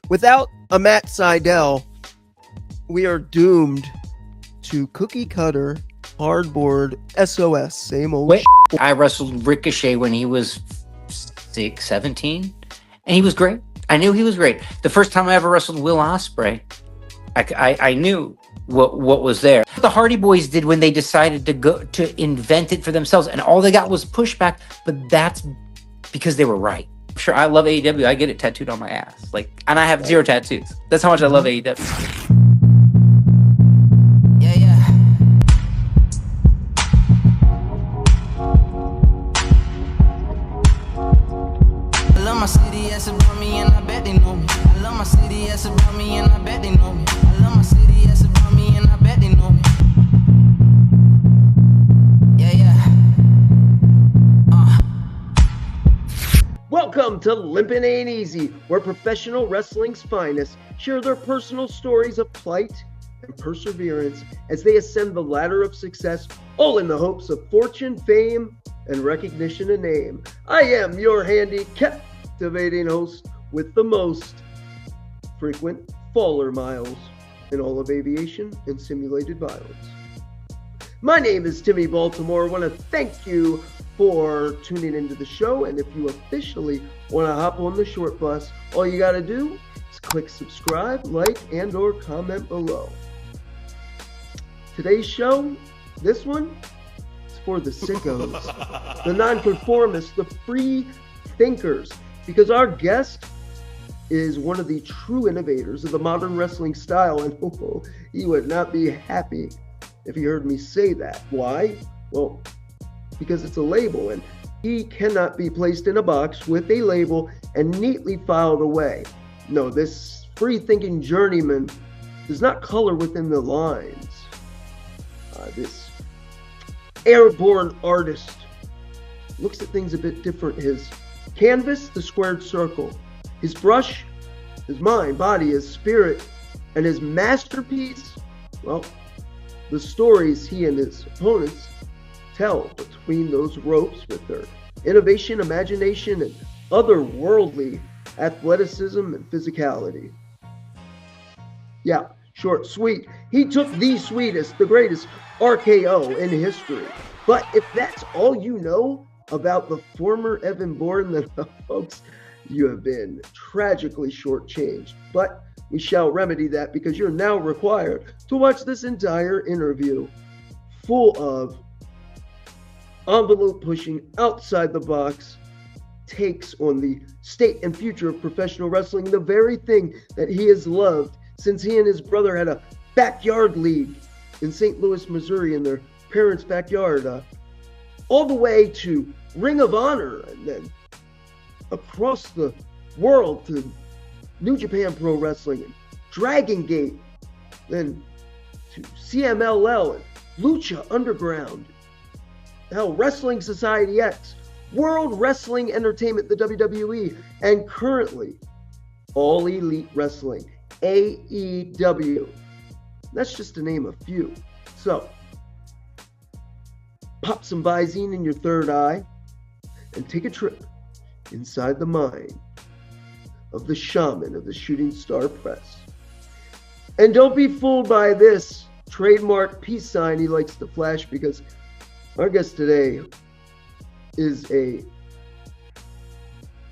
Without a Matt Sydal, we are doomed to cookie cutter, hardboard, SOS, same old. Wait, I wrestled Ricochet when he was 17, and he was great. I knew he was great. The first time I ever wrestled Will Osprey, I knew what was there. The Hardy Boys did when they decided to go to invent it for themselves, and all they got was pushback. But that's because they were right. Sure, I love AEW. I get it tattooed on my ass, and I have 0 tattoos. That's how much I love AEW. My city, yes, about me, and I bet they know me. I love my city, yes, about me, and I bet they know me. I love my city, yes, about me, and I bet they know me. Welcome to LiMPiN AiNT Easy, where professional wrestling's finest share their personal stories of plight and perseverance as they ascend the ladder of success, all in the hopes of fortune, fame, and recognition and name. I am your handy captivating host with the most frequent faller miles in all of aviation and simulated violence. My name is Timmy Baltimore. I want to thank you for tuning into the show, and if you officially want to hop on the short bus, all you got to do is click subscribe, like, and or comment below. Today's show, this one, is for the sickos, the nonconformists, the free thinkers, because our guest is one of the true innovators of the modern wrestling style, and he would not be happy if he heard me say that. Why? Well, because it's a label, and he cannot be placed in a box with a label and neatly filed away. No, this free-thinking journeyman does not color within the lines. This airborne artist looks at things a bit different. His canvas, the squared circle. His brush, his mind, body, his spirit, and his masterpiece, well, the stories he and his opponents tell between those ropes with their innovation, imagination, and otherworldly athleticism and physicality. Yeah, short, sweet. He took the sweetest, the greatest RKO in history. But if that's all you know about the former Evan Bourne, then folks, you have been tragically shortchanged. But we shall remedy that, because you're now required to watch this entire interview full of envelope pushing, outside the box takes on the state and future of professional wrestling, the very thing that he has loved since he and his brother had a backyard league in St. Louis, Missouri, in their parents' backyard, all the way to Ring of Honor, and then across the world to New Japan Pro Wrestling and Dragon Gate, then to CMLL and Lucha Underground. Now, Wrestling Society X, World Wrestling Entertainment, the WWE, and currently All Elite Wrestling, AEW. That's just to name a few. So, pop some Visine in your third eye and take a trip inside the mind of the shaman of the Shooting Star Press. And don't be fooled by this trademark peace sign he likes to flash, because our guest today is a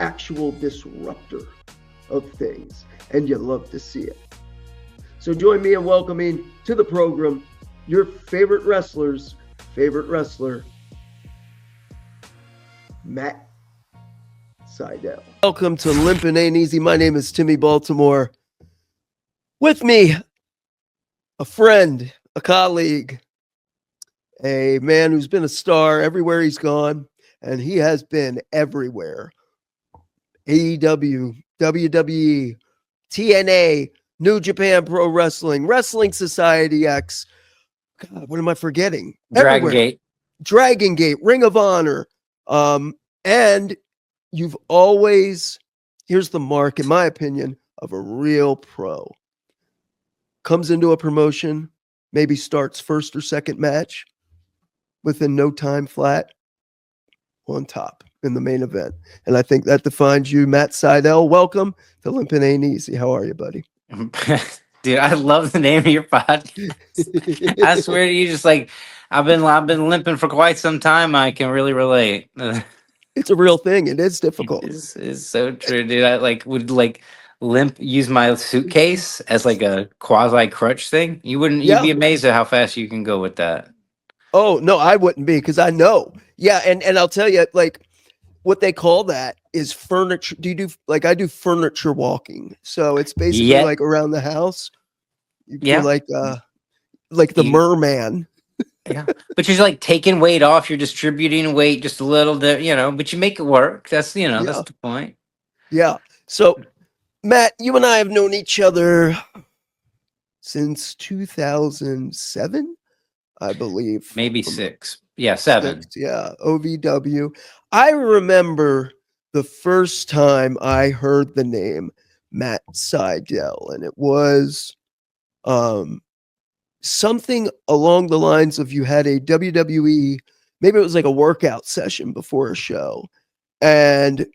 actual disruptor of things, and you love to see it. So join me in welcoming to the program your favorite wrestler's favorite wrestler, Matt Sydal. Welcome to LiMPiN AiNT Easy. My name is Timmy Baltimore. With me, a friend, a colleague, a man who's been a star everywhere he's gone, and he has been everywhere. AEW, WWE, TNA, New Japan Pro Wrestling, Wrestling Society X. God, what am I forgetting? Dragon Gate. Dragon Gate, Ring of Honor. And you've always, here's the mark, in my opinion, of a real pro. Comes into a promotion, maybe starts first or second match, within no time flat, on top. in the main event. And I think that defines you. Matt Sydal, welcome to LiMPiN AiNT. How are you, buddy? Dude, I love the name of your podcast. I swear to you, just like I've been limping for quite some time. I can really relate. It's a real thing. It is difficult. It's so true, dude. I would limp, use my suitcase as like a quasi crutch thing. You'd Yeah. be amazed at how fast you can go with that. Oh, no, I wouldn't be, because I know. Yeah, and I'll tell you, like, what they call that is furniture. Do you do, like, I do furniture walking. So it's basically Yeah. like around the house. You Yeah. feel like the merman. Yeah, but you're like taking weight off. You're distributing weight just a little bit, but you make it work. That's that's the point. Yeah. So, Matt, you and I have known each other since 2007, I believe. Maybe 6. Yeah, 7. 6, yeah, OVW. I remember the first time I heard the name Matt Sydal, and it was something along the lines of, you had a WWE, maybe it was like a workout session before a show, and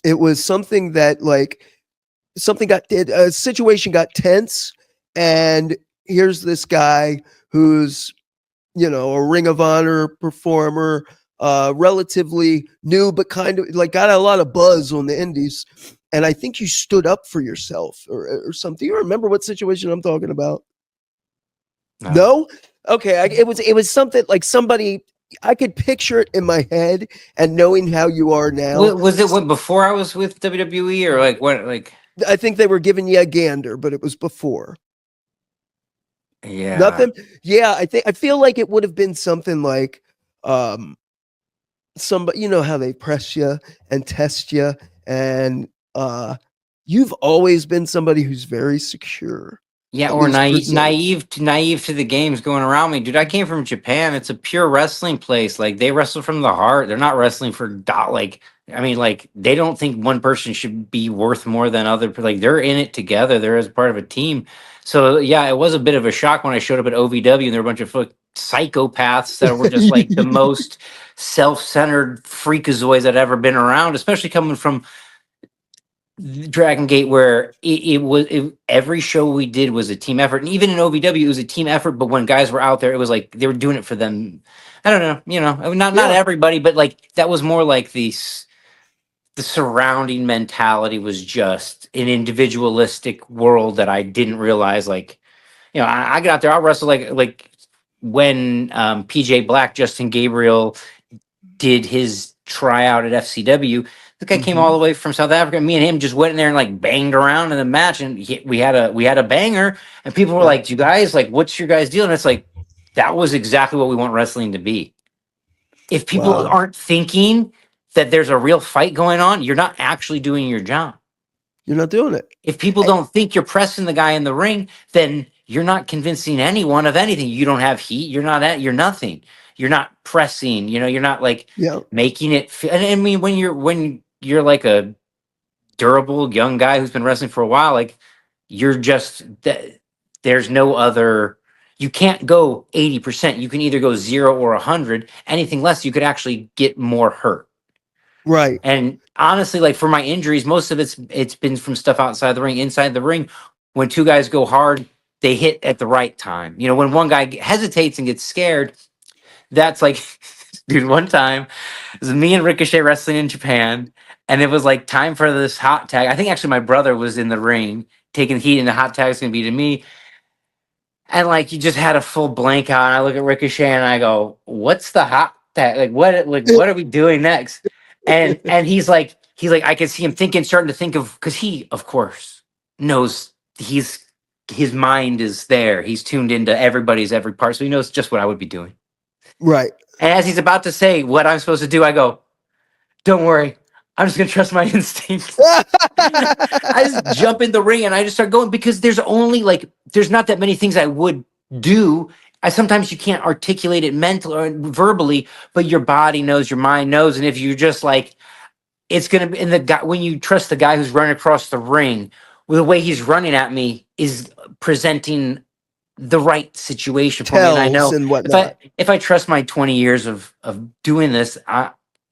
it was something that, like, a situation got tense, and here's this guy who's, a Ring of Honor performer, relatively new, but kind of like got a lot of buzz on the indies. And I think you stood up for yourself or something. You remember what situation I'm talking about? No? Okay. It was something like somebody, I could picture it in my head, and knowing how you are now. Was it before I was with WWE, or like what? Like, I think they were giving you a gander, but it was before. Yeah. Nothing. Yeah, I feel like it would have been something like somebody, you know how they press you and test you, and you've always been somebody who's very secure. Yeah, or naive to the games going around me. Dude, I came from Japan. It's a pure wrestling place. Like, they wrestle from the heart. They're not wrestling for they don't think one person should be worth more than other. Like, they're in it together. They're as part of a team. So yeah, it was a bit of a shock when I showed up at OVW and there were a bunch of psychopaths that were just like the most self-centered freakazoids that ever been around, especially coming from Dragon Gate, where every show we did was a team effort, and even in OVW it was a team effort. But when guys were out there, it was like they were doing it for them. I don't know, not everybody, but like that was more like the surrounding mentality was just an individualistic world that I didn't realize. Like, I got out there, I'll wrestle like when PJ Black, Justin Gabriel did his tryout at FCW. The guy came all the way from South Africa. Me and him just went in there and like banged around in the match, and we had a banger. And people were like, "You guys, like, what's your guys' deal?" And it's like, that was exactly what we want wrestling to be. If people aren't thinking that there's a real fight going on, you're not actually doing your job. You're not doing it. If people don't think you're pressing the guy in the ring, then you're not convincing anyone of anything. You don't have heat. You're nothing. You're not pressing. You're not like making it. And I mean, when you're like a durable young guy who's been wrestling for a while, like, you're just there's no other. You can't go 80%. You can either go 0 or 100. Anything less, you could actually get more hurt. Right. And honestly, like, for my injuries, most of it's been from stuff outside the ring. Inside the ring, when two guys go hard, they hit at the right time. When one guy hesitates and gets scared, that's like, dude, one time it was me and Ricochet wrestling in Japan, and it was like time for this hot tag. I think actually my brother was in the ring taking heat, and the hot tag was going to be to me. And like, you just had a full blank out, and I look at Ricochet and I go, "What's the hot tag? Like, what are we doing next?" And he's like, I can see him starting to think of, because he, of course, knows his mind is there. He's tuned into everybody's every part, so he knows just what I would be doing. Right. And as he's about to say what I'm supposed to do, I go, "Don't worry, I'm just gonna trust my instincts." I just jump in the ring and I just start going, because there's not that many things I would do. Sometimes you can't articulate it mentally or verbally, but your body knows, your mind knows. And if you're just like, it's gonna be in the guy, when you trust the guy who's running across the ring, the way he's running at me is presenting the right situation for me. And I know and whatnot. if I trust my 20 years of doing this,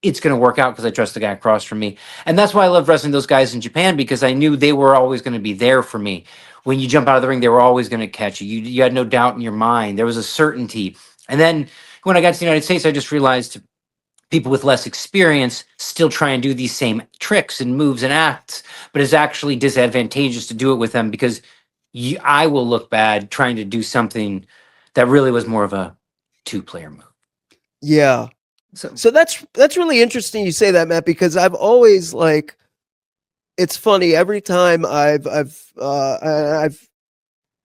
it's going to work out because I trust the guy across from me. And that's why I loved wrestling those guys in Japan, because I knew they were always going to be there for me. When you jump out of the ring, they were always going to catch you. You had no doubt in your mind. There was a certainty. And then when I got to the United States, I just realized people with less experience still try and do these same tricks and moves and acts, but it's actually disadvantageous to do it with them because I will look bad trying to do something that really was more of a two-player move. Yeah. So So that's really interesting you say that, Matt, because I've always like, it's funny every time I've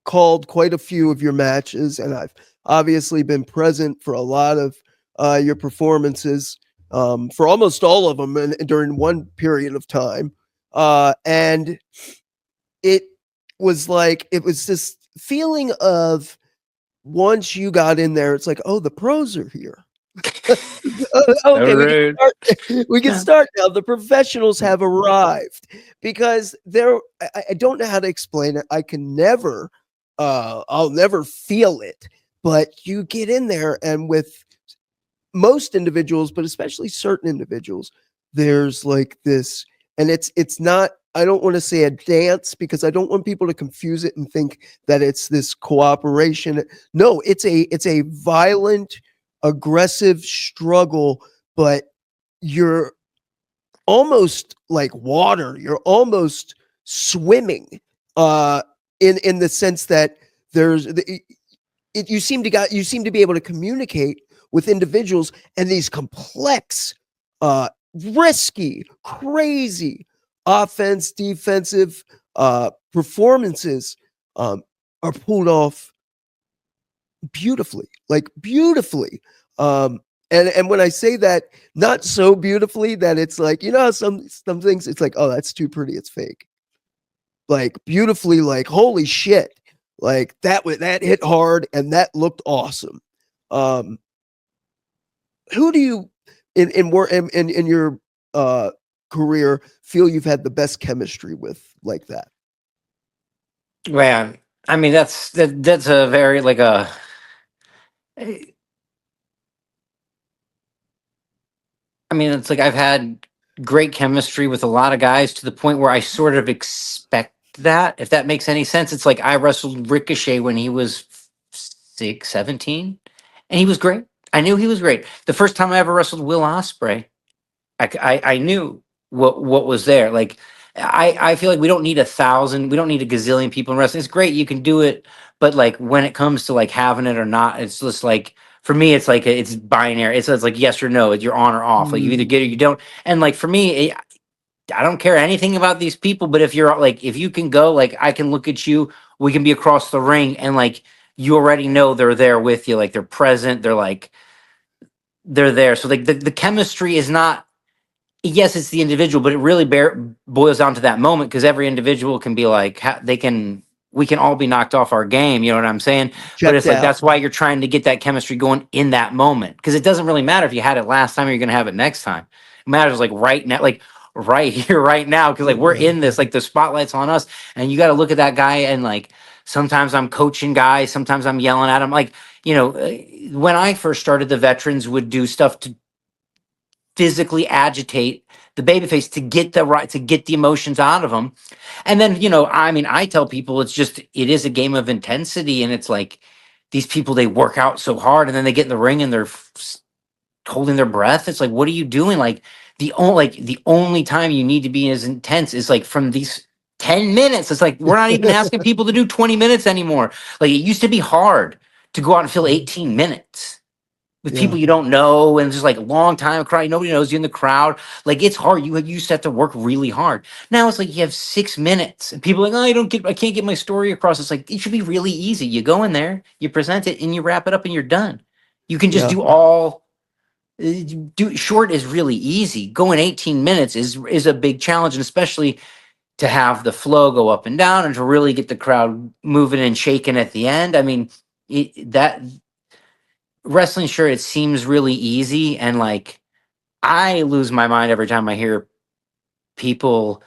called quite a few of your matches, and I've obviously been present for a lot of your performances, for almost all of them, and during one period of time, and it was this feeling of once you got in there, it's like, oh, the pros are here. Okay, we can start now. The professionals have arrived, because I don't know how to explain it. I can never, I'll never feel it, but you get in there, and with most individuals, but especially certain individuals, there's like this, and it's not, I don't want to say a dance, because I don't want people to confuse it and think that it's this cooperation. No, it's a violent, aggressive struggle, but you're almost like water. You're almost swimming, in the sense that you seem to be able to communicate with individuals, and these complex, risky, crazy offense, defensive performances are pulled off beautifully, like beautifully. And when I say that, not so beautifully that it's like, some things it's like, oh, that's too pretty, it's fake. Like beautifully, like holy shit, like that hit hard and that looked awesome. Who do you in your career feel you've had the best chemistry with like that? man, I mean that's a very like a. I mean, it's like I've had great chemistry with a lot of guys to the point where I sort of expect that, if that makes any sense. It's like I wrestled Ricochet when he was 17, and he was great. I knew he was great. The first time I ever wrestled Will Osprey, I knew what was there. Like I feel like we don't need 1,000, we don't need a gazillion people in wrestling. It's great, you can do it, but like when it comes to like having it or not, it's just like for me, it's like it's binary. It's like yes or no. You're on or off. Like you either get it or you don't. And like for me, I don't care anything about these people. But if you're like, if you can go, like I can look at you. We can be across the ring, and like you already know they're there with you. Like they're present. They're like they're there. So like the chemistry is not. Yes, it's the individual, but it really boils down to that moment, because every individual can be like we can all be knocked off our game. You know what I'm saying? But it's like that's why you're trying to get that chemistry going in that moment, because it doesn't really matter if you had it last time or you're going to have it next time. It matters like right now, like right here, right now, because like we're in this, like the spotlight's on us, and you got to look at that guy, and like sometimes I'm coaching guys, sometimes I'm yelling at him. Like when I first started, the veterans would do stuff to physically agitate the babyface to get the emotions out of them. And then, I mean, I tell people it is a game of intensity. And it's like these people, they work out so hard and then they get in the ring and they're holding their breath. It's like, what are you doing? Like the only time you need to be as intense is like from these 10 minutes. It's like, we're not even asking people to do 20 minutes anymore. Like it used to be hard to go out and fill 18 minutes with people you don't know, and just like a long time crowd, nobody knows you in the crowd. Like it's hard. You used to have to work really hard. Now it's like you have 6 minutes, and people are like, oh, I can't get my story across. It's like it should be really easy. You go in there, you present it, and you wrap it up, and you're done. You can just do short is really easy. Going 18 minutes is a big challenge, and especially to have the flow go up and down, and to really get the crowd moving and shaking at the end. I mean, that wrestling, sure, it seems really easy, and like I lose my mind every time I hear people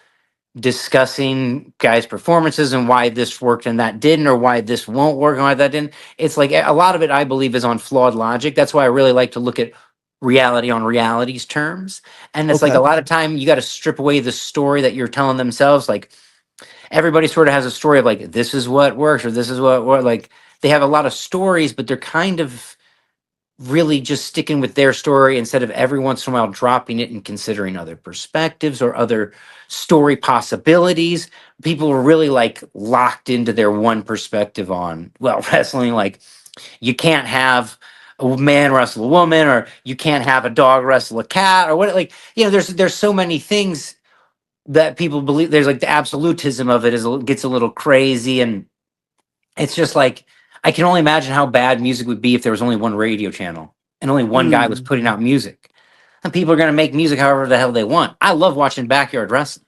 discussing guys' performances and why this worked and that didn't, or why this won't work and why that didn't. It's like a lot of it, I believe, is on flawed logic. That's why I really like to look at reality on realities terms. And it's like Okay. a lot of time you got to strip away the story that you're telling themselves. Like everybody sort of has a story of like, this is what works or this is what like they have a lot of stories, but they're kind of really just sticking with their story instead of every once in a while dropping it and considering other perspectives or other story possibilities. People are really like locked into their one perspective on, well, wrestling. Like you can't have a man wrestle a woman, or you can't have a dog wrestle a cat, or what. Like, you know, there's so many things that people believe. There's like the absolutism of it gets a little crazy, and it's just like I can only imagine how bad music would be if there was only one radio channel and only one guy was Mm. putting out music. And people are going to make music however the hell they want. I love watching backyard wrestling.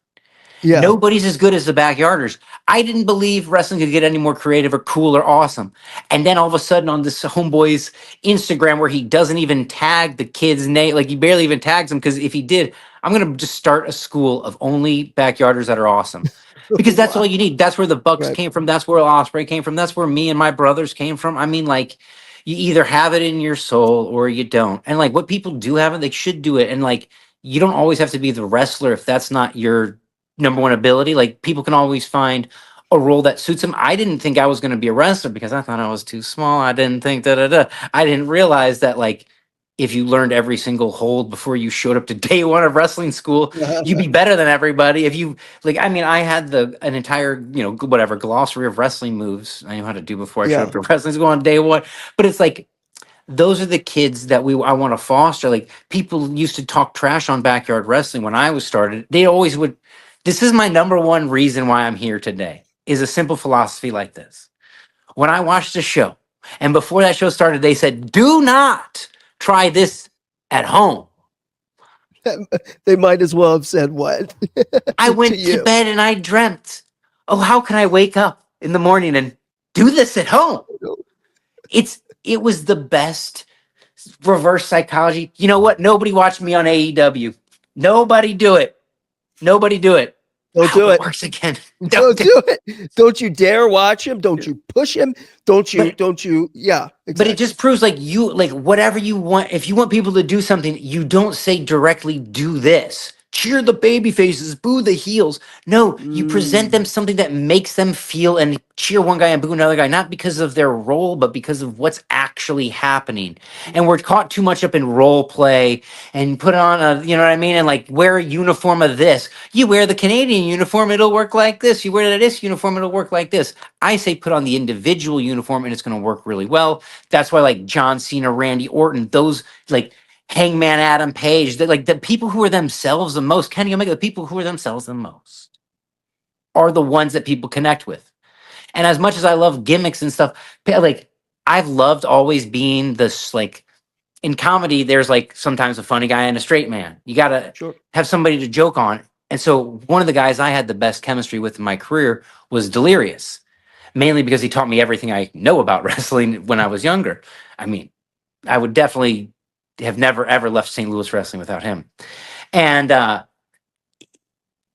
Yeah. Nobody's as good as the backyarders. I didn't believe wrestling could get any more creative or cool or awesome. And then all of a sudden on this homeboy's Instagram where he doesn't even tag the kid's name, like he barely even tags them, because if he did, I'm going to just start a school of only backyarders that are awesome. Because that's all Wow. you need. That's where the Bucks Right. came from. That's where Osprey came from. That's where me and my brothers came from. I mean, like, you either have it in your soul or you don't. And like what people do have it, they should do it. And like, you don't always have to be the wrestler if that's not your number one ability. Like people can always find a role that suits them. I didn't think I was going to be a wrestler because I thought I was too small. I didn't think I didn't realize that like if you learned every single hold before you showed up to day one of wrestling school, you'd be better than everybody. If you like, I mean, I had an entire, you know, whatever glossary of wrestling moves I knew how to do before I showed up Yeah. to wrestling school on day one. But it's like those are the kids that I want to foster. Like people used to talk trash on backyard wrestling when I was started. They always would. This is my number one reason why I'm here today. Is a simple philosophy like this. When I watched a show, and before that show started, they said, "Do not try this at home." They might as well have said what I to went to you. bed and I dreamt, "Oh, how can I wake up in the morning and do this at home?" It was the best reverse psychology. You know what? Nobody watched me on AEW. Nobody do it. Nobody do it. Don't Wow, do it it. works again. Don't do it. Don't you dare watch him. Don't you push him. Don't you, yeah, But exactly. it just proves like you like whatever you want. If you want people to do something, you don't say directly do this. Cheer the baby faces, boo the heels. No, you present them something that makes them feel and cheer one guy and boo another guy, not because of their role, but because of what's actually happening. And we're caught too much up in role play and put on a, you know what I mean? And like wear a uniform of this. You wear the Canadian uniform, it'll work like this. You wear this uniform, it'll work like this. I say put on the individual uniform and it's going to work really well. That's why like John Cena, Randy Orton, those like Hangman Adam Page, like the people who are themselves the most, Kenny Omega, the people who are themselves the most are the ones that people connect with. And as much as I love gimmicks and stuff, like I've loved always being this like in comedy, there's like sometimes a funny guy and a straight man. You gotta Sure. have somebody to joke on. And so one of the guys I had the best chemistry with in my career was Delirious, mainly because he taught me everything I know about wrestling when I was younger. I mean, I would definitely have never ever left St. Louis wrestling without him. And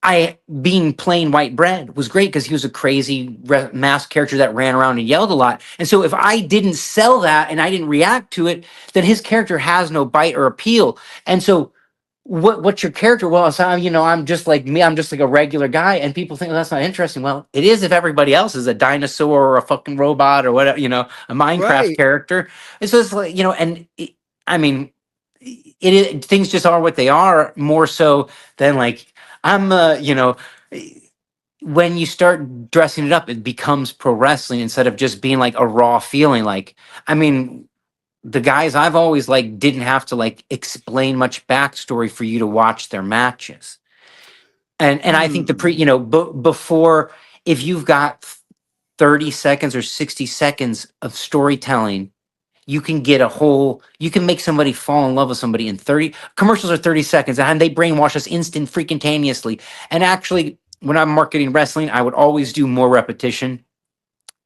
I being plain white bread was great because he was a crazy masked character that ran around and yelled a lot. And so if I didn't sell that and I didn't react to it, then his character has no bite or appeal. And so what's your character? Well, so, you know, I'm just like me. I'm just like a regular guy. And people think, well, that's not interesting. Well, it is if everybody else is a dinosaur or a fucking robot or whatever, you know, a Minecraft Right. character. And so it's like, you know, and I mean, things just are what they are more so than like, I'm, you know, when you start dressing it up, it becomes pro wrestling instead of just being like a raw feeling. Like, I mean, the guys I've always like didn't have to like explain much backstory for you to watch their matches. And I think you know, before, if you've got 30 seconds or 60 seconds of storytelling, you can get you can make somebody fall in love with somebody in 30 commercials are 30 seconds and they brainwash us instant freaking. And actually, when I'm marketing wrestling, I would always do more repetition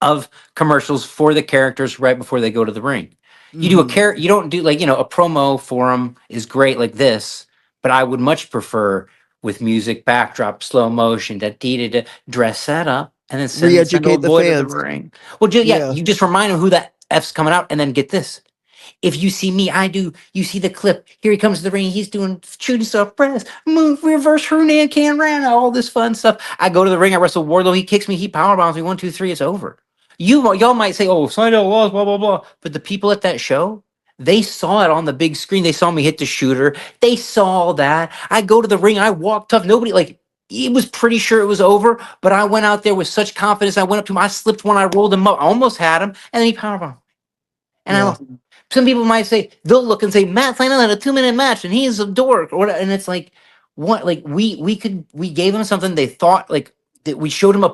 of commercials for the characters right before they go to the ring. You do you don't do like, you know, a promo for them is great like this, but I would much prefer with music, backdrop, slow motion, dress that up, and then send Re-educate old the boy to the fans. ring. Well, yeah, Yeah. you just remind them who that F's coming out, and then get this. If you see me, you see the clip. Here he comes to the ring. He's doing shooting star press, move, reverse Hernan can Rana, all this fun stuff. I go to the ring. I wrestle Wardlow. He kicks me. He powerbombs me. 1, 2, 3. It's over. Y'all might say, oh, Sydal lost, blah, blah, blah. But the people at that show, they saw it on the big screen. They saw me hit the shooter. They saw all that. I go to the ring. I walk tough. Nobody, like, he was pretty sure it was over, but I went out there with such confidence. I went up to him. I slipped one. I rolled him up. I almost had him. And then he powerbombed. And I lost. Some people might say, they'll look and say, Matt Sydal had a 2-minute match and he's a dork. Or whatever. And it's like, what? Like, we gave him something they thought, like, that we showed him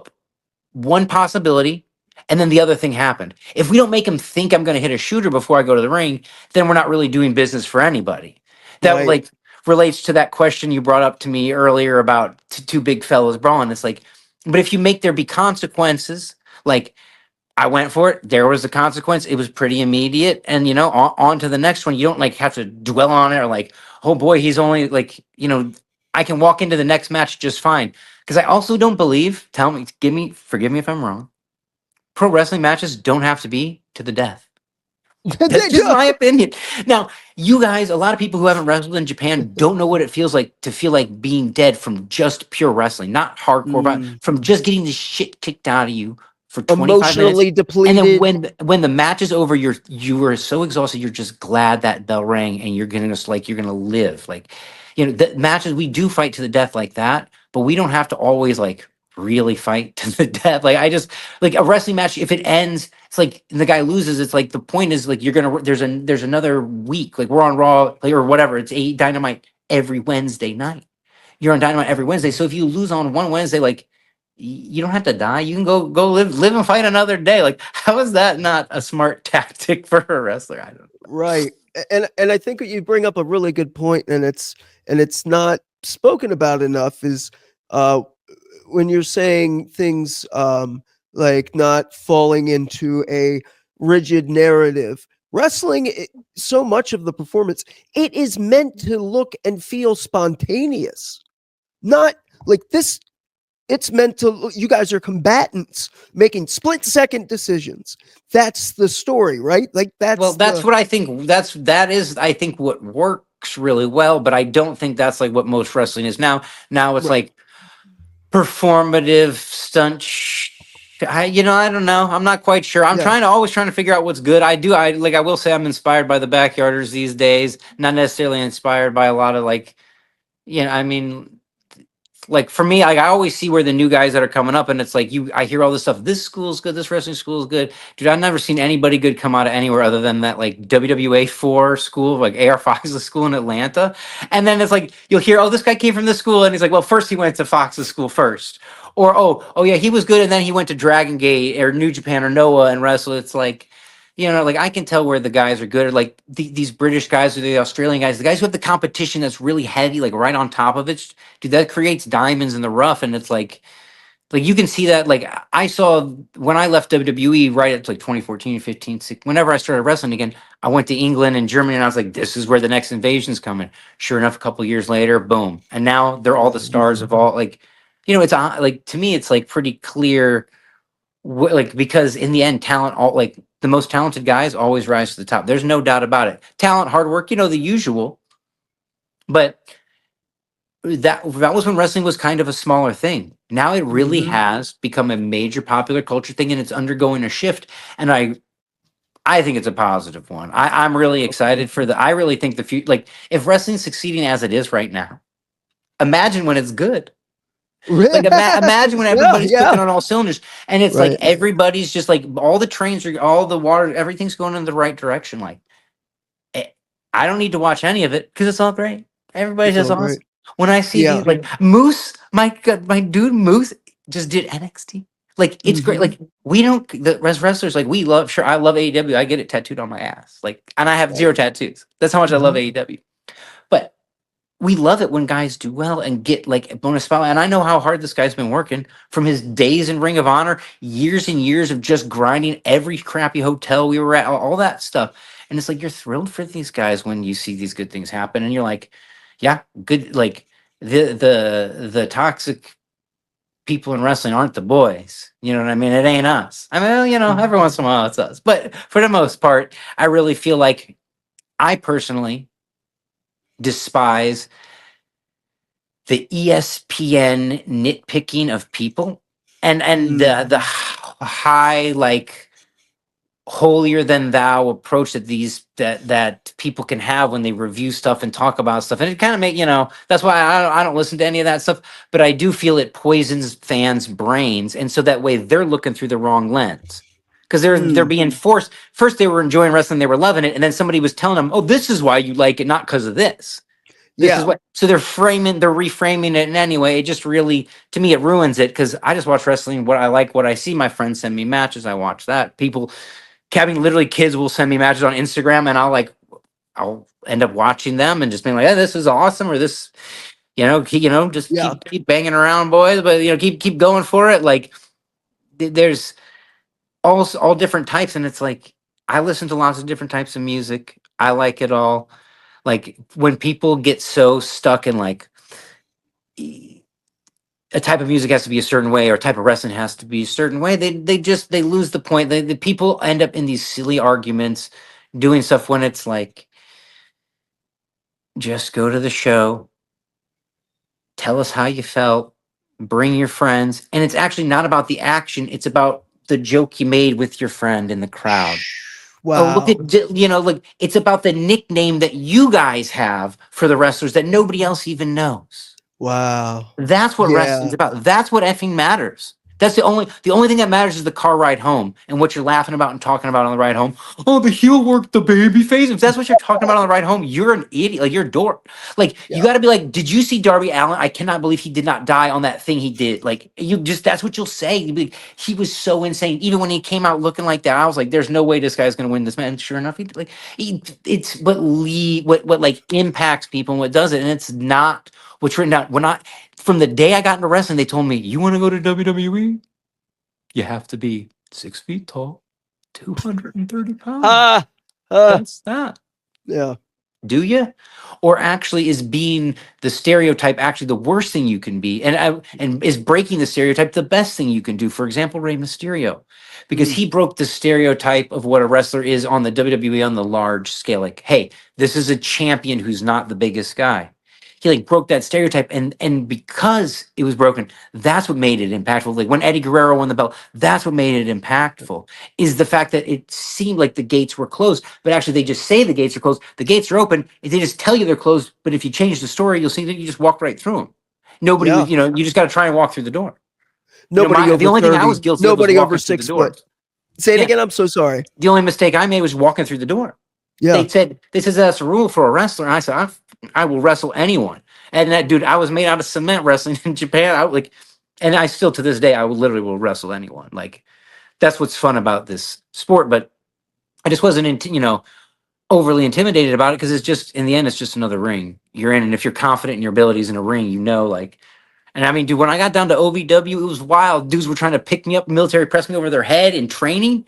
one possibility, and then the other thing happened. If we don't make him think I'm going to hit a shooter before I go to the ring, then we're not really doing business for anybody. That like relates to that question you brought up to me earlier about two big fellas brawling. It's like, but if you make there be consequences, like I went for it, there was a consequence. It was pretty immediate, and on to the next one. You don't like have to dwell on it or like, oh boy, he's only like, I can walk into the next match just fine. Because I also don't believe, forgive me if I'm wrong, pro wrestling matches don't have to be to the death. That's just my opinion. Now, you guys, a lot of people who haven't wrestled in Japan don't know what it feels like to feel like being dead from just pure wrestling, not hardcore, but from just getting the shit kicked out of you for 25 emotionally minutes. depleted. And then when the match is over, you were so exhausted, you're just glad that bell rang, and you're gonna live. Like, the matches, we do fight to the death like that, but we don't have to always like really fight to the death. Like, I just like a wrestling match, if it ends, it's like the guy loses, it's like the point is like there's another week, like we're on Raw, like, or whatever, it's Dynamite every Wednesday night. You're on Dynamite every Wednesday. So if you lose on one Wednesday, like, you don't have to die. You can go live and fight another day. Like, how is that not a smart tactic for a wrestler? I don't know. Right. And I think you bring up a really good point, and it's not spoken about enough, is when you're saying things like not falling into a rigid narrative. Wrestling, so much of the performance, it is meant to look and feel spontaneous. Not like this. It's meant to, you guys are combatants making split-second decisions. That's the story, right? Like that's what I think. That is, I think, what works really well. But I don't think that's like what most wrestling is now. Now it's like performative stunt. I don't know. I'm not quite sure. I'm always trying to figure out what's good. I will say I'm inspired by the Backyarders these days. Not necessarily inspired by a lot of like, I mean. Like for me, I always see where the new guys that are coming up, and it's like I hear all this stuff. This school's good. This wrestling school is good, dude. I've never seen anybody good come out of anywhere other than that like WWA 4 school, like AR Fox's school in Atlanta. And then it's like you'll hear, oh, this guy came from this school, and he's like, well, first he went to Fox's school first, or oh yeah, he was good, and then he went to Dragon Gate or New Japan or Noah and wrestled. It's like. Like I can tell where the guys are good, or like these British guys or the Australian guys, the guys who have the competition that's really heavy, like right on top of it, dude, that creates diamonds in the rough. And it's like you can see that. Like I saw when I left WWE, right at like 2014, 15, 16, whenever I started wrestling again, I went to England and Germany, and I was like, this is where the next invasion's coming. Sure enough, a couple of years later, boom. And now they're all the stars of all, like, it's like, to me, it's like pretty clear, like, because in the end, talent, all like, the most talented guys always rise to the top. There's no doubt about it. Talent, hard work, the usual. But that was when wrestling was kind of a smaller thing. Now it really has become a major popular culture thing, and it's undergoing a shift. And I think it's a positive one. I'm really excited for I really think the future, like if wrestling's succeeding as it is right now, imagine when it's good. Like imagine when everybody's clicking on all cylinders, and it's like everybody's just like all the trains are, all the water, everything's going in the right direction. Like I don't need to watch any of it because it's all great. Everybody's just awesome. When I see these, like Moose, my dude Moose just did NXT. Like it's great. Like we don't, the wrestlers, like we love. Sure, I love AEW. I get it tattooed on my ass. Like, and I have 0 tattoos. That's how much I love AEW. But we love it when guys do well and get like a bonus spotlight. And I know how hard this guy's been working from his days in Ring of Honor, years and years of just grinding every crappy hotel we were at, all that stuff. And it's like, you're thrilled for these guys when you see these good things happen. And you're like, yeah, good. Like the toxic people in wrestling aren't the boys. You know what I mean? It ain't us. I mean, every once in a while it's us. But for the most part, I really feel like I personally despise the ESPN nitpicking of people and the high, like, holier than thou approach that people can have when they review stuff and talk about stuff, and it kind of make, that's why I don't listen to any of that stuff. But I do feel it poisons fans' brains, and so that way they're looking through the wrong lens, because they're being forced. First they were enjoying wrestling, they were loving it, and then somebody was telling them, oh, this is why you like it, not because of this. This is what, so they're reframing it in any way. It just really, to me, it ruins it, because I just watch wrestling what I like, what I see. My friends send me matches, I watch that. People, having literally kids will send me matches on Instagram, and I'll end up watching them and just being like, hey, this is awesome, or this, just keep banging around, boys, but keep going for it. Like, there's all different types, and it's like, I listen to lots of different types of music. I like it all. Like, when people get so stuck in, like, a type of music has to be a certain way, or a type of wrestling has to be a certain way, they lose the point. The people end up in these silly arguments doing stuff, when it's like, just go to the show, tell us how you felt, bring your friends, and it's actually not about the action, it's about the joke you made with your friend in the crowd. Wow. Oh, look at, like, it's about the nickname that you guys have for the wrestlers that nobody else even knows. Wow. That's what wrestling's about. That's what effing matters. That's the only thing that matters is the car ride home, and what you're laughing about and talking about on the ride home. Oh, the heel worked the baby face. If that's what you're talking about on the ride home, you're an idiot. Like, you're a dork. Like, you got to be like, did you see Darby Allin? I cannot believe he did not die on that thing he did. Like, that's what you'll say. You'll be like, he was so insane. Even when he came out looking like that, I was like, there's no way this guy's going to win this match. And sure enough, it's what like impacts people and what does it. And it's not what's written down. We're not. From the day I got into wrestling, they told me, you want to go to WWE? You have to be 6 feet tall, 230 pounds. That's that. Yeah. Do you? Or actually, is being the stereotype actually the worst thing you can be? And is breaking the stereotype the best thing you can do? For example, Rey Mysterio, because he broke the stereotype of what a wrestler is on the WWE on the large scale. Like, hey, this is a champion who's not the biggest guy. He, like, broke that stereotype, and because it was broken, that's what made it impactful. Like, when Eddie Guerrero won the belt, that's what made it impactful, is the fact that it seemed like the gates were closed, but actually they just say the gates are closed. The gates are open, and they just tell you they're closed, but if you change the story, you'll see that you just walked right through them. Nobody was, you just got to try and walk through the door. Nobody the only thing I was guilty of was walking through the door. Say it again. I'm so sorry. The only mistake I made was walking through the door. Yeah. They said, this is that's a rule for a wrestler. And I said, I will wrestle anyone. And that, dude, I was made out of cement wrestling in Japan. And I still, to this day, I will wrestle anyone. Like, that's what's fun about this sport. But I just wasn't, overly intimidated about it, because it's just, in the end, it's just another ring you're in. And if you're confident in your abilities in a ring, like, and I mean, dude, when I got down to OVW, it was wild. Dudes were trying to pick me up, military press me over their head in training,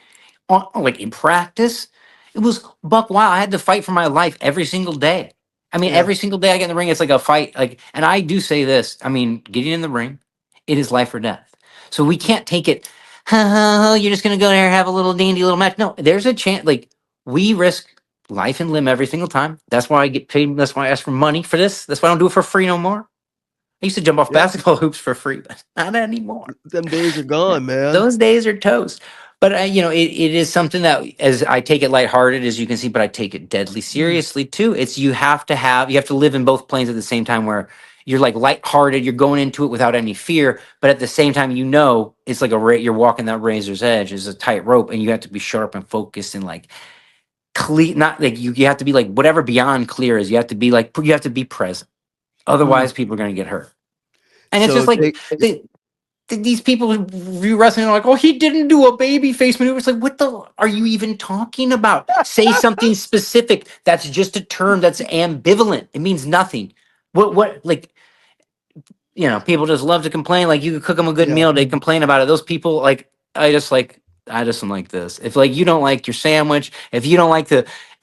like in practice. It was buck wild. I had to fight for my life every single day. I mean, every single day I get in the ring, it's like a fight. Like, and I do say this. I mean, getting in the ring, it is life or death. So we can't take it. You're just gonna go there and have a little dandy little match. No, there's a chance. Like, we risk life and limb every single time. That's why I get paid. That's why I ask for money for this. That's why I don't do it for free no more. I used to jump off basketball hoops for free, but not anymore. Them days are gone, man. Those days are toast. But it is something that, as I take it lighthearted, as you can see, but I take it deadly seriously too. It's you have to live in both planes at the same time, where you're like lighthearted, you're going into it without any fear, but at the same time, it's like you're walking that razor's edge, is a tight rope, and you have to be sharp and focused and like clear. Not like you have to be like whatever beyond clear is. You have to be like you have to be present. Otherwise, people are going to get hurt. And it's just like these people who view wrestling are like, oh, he didn't do a baby face maneuver. It's like, what the are you even talking about? Say something specific. That's just a term that's ambivalent. It means nothing. What like, people just love to complain. Like, you could cook them a good meal, they complain about it. Those people, like, I just am like this. If, like, you don't like your sandwich, if you don't like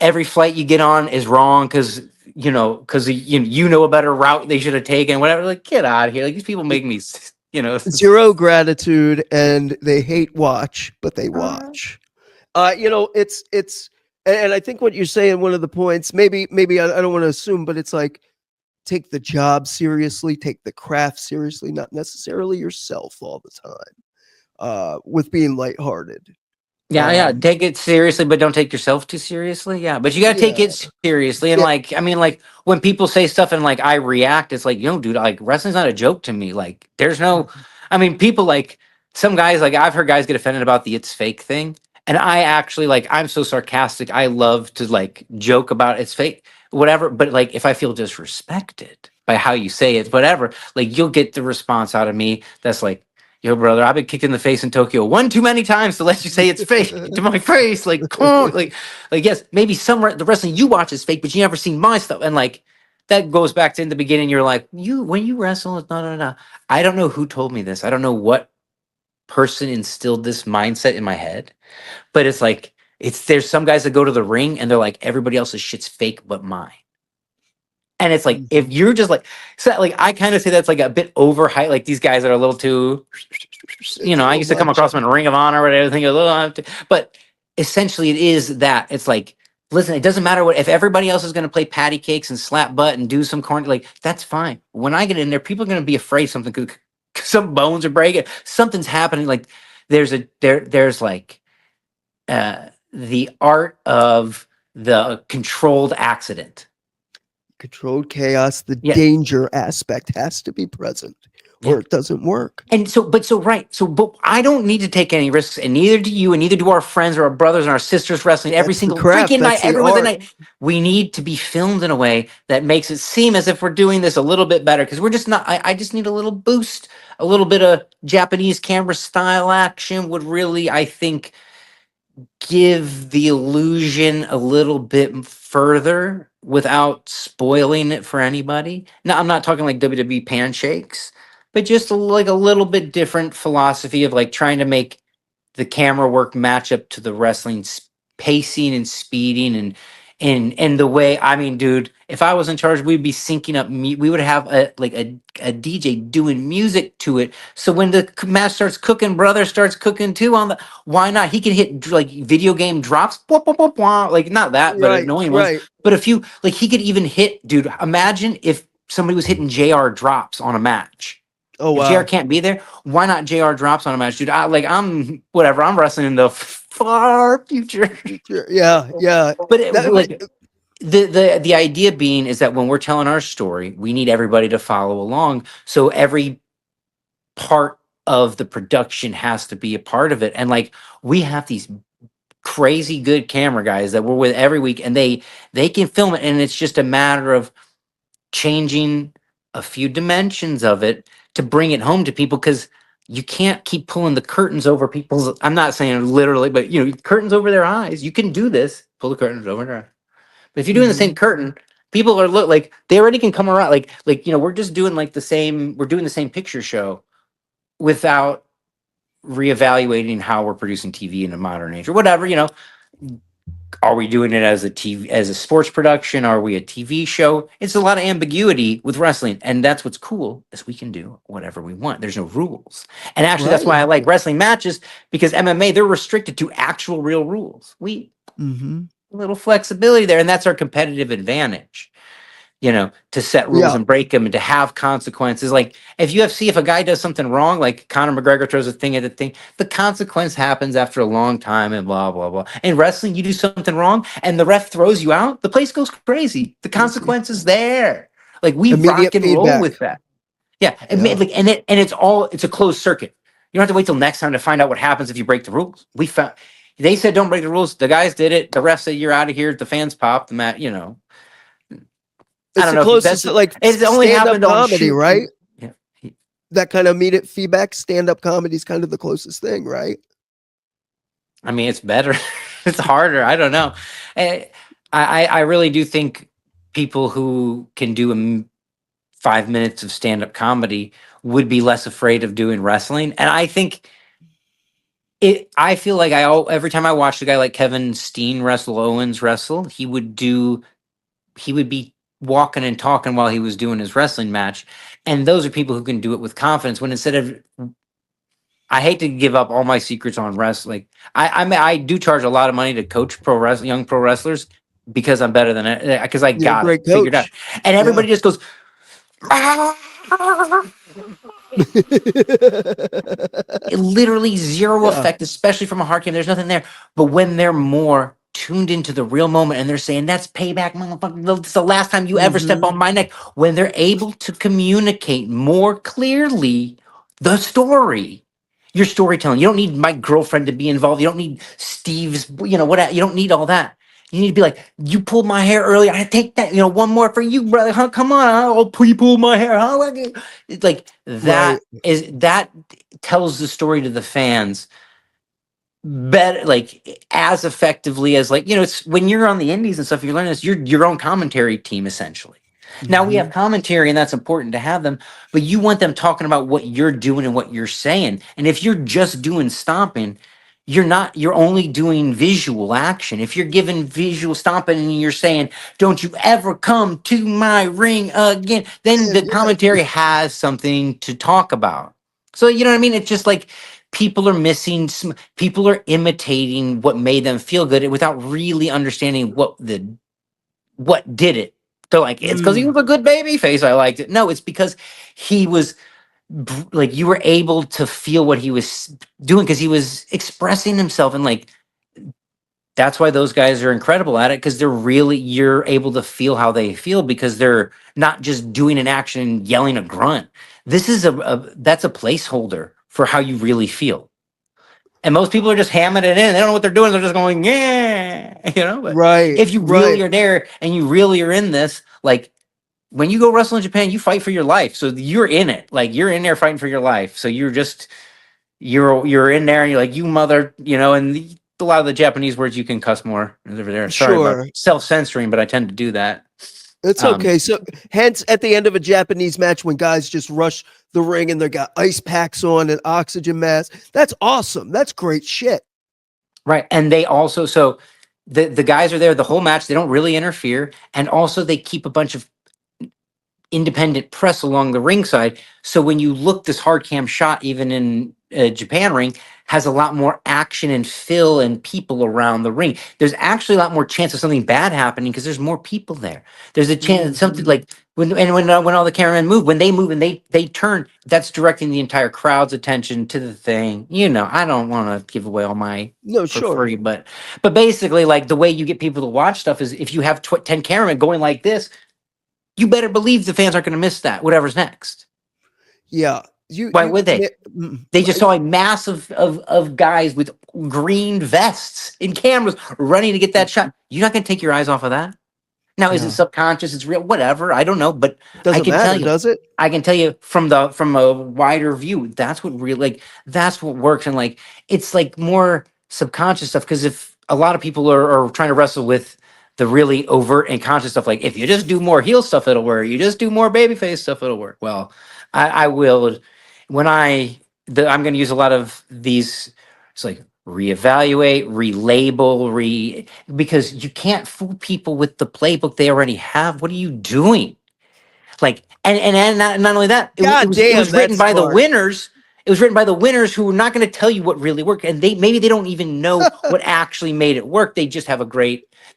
every flight you get on is wrong because you know a better route they should have taken, whatever. Like, get out of here. Like, these people make me, zero gratitude, and they hate watch, but they watch. It's And I think what you're saying, one of the points, maybe I don't want to assume, but it's like, take the job seriously, take the craft seriously, not necessarily yourself all the time, with being lighthearted. Yeah, take it seriously, but don't take yourself too seriously. Yeah, but you gotta take Yeah. it seriously. And Yeah. like, I mean, like when people say stuff and like I react, it's like, dude, like wrestling's not a joke to me. Like, there's no, I mean, people like some guys, like I've heard guys get offended about the it's fake thing. And I actually like, I'm so sarcastic. I love to like joke about it's fake, whatever. But like, if I feel disrespected by how you say it, whatever, like you'll get the response out of me that's like, yo, brother, I've been kicked in the face in Tokyo one too many times to let you say it's fake to my face. Like, come on, like, yes, maybe the wrestling you watch is fake, but you never seen my stuff. And like, that goes back to in the beginning. You're like, when you wrestle, it's no. I don't know who told me this. I don't know what person instilled this mindset in my head, but it's like, there's some guys that go to the ring and they're like, everybody else's shit's fake but mine. And it's like, if you're just like, so like, I kind of say that's like a bit overhyped. Like these guys that are a little too, I used to come across them in Ring of Honor or whatever, think a little, but essentially it is that. It's like, listen, it doesn't matter if everybody else is going to play patty cakes and slap butt and do some corn, like that's fine. When I get in there, people are going to be afraid some bones are breaking, something's happening. Like there's like the art of the controlled accident. Controlled chaos, the Yeah. danger aspect has to be present, or it doesn't work. And but I don't need to take any risks, and neither do you, and neither do our friends or our brothers and our sisters wrestling every That's the single craft, freaking that's night, the every other art. night. We need to be filmed in a way that makes it seem as if we're doing this a little bit better, because we're just not. I just need a little boost, a little bit of Japanese camera style action would really, I think, give the illusion a little bit further without spoiling it for anybody. Now, I'm not talking like WWE pancakes, but just like a little bit different philosophy of like trying to make the camera work match up to the wrestling pacing and speeding and the way. I mean, dude, if I was in charge, we'd be syncing up. We would have a DJ doing music to it. So when the match starts cooking, brother starts cooking too. Why not? He can hit like video game drops, blah, blah, blah, blah. Like not that, but annoying ones. But a few, like he could even hit. Dude, imagine if somebody was hitting JR drops on a match. Oh wow! If JR can't be there, why not JR drops on a match, dude? I'm wrestling in the far future. Yeah. But the idea being is that when we're telling our story, we need everybody to follow along. So every part of the production has to be a part of it. And like we have these crazy good camera guys that we're with every week, and they can film it, and it's just a matter of changing a few dimensions of it to bring it home to people, because you can't keep pulling the curtains over people's. I'm not saying literally, but curtains over their eyes. You can do this, pull the curtains over their eyes. But if you're doing the same curtain, people are like they already can come around. Like we're just doing like we're doing the same picture show without reevaluating how we're producing TV in a modern age or whatever. Are we doing it as a sports production? Are we a TV show? It's a lot of ambiguity with wrestling, and that's what's cool is we can do whatever we want. There's no rules, and actually, that's why I like wrestling matches, because MMA, they're restricted to actual real rules. A little flexibility there, and that's our competitive advantage. To set rules and break them and to have consequences. Like if UFC, if a guy does something wrong, like Conor McGregor throws a thing at a thing, the consequence happens after a long time and blah, blah, blah. In wrestling, you do something wrong and the ref throws you out, the place goes crazy. The consequence is there. Like we rock and roll with that. Yeah. And it's a closed circuit. You don't have to wait till next time to find out what happens if you break the rules. They said don't break the rules. The guys did it. The ref said you're out of here. The fans popped. The mat, It's I don't the know. closest, like it's only happened on comedy, right? Yeah. That kind of immediate feedback. Stand-up comedy is kind of the closest thing, right? I mean, it's better. It's harder. I don't know. I really do think people who can do 5 minutes of stand-up comedy would be less afraid of doing wrestling. And I think I feel like every time I watched a guy like Kevin Steen Owens wrestle, he would be walking and talking while he was doing his wrestling match. And those are people who can do it with confidence, when instead of I hate to give up all my secrets on wrestling. I mean, I do charge a lot of money to coach young pro wrestlers because I'm better than it, because I You're a got it great figured out. coach. And everybody just goes, literally zero Yeah. effect, especially from a hard game. There's nothing there. But when they're more tuned into the real moment and they're saying, that's payback, motherfucker. It's the last time you ever step Mhm. on my neck. When they're able to communicate more clearly the story, your storytelling. You don't need my girlfriend to be involved. You don't need Steve's, what, you don't need all that. You need to be like, you pulled my hair earlier. I take that, one more for you, brother. Huh? Come on, I'll pull my hair. Huh? It's like Right. that tells the story to the fans better, like as effectively as, like, it's when you're on the indies and stuff, you're learning this, you're your own commentary team essentially. Now we have Mhm. commentary and that's important to have them, but you want them talking about what you're doing and what you're saying. And if you're just doing stomping, you're only doing visual action. If you're giving visual stomping and you're saying, don't you ever come to my ring again, then the Yeah. commentary has something to talk about. So, you know what I mean? It's just like people are missing people are imitating what made them feel good without really understanding what did it. They're like, it's because he Mm. was a good baby face. I liked it. No, it's because he was like, you were able to feel what he was doing because he was expressing himself. And like, that's why those guys are incredible at it, because you're able to feel how they feel because they're not just doing an action and yelling a grunt. This is that's a placeholder for how you really feel. And most people are just hamming it in. They don't know what they're doing. They're just going, yeah, But Right. if you Right. really are there and you really are in this, like when you go wrestle in Japan, you fight for your life. So you're in it. Like you're in there fighting for your life. So you're in there and you're like, you mother, and a lot of the Japanese words you can cuss more over there. Sorry about Sure. self-censoring, but I tend to do that. It's Um, okay. So, hence, at the end of a Japanese match, when guys just rush the ring and they got ice packs on and oxygen masks, that's awesome. That's great shit. right. And they also, so the guys are there the whole match. They don't really interfere. And also they keep a bunch of independent press along the ringside. So when you look, this hard cam shot, even in Japan ring, has a lot more action and fill and people around the ring. There's actually a lot more chance of something bad happening because there's more people there. There's a chance something Mhm. like when all the cameramen move, when they move and they turn, that's directing the entire crowd's attention to the thing. I don't want to give away all my No, for sure. free, but basically, like, the way you get people to watch stuff is if you have 10 cameramen going like this, you better believe the fans aren't going to miss that, whatever's next. Yeah. You, Why you, would they? mm, They just saw a mass of guys with green vests in cameras running to get that shot. You're not going to take your eyes off of that. Now, is it yeah. subconscious? It's real, whatever. I don't know, but I Doesn't can tell matter, you, does it? from a wider view, that's what really, like, that's what works. And like, it's like more subconscious stuff. Because if a lot of people are trying to wrestle with the really overt and conscious stuff, like if you just do more heel stuff, it'll work. You just do more babyface stuff, it'll work. Well, I will when I'm going to use a lot of these. It's like reevaluate, relabel, because you can't fool people with the playbook they already have. What are you doing? Like, and not only that, it God was it damn, was written that's by the smart. winners. It was written by the winners who were not going to tell you what really worked, and maybe they don't even know what actually made it work. They just have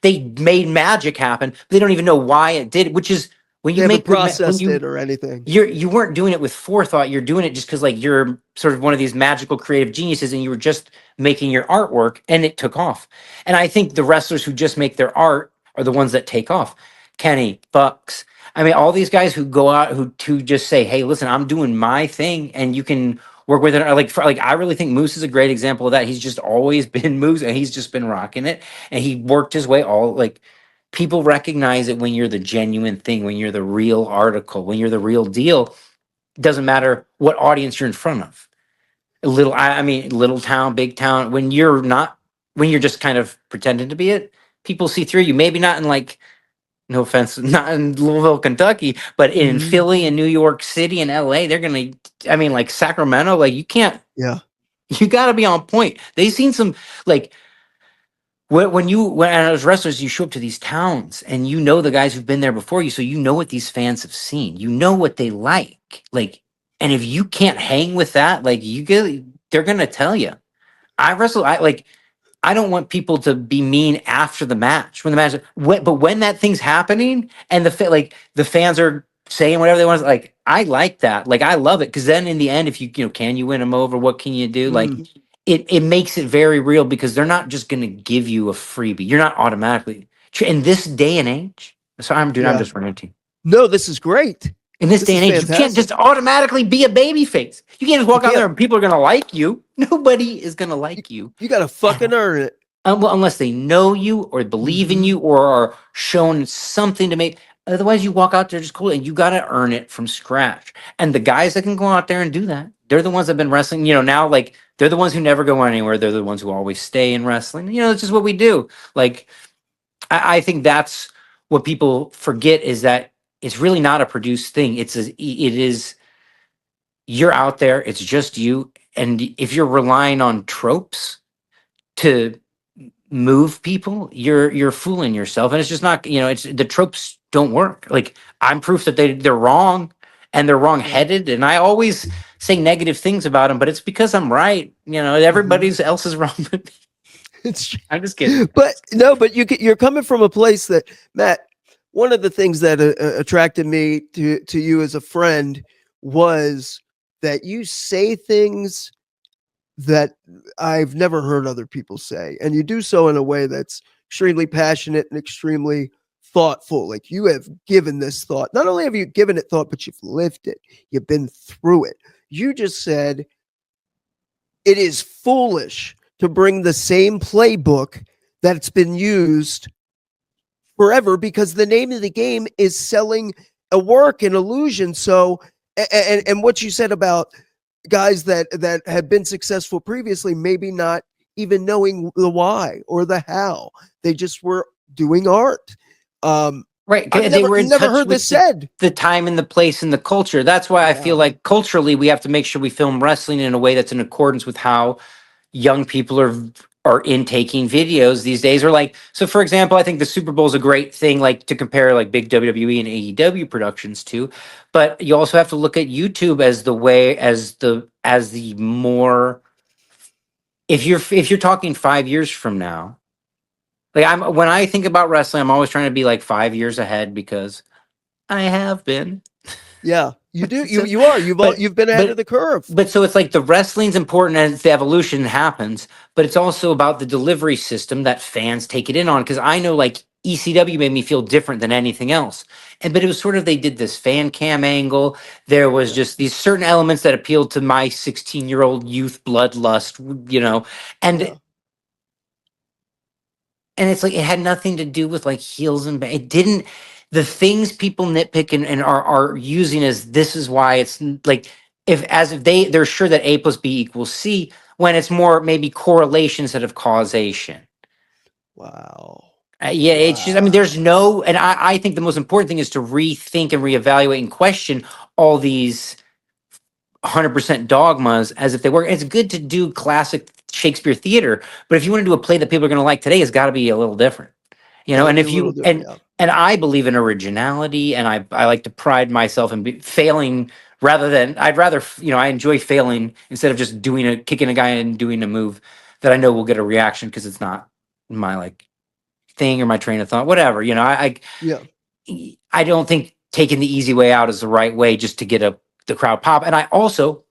they made magic happen. But they don't even know why it did. Which is when They you haven't make when processed you it or anything. you weren't doing it with forethought. You're doing it just because, like, you're sort of one of these magical creative geniuses and you were just making your artwork and it took off. And I think the wrestlers who just make their art are the ones that take off. Kenny, Bucks, I mean, all these guys who go out who just say, hey, listen, I'm doing my thing and you can work with it. Or like I really think Moose is a great example of that. He's just always been Moose and he's just been rocking it. And he worked his way all, like, people recognize it when you're the genuine thing, when you're the real article, when you're the real deal. It doesn't matter what audience you're in front of. I mean, little town, big town. When you're not, when you're just kind of pretending to be it, people see through you. Maybe not in, like, no offense, not in Louisville, Kentucky, but in Mhm. Philly and New York City and LA, they're gonna. I mean, like Sacramento, like you can't. Yeah. You got to be on point. They've seen some, like, when as wrestlers you show up to these towns and you know the guys who've been there before you, so you know what these fans have seen, you know what they like, and if you can't hang with that, like, you get, they're gonna tell you. I don't want people to be mean after the match when the match. But when that thing's happening and the fans are saying whatever they want, like I like that. Like I love it because then in the end, if can you win them over? What can you do? Like it makes it very real because they're not just going to give you a freebie. You're not automatically in this day and age. Sorry, I'm just ranting. No, this is great. In this day and age, you can't just automatically be a baby face. You can't just walk out there and people are going to like you. Nobody is going to like you. You got to fucking earn it. Well, unless they know you or believe in you or are shown something to make. Otherwise, you walk out there just cool and you got to earn it from scratch. And the guys that can go out there and do that, they're the ones that have been wrestling, now, like they're the ones who never go anywhere. They're the ones who always stay in wrestling. It's just what we do. Like, I think that's what people forget is that it's really not a produced thing. It is, you're out there. It's just you. And if you're relying on tropes to move people, you're fooling yourself. And it's just not, it's the tropes don't work. Like I'm proof that they're wrong and they're wrong-headed. And I always say negative things about them, but it's because I'm right. Everybody else is wrong. I'm just kidding. But no, but you're coming from a place that, Matt, one of the things that attracted me to you as a friend was that you say things that I've never heard other people say. And you do so in a way that's extremely passionate and extremely thoughtful. Like you have given this thought. Not only have you given it thought, but you've lived it. You've been through it. You just said it is foolish to bring the same playbook that's been used forever because the name of the game is selling a work, an illusion. So, and what you said about guys that had been successful previously, maybe not even knowing the why or the how, they just were doing art. Right. They were in never heard this said. The time and the place and the culture. That's why I feel like culturally we have to make sure we film wrestling in a way that's in accordance with how young people are intaking videos these days. Or like, so for example, I think the Super Bowl is a great thing, like to compare like big WWE and AEW productions to, but you also have to look at YouTube as the way, as the more, if you're talking 5 years from now, like when I think about wrestling, I'm always trying to be like 5 years ahead because I have been. Yeah, you do. You are. You've been ahead of the curve. But so it's like the wrestling's important as the evolution happens, but it's also about the delivery system that fans take it in on. Because I know like ECW made me feel different than anything else. But it was sort of, they did this fan cam angle. There was just these certain elements that appealed to my 16-year-old youth bloodlust, and it's like, it had nothing to do with like heels and it didn't. The things people nitpick and are using as this is why it's like, if they're sure that A plus B equals C, when it's more maybe correlation instead of causation. Wow. It's just, I mean, there's no, and I think the most important thing is to rethink and reevaluate and question all these 100% dogmas as if they work. It's good to do classic Shakespeare theater, but if you want to do a play that people are going to like today, it's got to be a little different, and if you, and I believe in originality, and I like to pride myself in failing rather than, I enjoy failing instead of just kicking a guy and doing a move that I know will get a reaction because it's not my like thing or my train of thought, whatever, I don't think taking the easy way out is the right way just to get the crowd pop. And I also,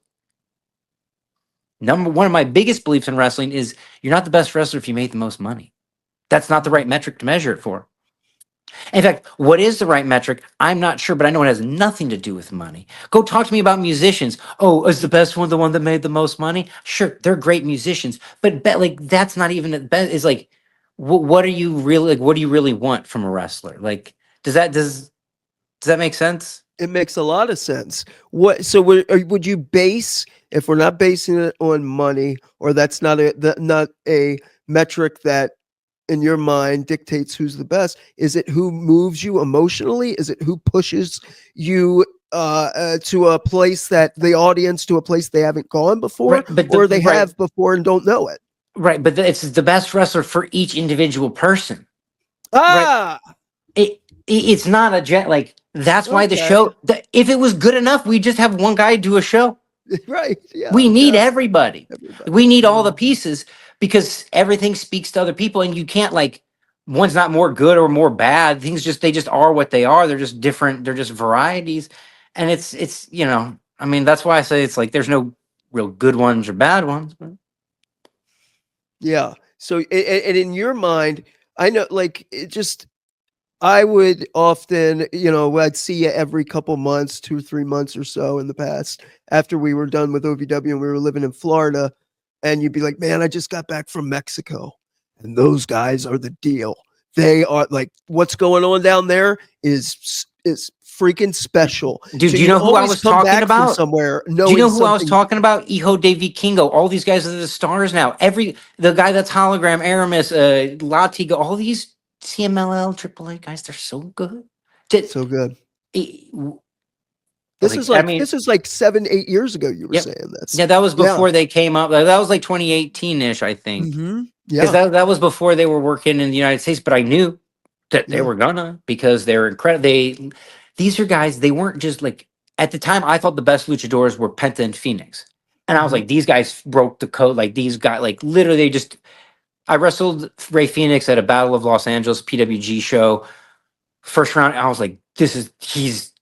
one of my biggest beliefs in wrestling is you're not the best wrestler if you made the most money. That's not the right metric to measure it for. In fact, what is the right metric? I'm not sure, but I know it has nothing to do with money. Go talk to me about musicians. Oh, is the best one the one that made the most money? Sure, they're great musicians, but like that's not even the best. Is like, what are you really like? What do you really want from a wrestler? Like, does that make sense? It makes a lot of sense. So would you base, if we're not basing it on money, or that's not a metric that in your mind dictates who's the best, is it who moves you emotionally? Is it who pushes you to a place that the audience, to a place they haven't gone before, right, or they have before and don't know it? Right, but it's the best wrestler for each individual person. Right? It's not like that's why the show. If it was good enough, we just have one guy do a show. Right. Yeah. We need Yeah. everybody. Everybody. We need all the pieces because everything speaks to other people, and you can't like one's not more good or more bad. Things just they just are what they are. They're just different. They're just varieties, and it's I mean that's why I say it's like there's no real good ones or bad ones. Yeah. So, and in your mind, I know, like, it just, I would often, I'd see you every couple months, 2 or 3 months or so in the past, after we were done with OVW and we were living in Florida. And you'd be like, man, I just got back from Mexico. And those guys are the deal. They are like, what's going on down there is freaking special. Dude, So do you you know who I always was come talking back from about? somewhere Do you knowing know who I was something. talking about? Iho Davy Kingo. All these guys are the stars now. The guy that's hologram, Aramis, Latigo, all these CMLL, AAA guys, they're so good. So good. It- I mean, This is like 7, 8 years ago. You were yep. saying that's, Yeah, that was yeah. before they came up. That was like 2018-ish, I think. Mm-hmm. Because Yeah. that was before they were working in the United States, but I knew that they Yeah. were gonna because they're incredible. These are guys, they weren't just like at the time I thought the best luchadors were Penta and Phoenix. And I was Mhm. like, these guys broke the code. Like these guys, like literally they just I wrestled Ray Phoenix at a Battle of Los Angeles PWG show. First round, I was like, he's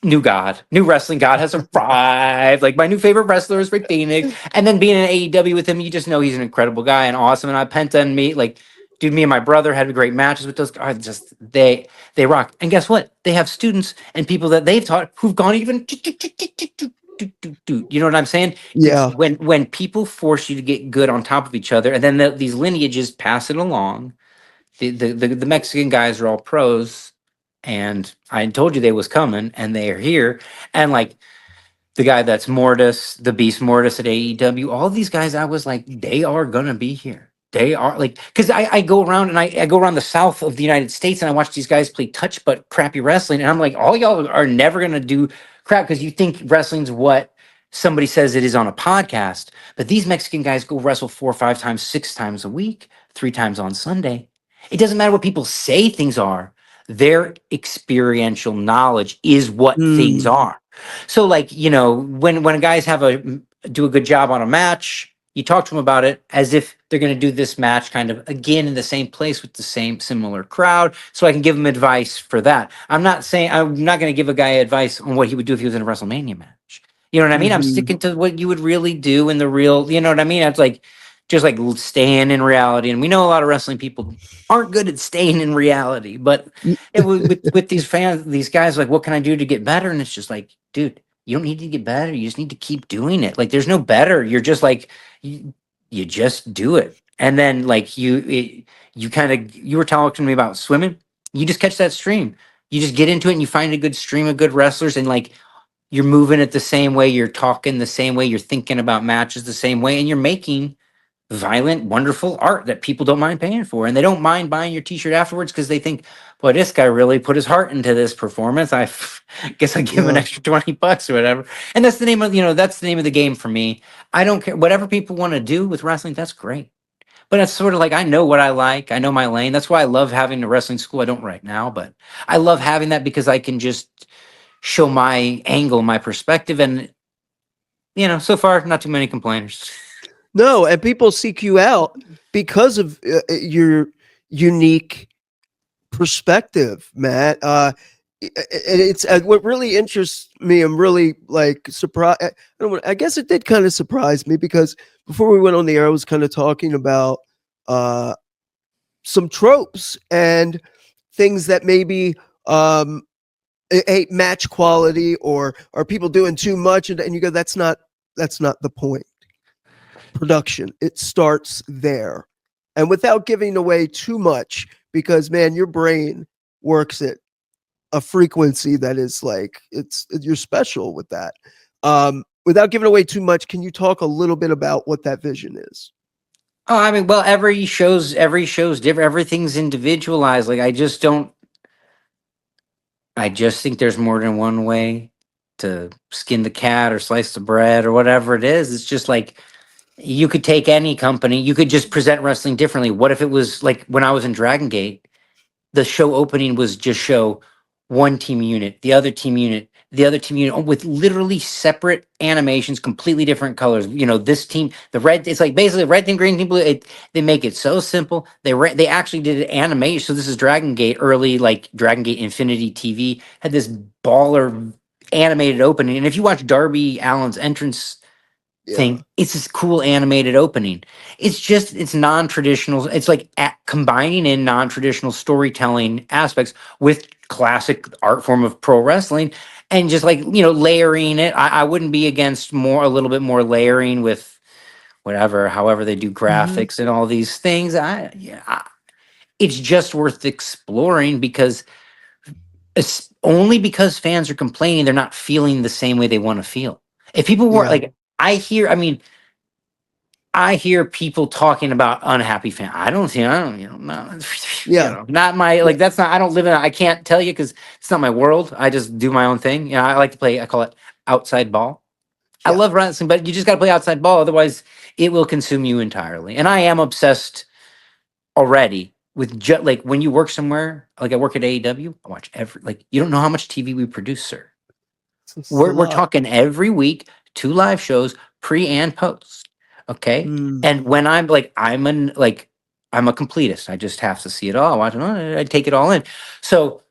new god, new wrestling god has arrived. Like my new favorite wrestler is Ray Phoenix. And then being in AEW with him, you just know he's an incredible guy and awesome. And I Penta and me, like, dude, me and my brother had great matches with those guys. Just they rock. And guess what? They have students and people that they've taught who've gone even. You know what I'm saying? It's Yeah. when people force you to get good on top of each other, and then these lineages pass it along. The Mexican guys are all pros, and I told you they was coming, and they are here. And like the guy that's Mortis, the Beast Mortis at AEW, all these guys, I was like, they are gonna be here. They are like, because I go around and I go around the south of the United States and I watch these guys play touch but crappy wrestling, and I'm like, all y'all are never gonna do crap because you think wrestling's what somebody says it is on a podcast. But these Mexican guys go wrestle 4 or 5 times, 6 times a week, 3 times on Sunday. It doesn't matter what people say things are. Their experiential knowledge is what things Mm. are. So like, when guys do a good job on a match, you talk to them about it as if they're going to do this match kind of again in the same place with the same similar crowd. So I can give them advice for that. I'm not going to give a guy advice on what he would do if he was in a WrestleMania match. You know what I mean? I'm Mhm. sticking to what you would really do in the real, you know what I mean? It's like, just like staying in reality. And we know a lot of wrestling people aren't good at staying in reality, but with these fans, these guys, like, what can I do to get better? And it's just like, dude, you don't need to get better. You just need to keep doing it. Like, there's no better. You're just like, you just do it. And then like you were talking to me about swimming. You just catch that stream. You just get into it and you find a good stream of good wrestlers, and like you're moving it the same way, you're talking the same way, you're thinking about matches the same way, and you're making violent, wonderful art that people don't mind paying for. And they don't mind buying your t-shirt afterwards because they think, boy, this guy really put his heart into this performance. Guess I give him an Yeah. extra $20 or whatever. And that's the name of, that's the name of the game for me. I don't care. Whatever people want to do with wrestling, that's great. But it's sort of like, I know what I like. I know my lane. That's why I love having a wrestling school. I don't right now, but I love having that because I can just show my angle, my perspective. And, so far, not too many complainers. No, and people seek you out because of your unique perspective, Matt. It's what really interests me. I'm really like surprised. I guess it did kind of surprise me because before we went on the air, I was kind of talking about some tropes and things that maybe match quality, or are people doing too much, and you go, that's not the point. Production, it starts there, and without giving away too much, because man, your brain works at a frequency that is like you're special with that. Without giving away too much, can you talk a little bit about what that vision is? Oh, I mean, well, every show's different. Everything's individualized. Like, I just think there's more than one way to skin the cat or slice the bread or whatever it is. It's just like you could take any company, you could just present wrestling differently. What if it was like when I was in Dragon Gate, the show opening was just show one team unit, the other team unit, the other team, with literally separate animations, completely different colors. This team, the red, it's like basically red team, green team, blue. They make it so simple. They actually did an animation. So this is Dragon Gate, early, like Dragon Gate Infinity TV had this baller animated opening. And if you watch Darby Allin's entrance Yeah. thing, it's this cool animated opening. It's non-traditional. It's like combining in non-traditional storytelling aspects with classic art form of pro wrestling, and just like layering it. I wouldn't be against a little bit more layering with however they do Mhm. graphics and all these things. It's just worth exploring, because it's only because fans are complaining, they're not feeling the same way they want to feel. If people were Yeah. like, I hear people talking about unhappy fans. I don't see. I don't. No, Yeah. not my, Yeah. like. That's not. I don't live in. I can't tell you because it's not my world. I just do my own thing. I like to play. I call it outside ball. I Yeah. love wrestling, but you just got to play outside ball. Otherwise, it will consume you entirely. And I am obsessed already with like when you work somewhere. Like I work at AEW. I watch every. Like you don't know how much TV we produce, sir. It's a We're lot. talking every week, 2 live shows, pre and post. Okay. Mm. And when I'm a completist. I just have to see it all. I take it all in. So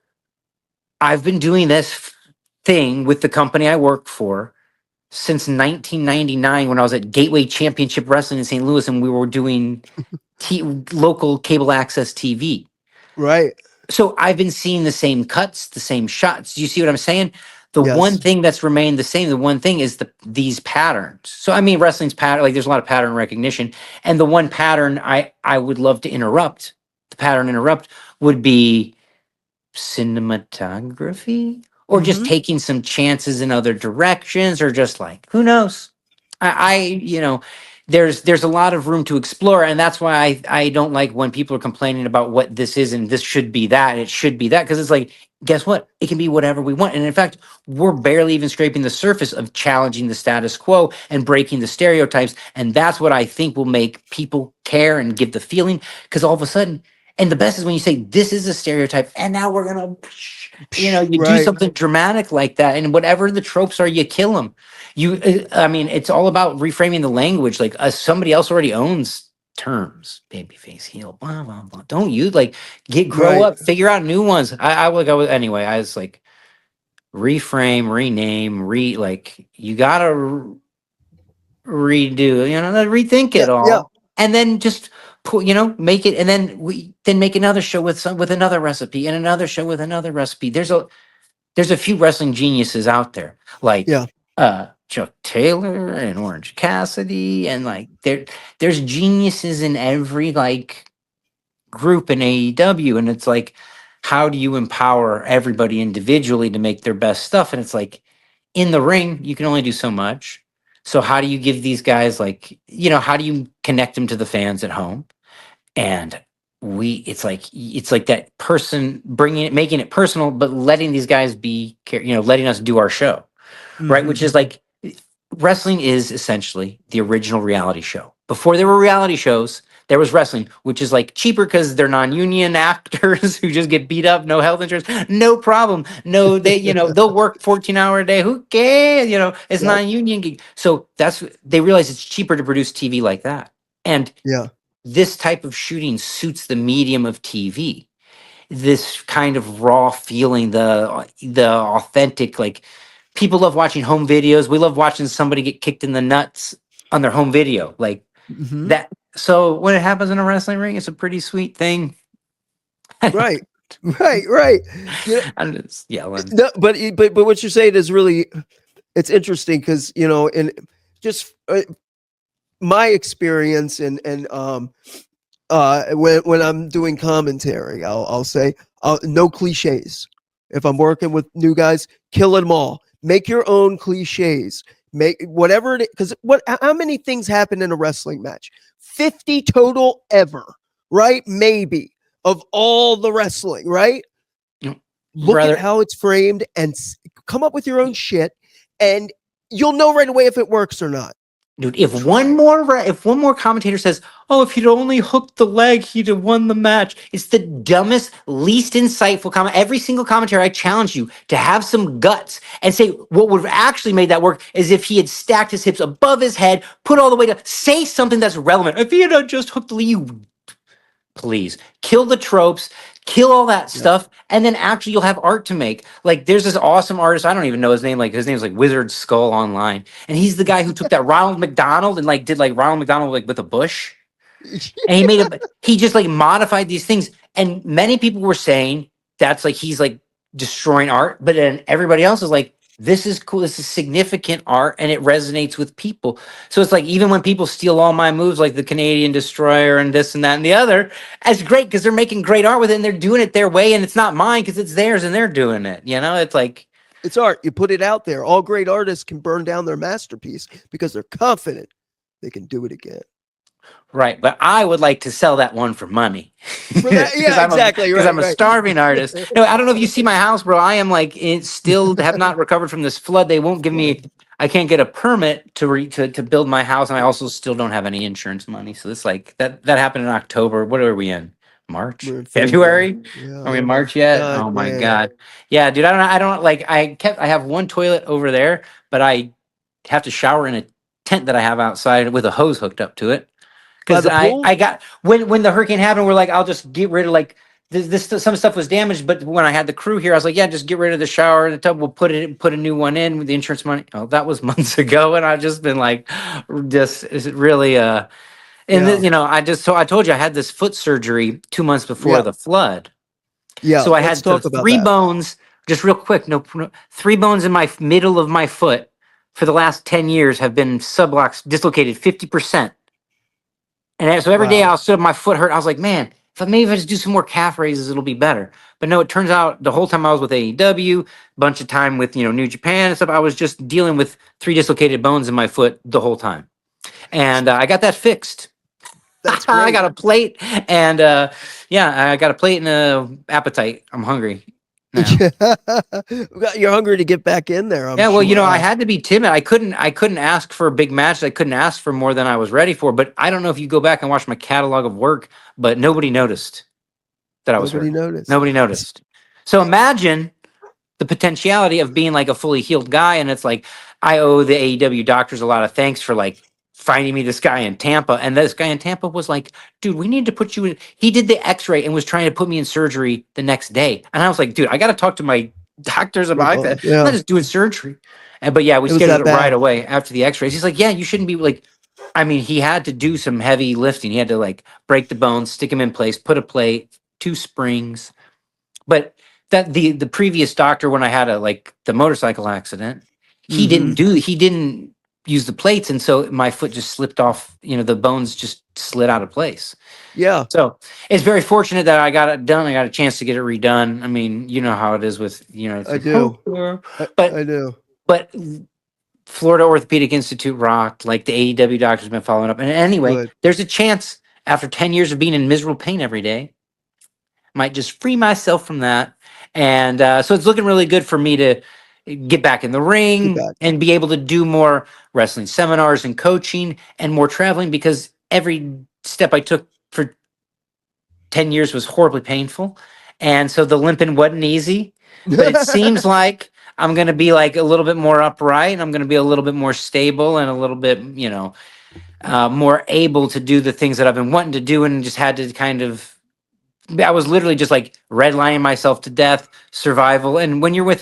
I've been doing this thing with the company I work for since 1999, when I was at Gateway Championship Wrestling in St. Louis, and we were doing local cable access TV. Right. So I've been seeing the same cuts, the same shots. Do you see what I'm saying? The one Yes. thing that's remained the same, the one thing is these patterns. So wrestling's pattern, like there's a lot of pattern recognition. And the one pattern I would love to interrupt, the pattern interrupt would be cinematography, or just Mhm. taking some chances in other directions, or just like, who knows? I there's a lot of room to explore, and that's why I don't like when people are complaining about what this is and this should be that and it should be that, because it's like, guess what? It can be whatever we want. And in fact, we're barely even scraping the surface of challenging the status quo and breaking the stereotypes. And that's what I think will make people care and give the feeling, because all of a sudden, and the best is when you say this is a stereotype, and now we're gonna, you do Right. something dramatic like that, and whatever the tropes are, you kill them. It's all about reframing the language. Like somebody else already owns terms, babyface, heel, blah blah blah. Don't you like grow Right. up, figure out new ones? Anyway. I was like, reframe, rename, like you gotta redo, rethink Yeah. it Yeah. all, and then just put, make it, and then we then make another show with another recipe, and another show with another recipe. There's a few wrestling geniuses out there, like Yeah. Chuck Taylor and Orange Cassidy, and like there's geniuses in every like group in AEW, and it's like, how do you empower everybody individually to make their best stuff? And it's like, in the ring, you can only do so much. So how do you give these guys, like, how do you connect them to the fans at home? And it's like that person bringing it, making it personal, but letting these guys letting us do our show, right? Mhm. Which is like, wrestling is essentially the original reality show. Before there were reality shows, there was wrestling, which is like cheaper because they're non-union actors who just get beat up, no health insurance, no problem. No, they'll work 14-hour a day. Who cares? It's Yep. non-union gig. So they realize it's cheaper to produce TV like that. And Yeah. this type of shooting suits the medium of TV. This kind of raw feeling, the authentic, like, people love watching home videos. We love watching somebody get kicked in the nuts on their home video, like Mhm. that. So when it happens in a wrestling ring, it's a pretty sweet thing. Right. Right. Right. You know, I'm just yelling. no, but what you're saying is really, it's interesting because in just my experience and when I'm doing commentary, I'll say no cliches. If I'm working with new guys, kill them all. Make your own cliches. Make whatever it is. Because how many things happen in a wrestling match? 50 total ever, right? Maybe of all the wrestling, right? Look at Brother, how it's framed and come up with your own shit, and you'll know right away if it works or not. Dude, if one more commentator says, "Oh, if he'd only hooked the leg, he'd have won the match," it's the dumbest, least insightful comment. Every single commentator, I challenge you to have some guts and say what would have actually made that work is if he had stacked his hips above his head, put all the way to say something that's relevant. If he had just hooked the leg, you please kill the tropes, kill all that stuff, and then actually you'll have art to make. Like there's this awesome artist, I don't even know his name, like his name's like Wizard Skull Online, and he's the guy who took that Ronald McDonald and like did like Ronald McDonald like with a bush, and he just like modified these things, and many people were saying that's like he's like destroying art, but then everybody else is like, this is cool, this is significant art, and it resonates with people. So it's like even when people steal all my moves like the Canadian Destroyer and this and that and the other, it's great because they're making great art with it and they're doing it their way, and it's not mine because it's theirs and they're doing it, you know. It's like It's art. You put it out there. All great artists can burn down their masterpiece because they're confident they can do it again. right, but I would like to sell that one for money. For that, yeah, exactly. Because I'm a starving artist. No, I don't know if you see my house, bro. I am like still have not recovered from this flood. They won't give me. I can't get a permit to build my house, and I also still don't have any insurance money. So it's like that happened in October. What are we in? March, We're in February? Yeah. Are we in March yet? God, oh my man. God. Yeah, dude. I don't like. I have one toilet over there, but I have to shower in a tent that I have outside with a hose hooked up to it. By Because the pool? I got when the hurricane happened, we're like, I'll just get rid of like this some stuff was damaged, but when I had the crew here, I was like, yeah, just get rid of the shower, the tub, we'll put a new one in with the insurance money. Oh, that was months ago, and I've just been like, just is it really and Yeah. you know, I told you I had this foot surgery 2 months before Yeah. the flood. Yeah. So I let's had talk the about three that. bones, just real quick, no 3 bones in my middle of my foot for the last 10 years have been subluxed, dislocated 50%. And so every day Wow. I'll sit up, my foot hurt. I was like, man, if I just do some more calf raises, it'll be better. But no, it turns out the whole time I was with AEW, bunch of time with, you know, New Japan and stuff, I was just dealing with 3 dislocated bones in my foot the whole time. And I got that fixed. That's I great. got a plate and yeah, I got a plate and a appetite. I'm hungry now. You're hungry to get back in there. I'm Yeah, well, you sure. know, I had to be timid. I couldn't ask for a big match. I couldn't ask for more than I was ready for. But I don't know if you go back and watch my catalog of work, but nobody noticed that I was Nobody hurt. noticed. Nobody noticed. So imagine the potentiality of being like a fully healed guy, and it's like I owe the AEW doctors a lot of thanks for like finding me this guy in Tampa, and this guy in Tampa was like, dude, we need to put you in. He did the X-ray and was trying to put me in surgery the next day, and I was like, dude, I got to talk to my doctors about that. Yeah. I'm not just doing surgery. And but yeah, we It was scheduled it that bad. right away after the X-rays. He's like, yeah, you shouldn't be like. I mean, he had to do some heavy lifting. He had to like break the bones, stick them in place, put a plate, 2 springs. But that the previous doctor, when I had the motorcycle accident, he didn't use the plates, and so my foot just slipped off. You know, the bones just slid out of place. Yeah. So it's very fortunate that I got it done. I got a chance to get it redone. I mean, you know how it is with it's I like, do. but I do. but Florida Orthopedic Institute rocked. Like the AEW doctor's been following up. And anyway, Good. there's a chance after 10 years of being in miserable pain every day, might just free myself from that. And so it's looking really good for me to get back in the ring Get back. and be able to do more wrestling seminars and coaching and more traveling, because every step I took for 10 years was horribly painful. And so the limping wasn't easy, but it seems like I'm going to be like a little bit more upright, and I'm going to be a little bit more stable and a little bit, more able to do the things that I've been wanting to do, and just had to kind of, I was literally just like redlining myself to death, survival. And when you're with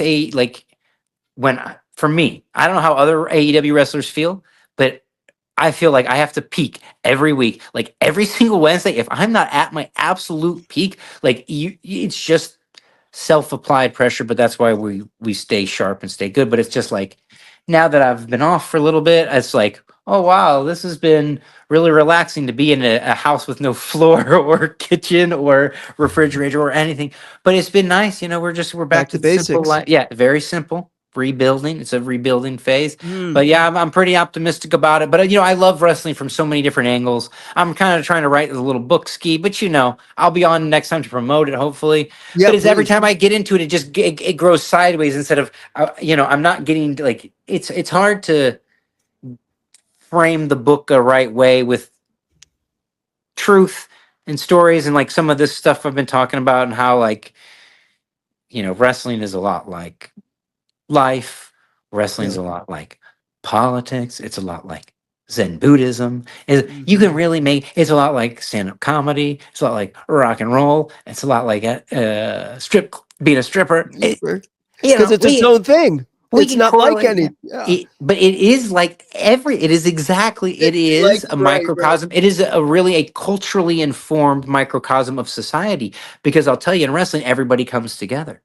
for me, I don't know how other AEW wrestlers feel, but I feel like I have to peak every week, like every single Wednesday. If I'm not at my absolute peak, like it's just self-applied pressure, but that's why we stay sharp and stay good. But it's just like, now that I've been off for a little bit, it's like, oh wow, this has been really relaxing to be in a house with no floor or kitchen or refrigerator or anything. But it's been nice, we're back to to simple basics. life. Yeah, very simple. Rebuilding. It's a rebuilding phase. Mm. But yeah, I'm pretty optimistic about it. But I love wrestling from so many different angles. I'm kind of trying to write a little book ski, but I'll be on next time to promote it, hopefully. Yeah, But it's every please. time I get into it, it grows sideways instead of I'm not getting like it's hard to frame the book a right way with truth and stories and like some of this stuff I've been talking about and how like, wrestling is a lot like life. Wrestling's a lot like politics. It's a lot like Zen Buddhism. You can really it's a lot like stand-up comedy. It's a lot like rock and roll. It's a lot like being a stripper. Because it's its own thing. It's can not like correlate any. that. Yeah. But it is like it is a microcosm. It is really a culturally informed microcosm of society, because I'll tell you, in wrestling, everybody comes together.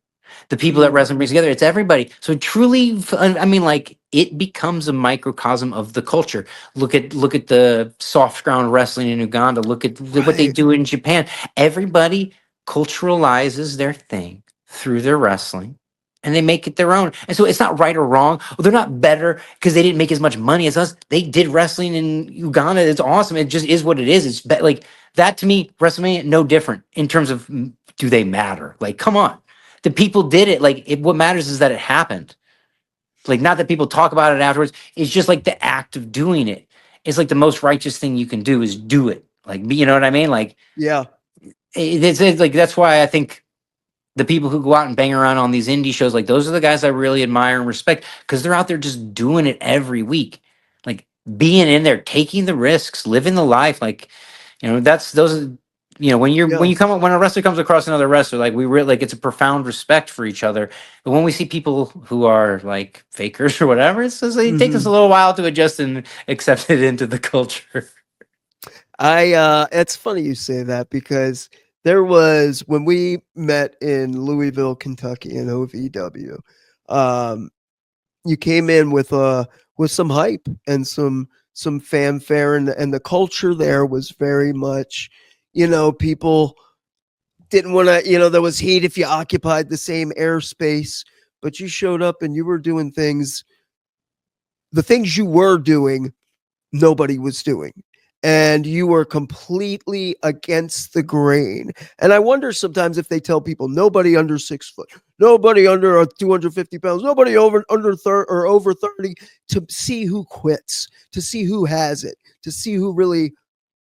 The people that wrestling brings together, it's everybody. So truly, I mean, like, it becomes a microcosm of the culture. Look at the soft ground wrestling in Uganda. Look at what they do in Japan. Everybody culturalizes their thing through their wrestling, and they make it their own. And so it's not right or wrong. Well, they're not better because they didn't make as much money as us. They did wrestling in Uganda. It's awesome. It just is what it is. It's like that to me. WrestleMania, no different in terms of, do they matter? Like, come on. The people did it. Like, what matters is that it happened. Like, not that people talk about it afterwards. It's just like the act of doing it. It's like the most righteous thing you can do is do it. Like, you know what I mean? Like, yeah, it's like, that's why I think the people who go out and bang around on these indie shows, like, those are the guys I really admire and respect, because they're out there just doing it every week, like being in there, taking the risks, living the life. Like, those are, when when a wrestler comes across another wrestler, like, we really, like, it's a profound respect for each other. But when we see people who are like fakers or whatever, it takes us a little while to adjust and accept it into the culture. It's funny you say that, because there was, when we met in Louisville, Kentucky in OVW, you came in with some hype and some fanfare, and the culture there was very much, people didn't want to, there was heat if you occupied the same airspace, but you showed up and you were doing things, the things you were doing, nobody was doing. And you were completely against the grain. And I wonder sometimes if they tell people nobody under 6 foot, nobody under 250 pounds, nobody over 30, to see who quits, to see who has it, to see who really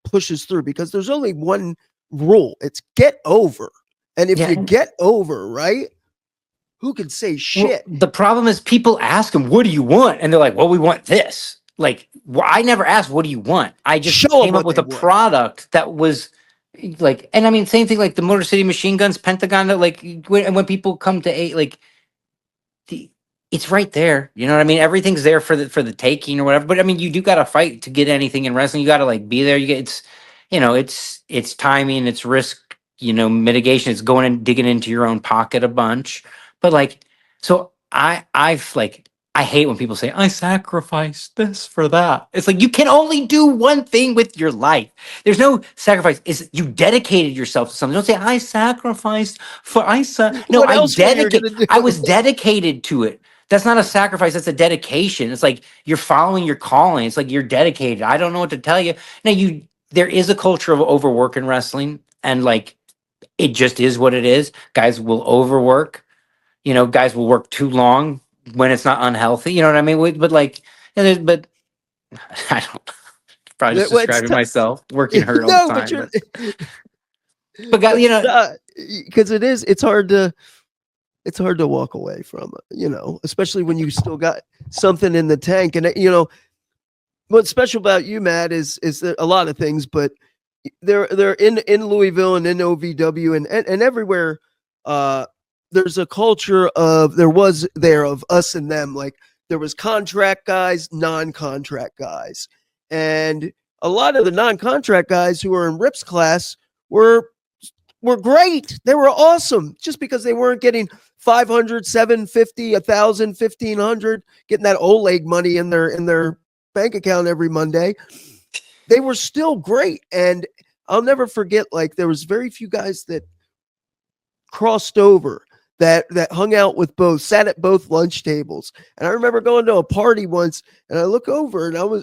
pushes through. Because there's only one rule: it's get over. And if you get over, right, who can say shit? Well, the problem is, people ask them, "What do you want?" And they're like, "Well, we want this." Like, I never asked, "What do you want?" I just came up with a product that was like, and I mean, same thing, like the Motor City Machine Guns, Pentagon, that, like, when people come to like, it's right there. You know what I mean? Everything's there for the taking or whatever. But I mean, you do got to fight to get anything in wrestling. You got to, like, be there. It's timing, it's risk, mitigation. It's going and digging into your own pocket a bunch. But like, so I hate when people say, "I sacrificed this for that." It's like, you can only do one thing with your life. There's no sacrifice. It's you dedicated yourself to something. Don't say, "I sacrificed for No, I was dedicated to it. That's not a sacrifice. That's a dedication. It's like you're following your calling. It's like you're dedicated. I don't know what to tell you. Now, there is a culture of overwork in wrestling, and like, it just is what it is. Guys will overwork. Guys will work too long when it's not unhealthy. You know what I mean? But like, but I don't probably just describing myself working hard all the time. But guys, because it's hard to walk away from it, especially when you still got something in the tank. And what's special about you, Matt, is that a lot of things, but they're in Louisville and in OVW and everywhere. There's a culture of us and them. Like, there was contract guys, non-contract guys, and a lot of the non-contract guys who were in Rip's class were great. They were awesome, just because they weren't getting 500, 750, 1,000, 1,500, getting that Oleg money in their bank account every Monday. They were still great. And I'll never forget, like, there was very few guys that crossed over, that hung out with both, sat at both lunch tables. And I remember going to a party once, and I look over, and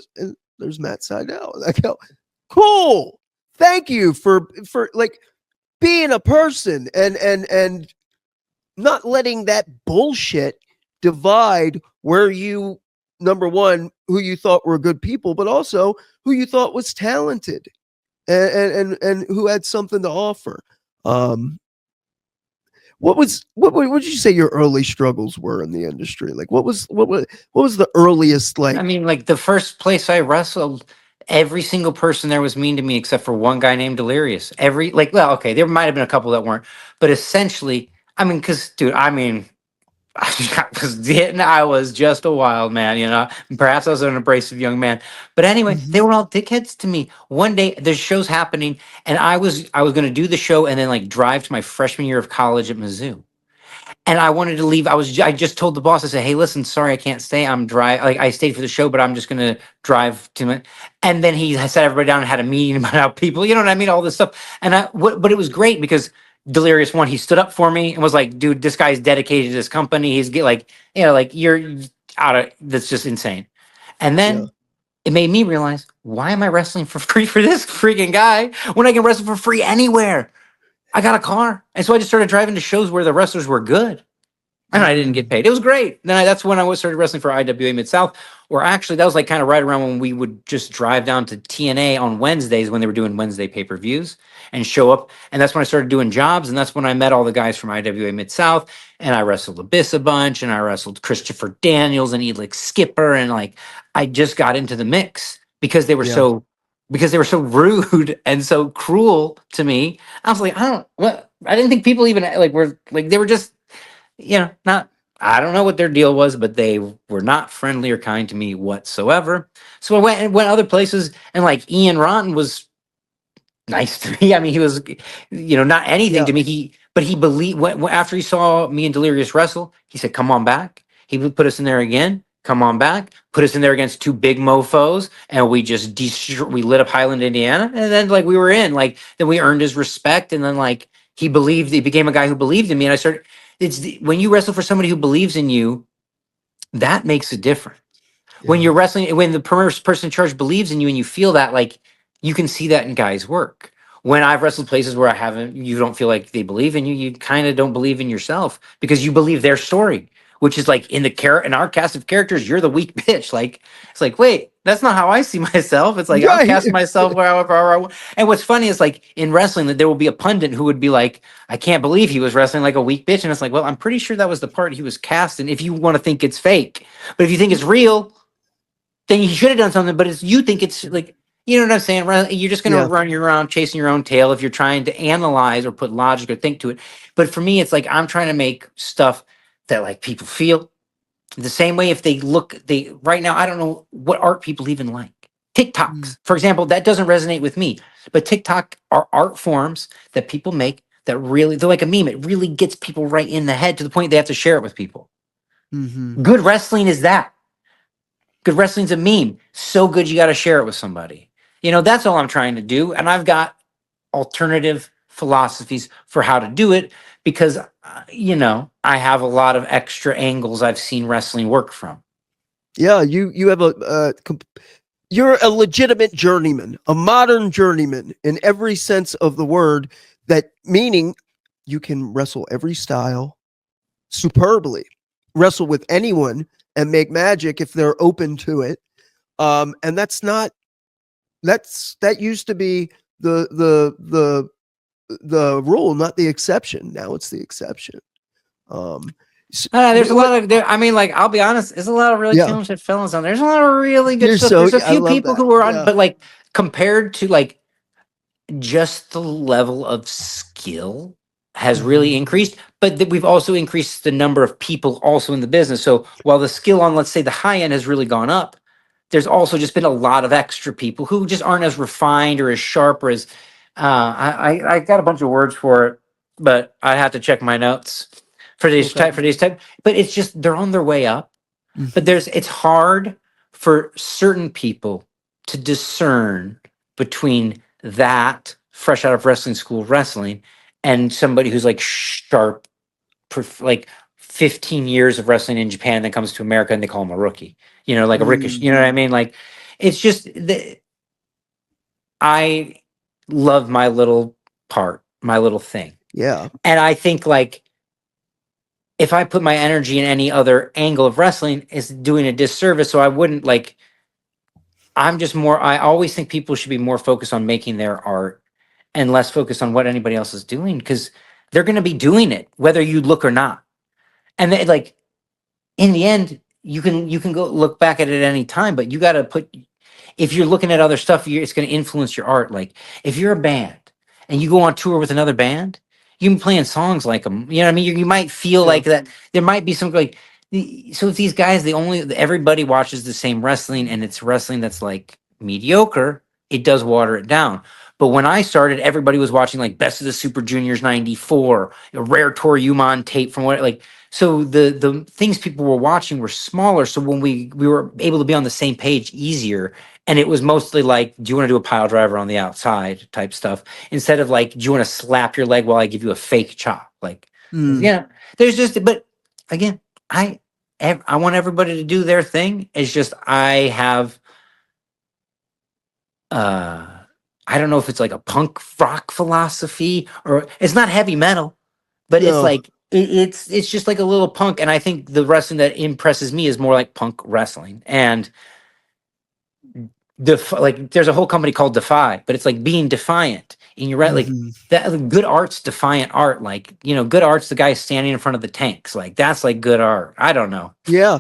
there's Matt Sydal. And I go, cool. Thank you for like being a person and not letting that bullshit divide where you number one, who you thought were good people, but also who you thought was talented and who had something to offer. What would you say your early struggles were in the industry? Like what was the earliest I mean, like the first place I wrestled, every single person there was mean to me except for one guy named Delirious. Well, okay, there might have been a couple that weren't, but essentially, I mean, because dude, I mean, I was just a wild man, you know. Perhaps I was an abrasive young man, but anyway, they were all dickheads to me. One day, the show's happening, and I was going to do the show and then like drive to my freshman year of college at Mizzou. And I wanted to leave. I just told the boss, I said, "Hey, listen, sorry, I can't stay. I'm dry. Like I stayed for the show, but I'm just gonna drive to it." And then he sat everybody down and had a meeting about how people, you know what I mean, all this stuff. But it was great because Delirious One, he stood up for me and was like, "Dude, this guy's dedicated to this company. Like, you know, like you're out of. That's just insane." And Yeah. then it made me realize, why am I wrestling for free for this freaking guy when I can wrestle for free anywhere? I got a car. And so I just started driving to shows where the wrestlers were good. And I didn't get paid. It was great. That's when I started wrestling for IWA Mid-South, or actually that was like kind of right around when we would just drive down to TNA on Wednesdays when they were doing Wednesday pay-per-views and show up. And that's when I started doing jobs. And that's when I met all the guys from IWA Mid-South. And I wrestled Abyss a bunch, and I wrestled Christopher Daniels and Elix Skipper. And like, I just got into the mix because they were so rude and so cruel to me. I was like, I didn't think people even like were like, they were just, you know, I don't know what their deal was, but they were not friendly or kind to me whatsoever. So I went other places, and like Ian Rotten was nice to me. I mean, he was, you know, not anything to me. But he believed after he saw me and Delirious wrestle, he said, "Come on back." He would put us in there again. Come on back. Put us in there against two big mofos, and we just we lit up Highland, Indiana, and then like we were in. Like then we earned his respect, and then like he became a guy who believed in me, and I started. When you wrestle for somebody who believes in you, that makes a difference. When you're wrestling, when the person in charge believes in you and you feel that, like you can see that in guys' work. When I've wrestled places where you don't feel like they believe in you, you kind of don't believe in yourself because you believe their story, which is like in our cast of characters, you're the weak bitch. Like it's like, wait, that's not how I see myself. It's like I'll cast myself wherever I want. And what's funny is like in wrestling that there will be a pundit who would be like, I can't believe he was wrestling like a weak bitch. And it's like, well, I'm pretty sure that was the part he was cast in if you want to think it's fake. But if you think it's real, then you should have done something, but you think it's like, you know what I'm saying? You're just going to run around chasing your own tail if you're trying to analyze or put logic or think to it. But for me, it's like I'm trying to make stuff that like people feel the same way. If they right now, I don't know what art people even like. TikToks, for example, that doesn't resonate with me. But TikTok are art forms that people make that really, they're like a meme. It really gets people right in the head to the point they have to share it with people. Good wrestling is that. Good wrestling's a meme. So good, you got to share it with somebody. You know, that's all I'm trying to do. And I've got alternative philosophies for how to do it because, you know, I have a lot of extra angles I've seen wrestling work from. Yeah, you have you're a legitimate journeyman, a modern journeyman in every sense of the word. That meaning you can wrestle every style superbly, wrestle with anyone, and make magic if they're open to it. And that used to be the rule, not the exception. Now it's the exception. There's a lot of I mean, like, I'll be honest, there's a lot of really talented fellas on there. There's a lot of really good stuff. There's a few people who are on, but like compared to like just the level of skill has really increased, but we've also increased the number of people also in the business. So while the skill on, let's say, the high end has really gone up, there's also just been a lot of extra people who just aren't as refined or as sharp or as I got a bunch of words for it, but I have to check my notes for these type. But it's just they're on their way up. But it's hard for certain people to discern between that fresh out of wrestling school wrestling and somebody who's like sharp, like 15 years of wrestling in Japan that comes to America and they call him a rookie, you know, like a Ricochet, you know what I mean? Like, it's just I love my little part, my little thing. Yeah. And I think like if I put my energy in any other angle of wrestling, is doing a disservice. So I wouldn't like. I'm just more. I always think people should be more focused on making their art and less focused on what anybody else is doing, because they're going to be doing it whether you look or not. And they, like, in the end, you can go look back at it at any time, but you got to put, if you're looking at other stuff, it's going to influence your art. Like if you're a band and you go on tour with another band, you can be playing songs like them. You know what I mean? You might feel like that. There might be some like, so if these guys, everybody watches the same wrestling and it's wrestling that's like mediocre, it does water it down. But when I started, everybody was watching like Best of the Super Juniors '94, a rare Tor Human tape from what, like, so the things people were watching were smaller. So when we were able to be on the same page easier, and it was mostly like, do you want to do a pile driver on the outside type stuff, instead of like, do you want to slap your leg while I give you a fake chop? Like, yeah, there's just, but again, I want everybody to do their thing. It's just I have, I don't know if it's like a punk rock philosophy, or it's not heavy metal, but it's like it's just like a little punk. And I think the wrestling that impresses me is more like punk wrestling. And like there's a whole company called Defy, but it's like being defiant. And you're right, like that good art's defiant art. Like, you know, good art's the guy standing in front of the tanks. Like that's like good art. I don't know. Yeah.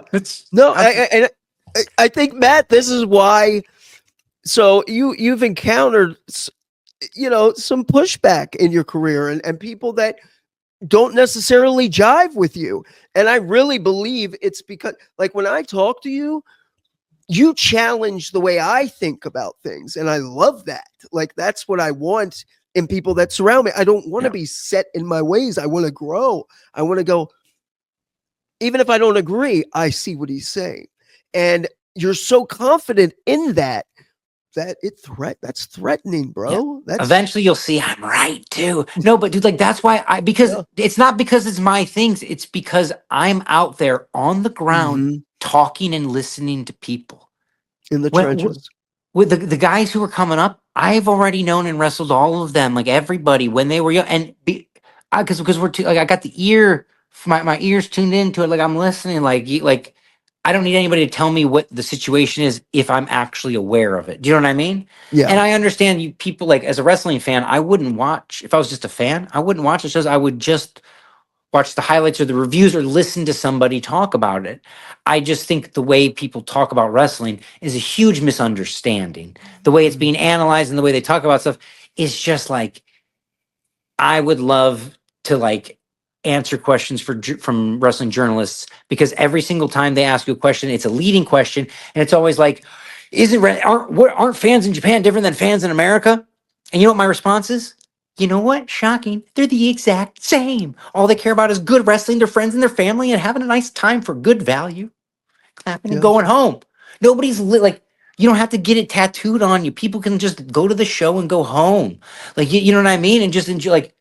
I think, Matt, this is why. So you've encountered, you know, some pushback in your career and people that don't necessarily jive with you. And I really believe it's because, like, when I talk to you, you challenge the way I think about things. And I love that. Like, that's what I want in people that surround me. I don't want to be set in my ways. I want to grow. I want to go, even if I don't agree, I see what he's saying. And you're so confident in that that's threatening, bro. That's eventually you'll see I'm right too. No, but dude, like that's why because it's not because it's my things, it's because I'm out there on the ground talking and listening to people in the trenches. With the guys who are coming up, I've already known and wrestled all of them, like everybody when they were young, and because we're too, like I got the ear, my ears tuned into it, like I'm listening, like I don't need anybody to tell me what the situation is if I'm actually aware of it. Do you know what I mean? Yeah. And I understand you people, like as a wrestling fan, I wouldn't watch, if I was just a fan, I wouldn't watch the shows. I would just watch the highlights or the reviews or listen to somebody talk about it. I just think the way people talk about wrestling is a huge misunderstanding. The way it's being analyzed and the way they talk about stuff is just like, I would love to like answer questions from wrestling journalists, because every single time they ask you a question, it's a leading question, and it's always like, aren't fans in Japan different than fans in America? And you know what my response is? You know what? Shocking. They're the exact same. All they care about is good wrestling, their friends and their family, and having a nice time for good value, clapping and going home. Nobody's like, you don't have to get it tattooed on you. People can just go to the show and go home. Like, you know what I mean? And just enjoy, like,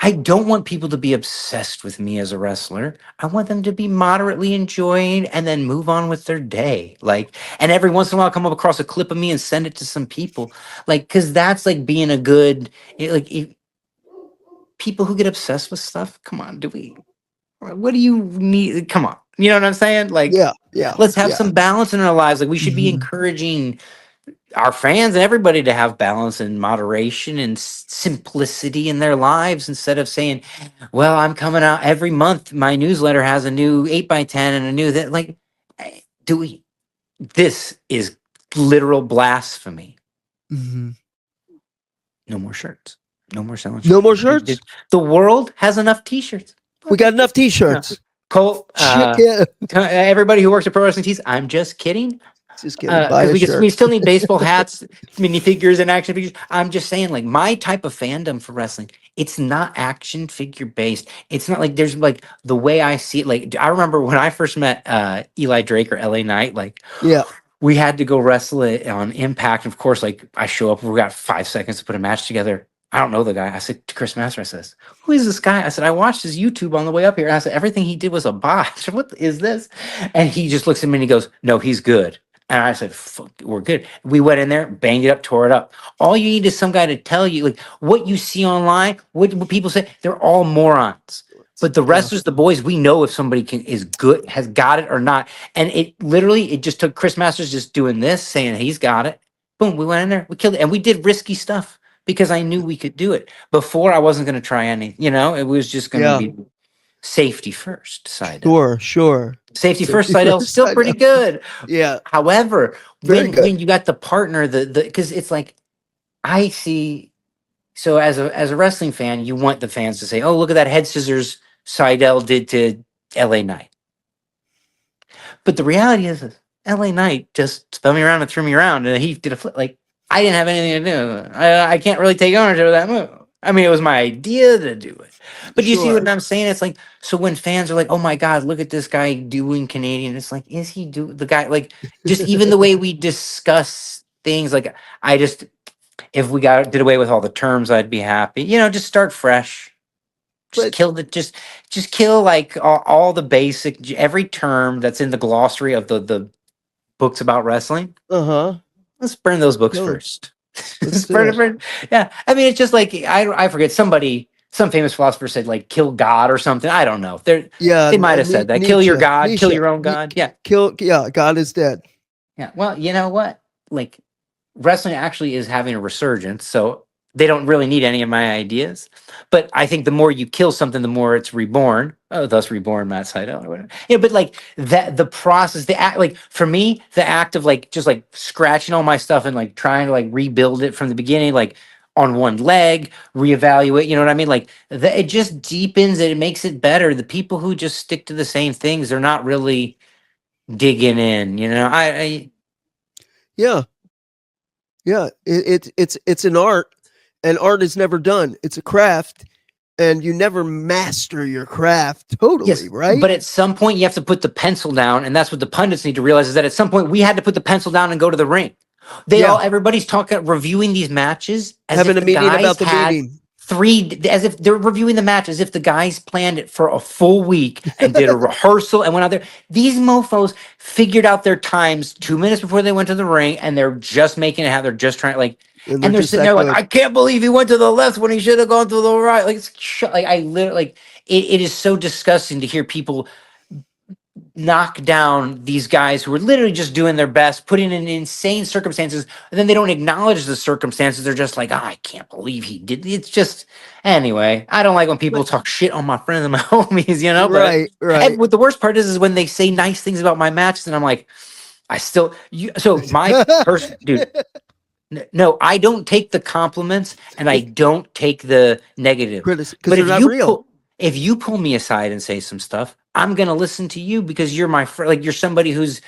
I don't want people to be obsessed with me as a wrestler. I want them to be moderately enjoying and then move on with their day. Like, and every once in a while, I'll come up across a clip of me and send it to some people. Like, because that's like being a good, people who get obsessed with stuff. Come on, what do you need? Come on. You know what I'm saying? Like, let's have some balance in our lives. Like, we should be encouraging our fans and everybody to have balance and moderation and simplicity in their lives, instead of saying, well, I'm coming out every month, my newsletter has a new 8x10 and a new that. Like, this is literal blasphemy. No more shirts, no more selling shirts. No more shirts. The world has enough t-shirts. We got enough t-shirts. Cole, everybody who works at Pro Wrestling Tees, I'm just kidding. Just kidding. We still need baseball hats, minifigures, and action figures. I'm just saying, like, my type of fandom for wrestling, it's not action figure based. It's not like there's like the way I see it. Like, I remember when I first met Eli Drake or LA Knight, like, we had to go wrestle it on Impact. Of course, like, I show up, we got 5 seconds to put a match together. I don't know the guy. I said to Chris Master, I says, who is this guy? I said, I watched his YouTube on the way up here. And I said, everything he did was a bot. I said, what is this? And he just looks at me and he goes, no, he's good. And I said, fuck, we're good. We went in there, banged it up, tore it up. All you need is some guy to tell you, like, what you see online, what people say, they're all morons. But the Yeah. wrestlers, the boys, we know if somebody is good, has got it or not. And it just took Chris Masters just doing this, saying he's got it. Boom, we went in there, we killed it, and we did risky stuff because I knew we could do it. Before, I wasn't going to try any. It was just going to Yeah. be safety first. Sydal. Sure. Safety first. Safety Sydal's first, still I pretty know. good. Yeah. However, Very good. when you got the partner, the because it's like I see. So as a wrestling fan, you want the fans to say, "Oh, look at that head scissors Sydal did to L.A. Knight." But the reality is, L.A. Knight just spun me around and threw me around, and he did a flip. Like I didn't have anything to do with it. I can't really take ownership of that move. I mean, it was my idea to do it. But you see Sure. what I'm saying? It's like, so when fans are like, "Oh my God, look at this guy doing Canadian," it's like, is he the guy? Like, just even the way we discuss things. Like, I just, if we did away with all the terms, I'd be happy. Just start fresh. Just But kill just kill like all the basic every term that's in the glossary of the books about wrestling. uh-huh. Let's burn those books Kill 'em. first. Let's Let's do it. yeah. I mean, it's just like I forget some famous philosopher said like kill God or something. I don't know. Yeah, They might have said that. Kill your God, kill your own God. Yeah. Yeah, God is dead. Yeah. Well, you know what? Like wrestling actually is having a resurgence, so they don't really need any of my ideas. But I think the more you kill something, the more it's reborn. Oh, thus reborn, Matt Sydal or whatever. Yeah, but like that, the process, the act, like for me, the act of like just like scratching all my stuff and like trying to like rebuild it from the beginning, like on one leg, reevaluate. You know what I mean? Like it just deepens it. It makes it better. The people who just stick to the same things, they're not really digging in. I Yeah. Yeah. It's an art, and art is never done. It's a craft, and you never master your craft totally, Yes, right? but at some point you have to put the pencil down, and that's what the pundits need to realize is that at some point we had to put the pencil down and go to the ring. Everybody's talking, reviewing these matches as Having if a the meeting guys about the had meeting. as if they're reviewing the match, as if the guys planned it for a full week and did a rehearsal and went out there. These mofos figured out their times 2 minutes before they went to the ring, and they're just making it happen. They're just trying, like, And and they're just sitting that there like, good. I can't believe he went to the left when he should have gone to the right. Like, like I literally, like, it is so disgusting to hear people knock down these guys who are literally just doing their best, putting in insane circumstances, and then they don't acknowledge the circumstances. They're just like, oh, I can't believe he did. It's just, anyway, I don't like when people But- talk shit on my friends and my homies, Right, but right. and what the worst part is when they say nice things about my matches, and I'm like, so my person, dude. No, I don't take the compliments and I don't take the negative. Because But they're not real. if you pull me aside and say some stuff, I'm gonna listen to you because you're my friend. Like you're somebody who's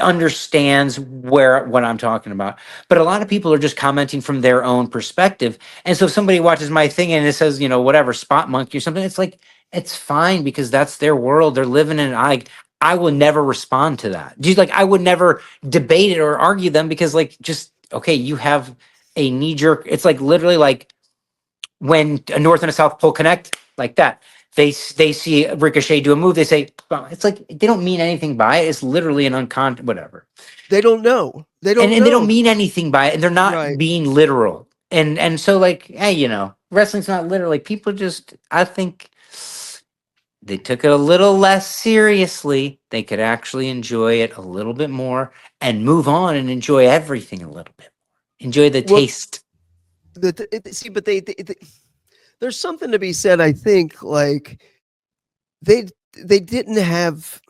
understands what I'm talking about. But a lot of people are just commenting from their own perspective. And so if somebody watches my thing and it says, whatever, spot monkey or something, it's like it's fine because that's their world. They're living in. I will never respond to that. Just like I would never debate it or argue them because like just okay, you have a knee jerk. It's like literally like when a North and a South Pole connect like that. They see Ricochet do a move. They say, well, it's like they don't mean anything by it. It's literally an whatever. They don't know. They don't And know. they don't mean anything by it. And they're not Right. being literal. And so like, hey, wrestling's not literal. Like people just, I think they took it a little less seriously. They could actually enjoy it a little bit more and move on and enjoy everything a little bit more. Enjoy the Well, taste. See, but there's something to be said. I think like they didn't have,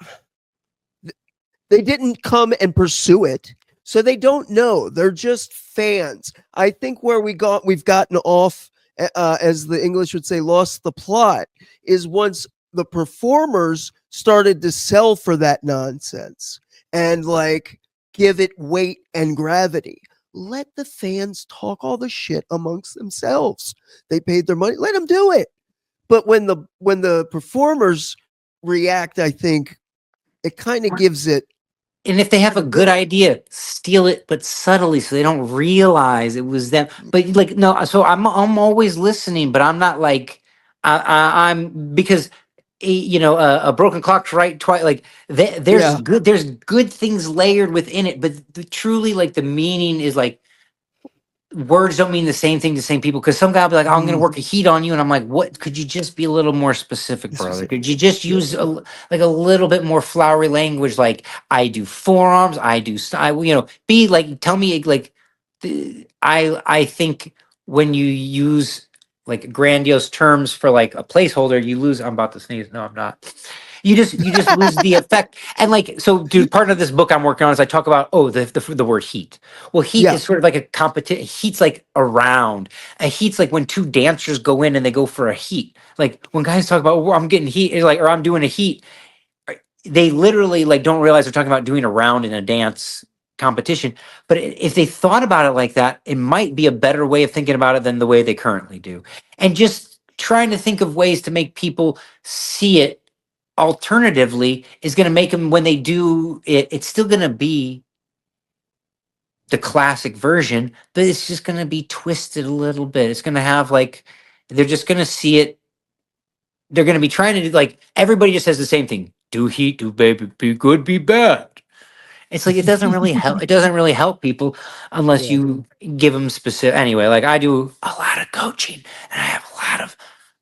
they didn't come and pursue it, so they don't know. They're just fans. I think where we've gotten off, as the English would say, lost the plot, is once the performers started to sell for that nonsense and like give it weight and gravity. Let the fans talk all the shit amongst themselves. They paid their money. Let them do it. But when the performers react, I think it kind of gives it. And if they have a good idea, steal it, but subtly, so they don't realize it was them. But like, no, so I'm always listening, but I'm not like, I'm because a broken clock's right twice. Like Yeah. there's good things layered within it, but truly, like the meaning is like words don't mean the same thing to the same people. Because some guy will be like, oh, I'm going to Mhm. work a heat on you. And I'm like, what? Could you just be a little more specific, brother? Could you just use like a little bit more flowery language? Like, I do forearms, I do, be like, tell me, like, I think when you use like grandiose terms for like a placeholder, you lose. I'm about to sneeze. No, I'm not. You just lose the effect. And like, so dude, part of this book I'm working on is I talk about, the word heat. Well, heat Yeah. is sort of like a competition. Heat's like a round. A heat's like when two dancers go in and they go for a heat. Like when guys talk about, oh, I'm getting heat, it's like, or I'm doing a heat, they literally like don't realize they're talking about doing a round in a dance competition. But if they thought about it like that, it might be a better way of thinking about it than the way they currently do. And just trying to think of ways to make people see it alternatively is going to make them, when they do it, it's still going to be the classic version, but it's just going to be twisted a little bit. It's going to have like, they're just going to see it. They're going to be trying to do, like, everybody just says the same thing. Do heat, do baby, be good, be bad. It's like, it doesn't really help. It doesn't really help people unless Yeah. you give them specific. Anyway, like I do a lot of coaching and I have a lot of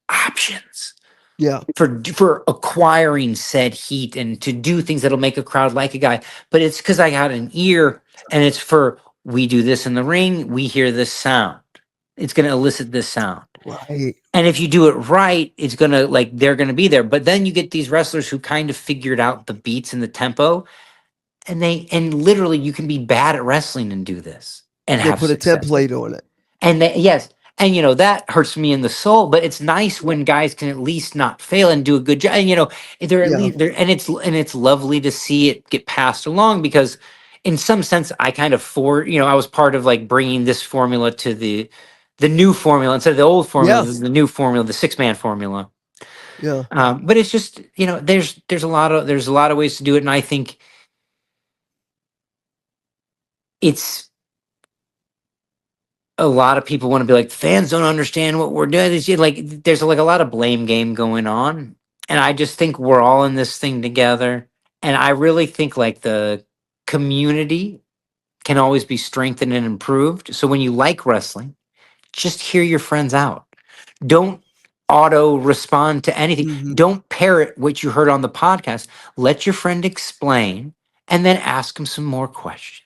options Yeah. for acquiring said heat and to do things that'll make a crowd like a guy. But it's because I got an ear, and it's for, we do this in the ring, we hear this sound. It's going to elicit this sound. Right. And if you do it right, it's going to, like, they're going to be there. But then you get these wrestlers who kind of figured out the beats and the tempo, and literally you can be bad at wrestling and do this and They have put a success. template on it. And yes, and that hurts me in the soul. But it's nice when guys can at least not fail and do a good job. And they're at Yeah. least there, and it's lovely to see it get passed along, because in some sense I kind of I was part of like bringing this formula to the new formula instead of the old formula. Yeah. This is the new formula, the 6-man formula. Yeah. But it's just there's a lot of ways to do it, and I think it's a lot of people want to be like, fans don't understand what we're doing. It's like there's like a lot of blame game going on, and I just think we're all in this thing together. And I really think like the community can always be strengthened and improved. So when you like wrestling, just hear your friends out. Don't auto respond to anything. Mhm. Don't parrot what you heard on the podcast. Let your friend explain and then ask him some more questions.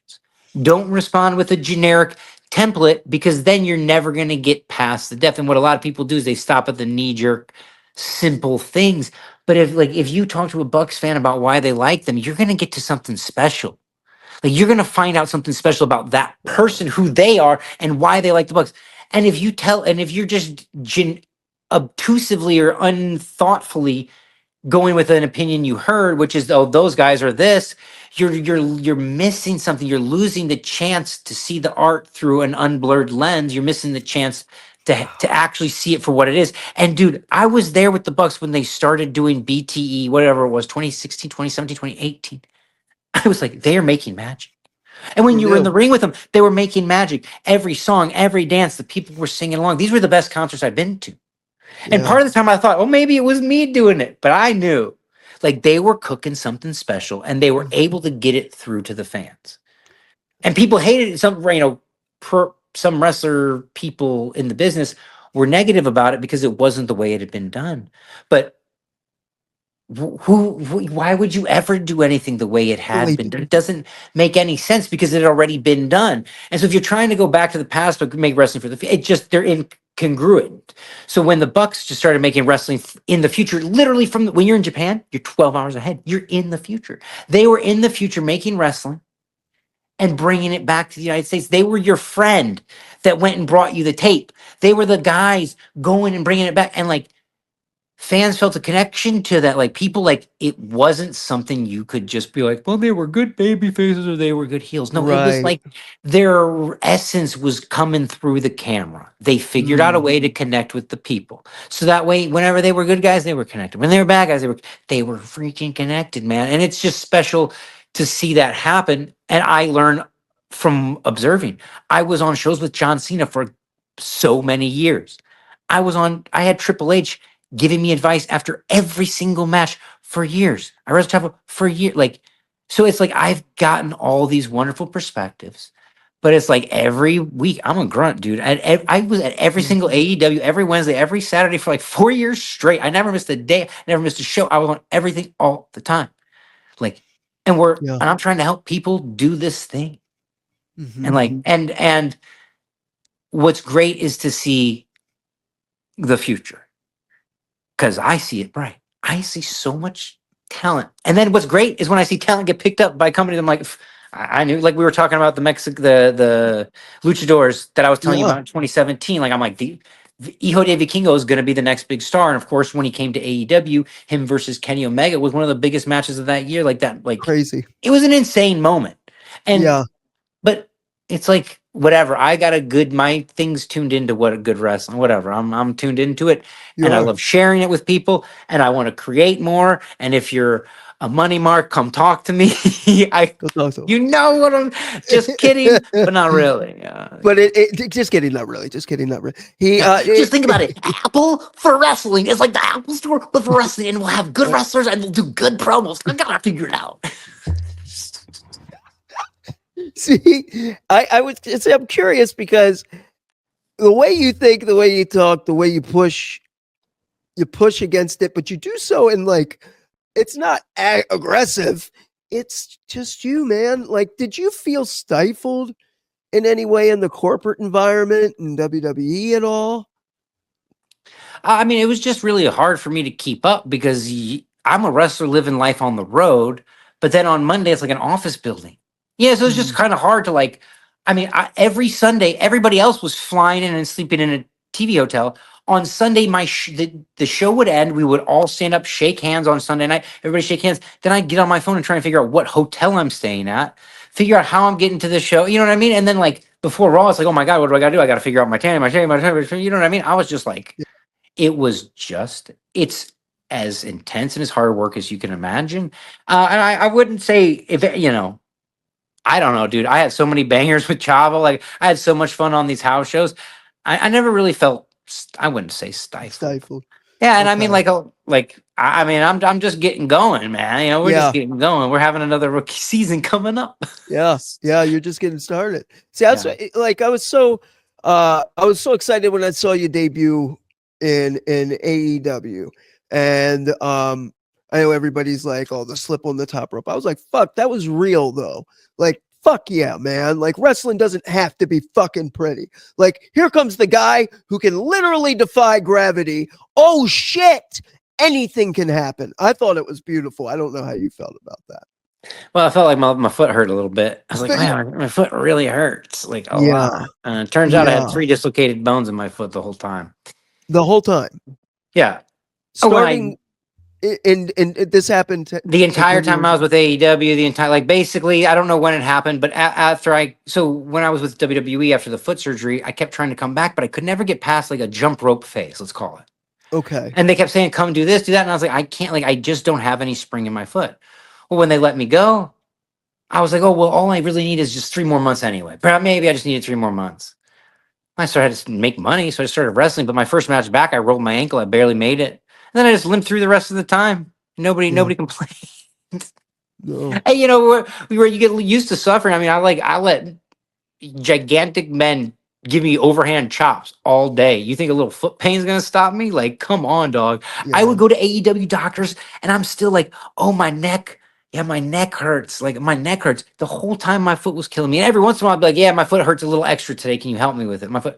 Don't respond with a generic template, because then you're never going to get past the depth. And what a lot of people do is they stop at the knee jerk, simple things. But if you talk to a Bucks fan about why they like them, you're going to get to something special. Like you're going to find out something special about that person, who they are, and why they like the Bucks. And if you're just obtusively or unthoughtfully going with an opinion you heard, which is, oh, those guys are this, you're missing something. You're losing the chance to see the art through an unblurred lens. You're missing the chance to actually see it for what it is. And dude, I was there with the Bucks when they started doing BTE, whatever it was, 2016, 2017, 2018. I was like, they are making magic. And when They you were in do. the ring with them, they were making magic. Every song, every dance, the people were singing along. These were the best concerts I've been to. And Yeah. part of the time I thought, oh, maybe it was me doing it. But I knew, like, they were cooking something special, and they were able to get it through to the fans. And people hated it. Some wrestler people in the business were negative about it because it wasn't the way it had been done. But why would you ever do anything the way it had Really been done? It doesn't make any sense because it had already been done. And so if you're trying to go back to the past but make wrestling for they're incongruent. So when the Bucks just started making wrestling in the future, literally when you're in Japan, you're 12 hours ahead. You're in the future. They were in the future making wrestling and bringing it back to the United States. They were your friend that went and brought you the tape. They were the guys going and bringing it back. And like, fans felt a connection to that. Like, people, like, it wasn't something you could just be like, well, they were good baby faces or they were good heels. No, it was Right. like their essence was coming through the camera. They figured out a way to connect with the people. So that way, whenever they were good guys, they were connected. When they were bad guys, they were freaking connected, man. And it's just special to see that happen. And I learned from observing. I was on shows with John Cena for so many years. I had Triple H giving me advice after every single match for years. I wrestled Chavo for years. Like, so it's like I've gotten all these wonderful perspectives. But it's like every week, I'm a grunt, dude. I was at every single AEW, every Wednesday, every Saturday for like 4 years straight. I never missed a day, never missed a show. I was on everything all the time. Like, and Yeah. I'm trying to help people do this thing. Mhm. And like, and what's great is to see the future, because I see it bright. I see so much talent. And then what's great is when I see talent get picked up by companies, I'm like, I knew, like we were talking about the luchadors that I was telling you Yeah. about in 2017. Like I'm like, Hijo de Vikingo is going to be the next big star. And of course, when he came to AEW, him versus Kenny Omega was one of the biggest matches of that year. Like that, like Crazy. it was an insane moment. And Yeah. but it's like whatever. I got my things tuned into what a good wrestling, whatever. I'm tuned into it, You and I are. love sharing it with people, and I want to create more. And if you're a money mark, come talk to me. Go talk to him. You know what I'm just kidding, but not really. But just kidding, not really. Just kidding, not really. Just think about it. Apple for wrestling is like the Apple Store, but for wrestling, and we'll have good wrestlers and we'll do good promos. I gotta figure it out. See, I'm curious because the way you think, the way you talk, the way you push against it, but you do so in like, it's not aggressive. It's just you, man. Like, did you feel stifled in any way in the corporate environment in WWE at all? I mean, it was just really hard for me to keep up because I'm a wrestler living life on the road, but then on Monday it's like an office building. Yeah, so it's just kind of hard to like. I mean, every Sunday, everybody else was flying in and sleeping in a TV hotel. On Sunday, the show would end. We would all stand up, shake hands on Sunday night. Everybody shake hands. Then I'd get on my phone and try and figure out what hotel I'm staying at, figure out how I'm getting to the show. You know what I mean? And then like before Raw, it's like, oh my God, what do I got to do? I got to figure out my tan. You know what I mean? I was just like, it's as intense and as hard work as you can imagine. And I wouldn't say I don't know, dude. I had so many bangers with Chavo. Like I had so much fun on these house shows. I never really felt, I wouldn't say stifled. Yeah. And I mean, I mean, I'm just getting going, man. You know, we're just getting going. We're having another rookie season coming up. Yeah. You're just getting started. See, I was so excited when I saw you debut in AEW, and I know everybody's like, oh, the slip on the top rope. I was like, fuck, that was real though. Like, fuck yeah, man. Like, wrestling doesn't have to be fucking pretty. Like, here comes the guy who can literally defy gravity. Oh shit, anything can happen. I thought it was beautiful. I don't know how you felt about that. Well, I felt like my foot hurt a little bit. I was like, man, my foot really hurts, like a lot. And it turns out I had 3 dislocated bones in my foot the whole time. The whole time? Yeah. Starting, and this happened the entire time I was with AEW, like basically, I don't know when it happened, but when I was with WWE after the foot surgery, I kept trying to come back, but I could never get past like a jump rope phase, let's call it. Okay. And they kept saying, come do this, do that. And I was like, I can't, like, I just don't have any spring in my foot. Well, when they let me go, I was like, oh, well, all I really need is just 3 more months anyway. But maybe I just needed 3 more months. I started to make money, so I started wrestling. But my first match back, I rolled my ankle. I barely made it. And then I just limped through the rest of the time. Nobody complained. No. Hey, you know, where you get used to suffering. I mean, I let gigantic men give me overhand chops all day. You think a little foot pain is going to stop me? Like, come on, dog. Yeah. I would go to AEW doctors and I'm still like, oh, my neck. Yeah, my neck hurts. Like, my neck hurts. The whole time my foot was killing me. And every once in a while, I'd be like, yeah, my foot hurts a little extra today. Can you help me with it? My foot.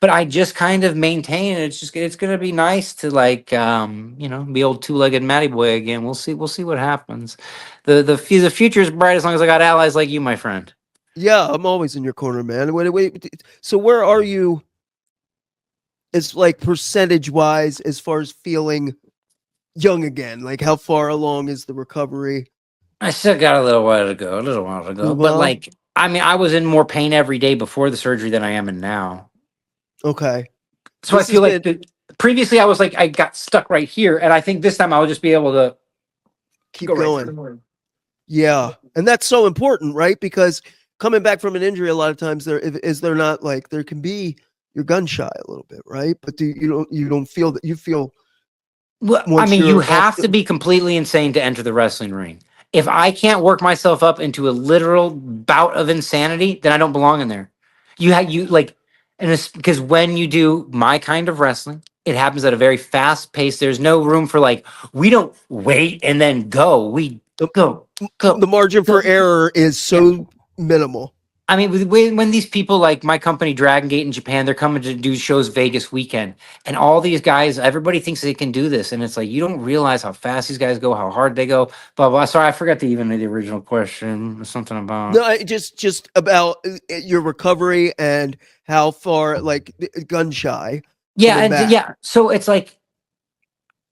But I just kind of maintain it. It's going to be nice to like, be old 2-legged Matty boy again. We'll see what happens. The future is bright as long as I got allies like you, my friend. Yeah, I'm always in your corner, man. Wait. So where are you? It's like percentage wise, as far as feeling young again. Like, how far along is the recovery? I still got a little while to go. But like, I mean, I was in more pain every day before the surgery than I am in now. Okay. So I feel like previously I was like, I got stuck right here, and I think this time I'll just be able to keep going. Right. Yeah, and that's so important, right? Because coming back from an injury, a lot of times they're not like, there can be, you're gun shy a little bit, right? But you don't feel that, you feel. Well, I mean, you have to be completely insane to enter the wrestling ring. If I can't work myself up into a literal bout of insanity, then I don't belong in there. You like, and it's because when you do my kind of wrestling, it happens at a very fast pace. There's no room for like, we don't wait and then go. We The, go, go. the margin for go. error is so minimal. I mean, when these people like my company Dragon Gate in Japan, they're coming to do shows Vegas weekend, and all these guys, everybody thinks they can do this, and it's like you don't realize how fast these guys go, how hard they go, blah blah. Sorry, I forgot to even the original question. Something about No, just about your recovery and how far, like gun shy. yeah, coming and back. yeah. So it's like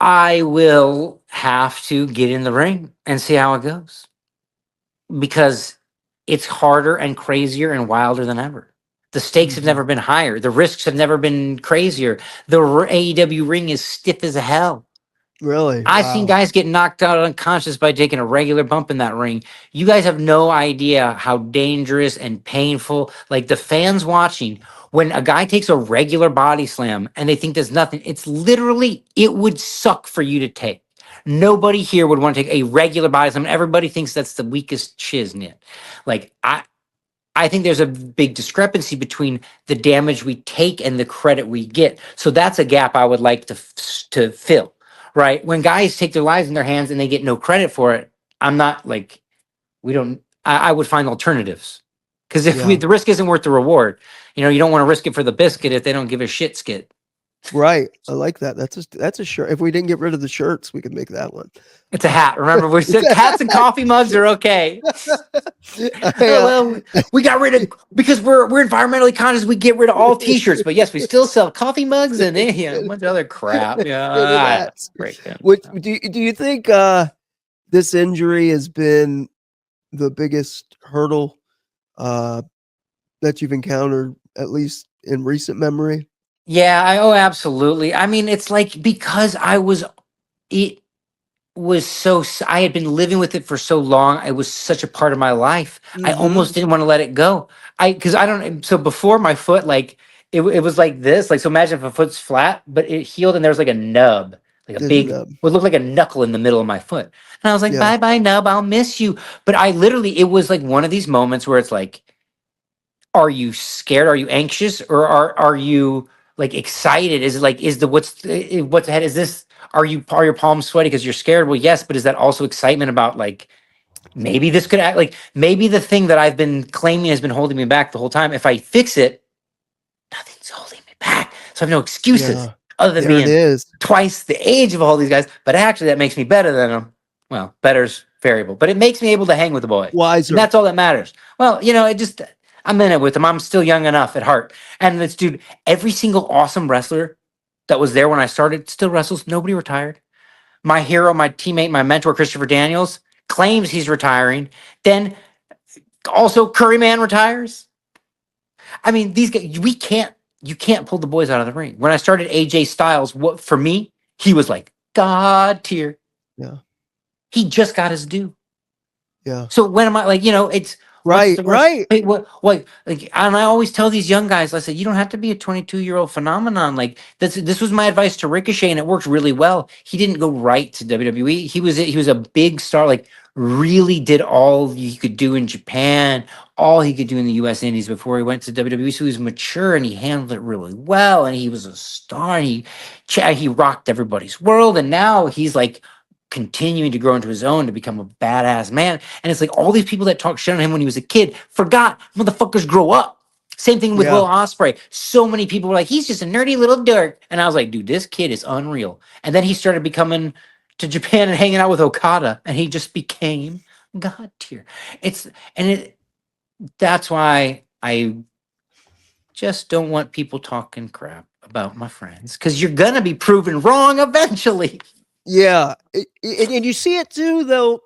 I will have to get in the ring and see how it goes because it's harder and crazier and wilder than ever. The stakes have never been higher. The risks have never been crazier. The AEW ring is stiff as hell. Really? I've seen guys get knocked out unconscious by taking a regular bump in that ring. You guys have no idea how dangerous and painful, like the fans watching, when a guy takes a regular body slam and they think there's nothing, it's literally, it would suck for you to take. Nobody here would want to take a regular body slam. Everybody thinks that's the weakest shiznit. Like, I think there's a big discrepancy between the damage we take and the credit we get. So that's a gap I would like to fill. Right. When guys take their lives in their hands and they get no credit for it, I'm not like, I would find alternatives. Because if Yeah. the risk isn't worth the reward, you don't want to risk it for the biscuit if they don't give a shit skit. Right. I like that. That's a shirt. If we didn't get rid of the shirts, we could make that one. It's a hat. Remember, we said hats and coffee mugs are okay. Well, we got rid of, because we're environmentally conscious, we get rid of all t-shirts, but yes, we still sell coffee mugs and a bunch of other crap. Yeah. Great. Yeah. Do you think this injury has been the biggest hurdle that you've encountered, at least in recent memory? Yeah, absolutely. I mean, it's like because I had been living with it for so long. It was such a part of my life. I almost didn't want to let it go. So before my foot, like it was like this. Like, so imagine if a foot's flat, but it healed and there was like a nub, like a There's big, a nub. would look like a knuckle in the middle of my foot. And I was like, Yeah. bye nub, I'll miss you. But it was like one of these moments where it's like, are you scared? Are you anxious? Or are you like excited? Is it like, what's ahead? Is this, are your palms sweaty because you're scared? Well, yes, but is that also excitement about like, maybe this could act like, maybe the thing that I've been claiming has been holding me back the whole time, if I fix it, nothing's holding me back. So I have no excuses Yeah. other than There it being is. twice the age of all these guys. But actually that makes me better than them. Well, better's variable, but it makes me able to hang with the boys. Wiser. And that's all that matters. Well, I'm in it with them. I'm still young enough at heart. And this dude, every single awesome wrestler that was there when I started still wrestles. Nobody retired. My hero, my teammate, my mentor, Christopher Daniels, claims he's retiring. Then also Curryman retires. I mean, these guys, you can't pull the boys out of the ring. When I started AJ Styles, for me, he was like God tier. Yeah. He just got his due. Yeah. So when am I like, it's Right. Right. Wait, what? Like, and I always tell these young guys, I said, you don't have to be a 22-year-old phenomenon. Like, this was my advice to Ricochet, and it worked really well. He didn't go right to WWE. He was a big star. Like, really did all he could do in Japan, all he could do in the U.S. Indies before he went to WWE. So he was mature and he handled it really well, and he was a star. And he rocked everybody's world, and now he's like continuing to grow into his own to become a badass man. And it's like all these people that talk shit on him when he was a kid forgot motherfuckers grow up. Same thing with Yeah. Will Osprey. So many people were like, he's just a nerdy little dork. And I was like, dude, this kid is unreal. And then he started becoming to Japan and hanging out with Okada, and he just became God tier. That's why I just don't want people talking crap about my friends, because you're gonna be proven wrong eventually. Yeah. And you see it too, though,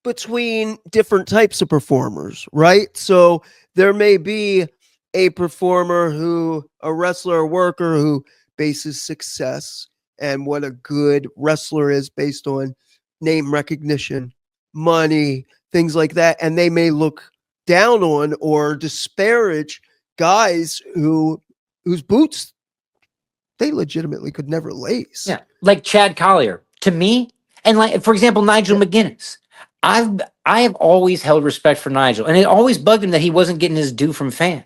between different types of performers, right? So there may be a performer a wrestler or worker who bases success and what a good wrestler is based on name recognition, money, things like that. And they may look down on or disparage guys whose boots they legitimately could never lace. Yeah, like Chad Collier to me, and like for example Nigel McGuinness. I have always held respect for Nigel, and it always bugged him that he wasn't getting his due from fans.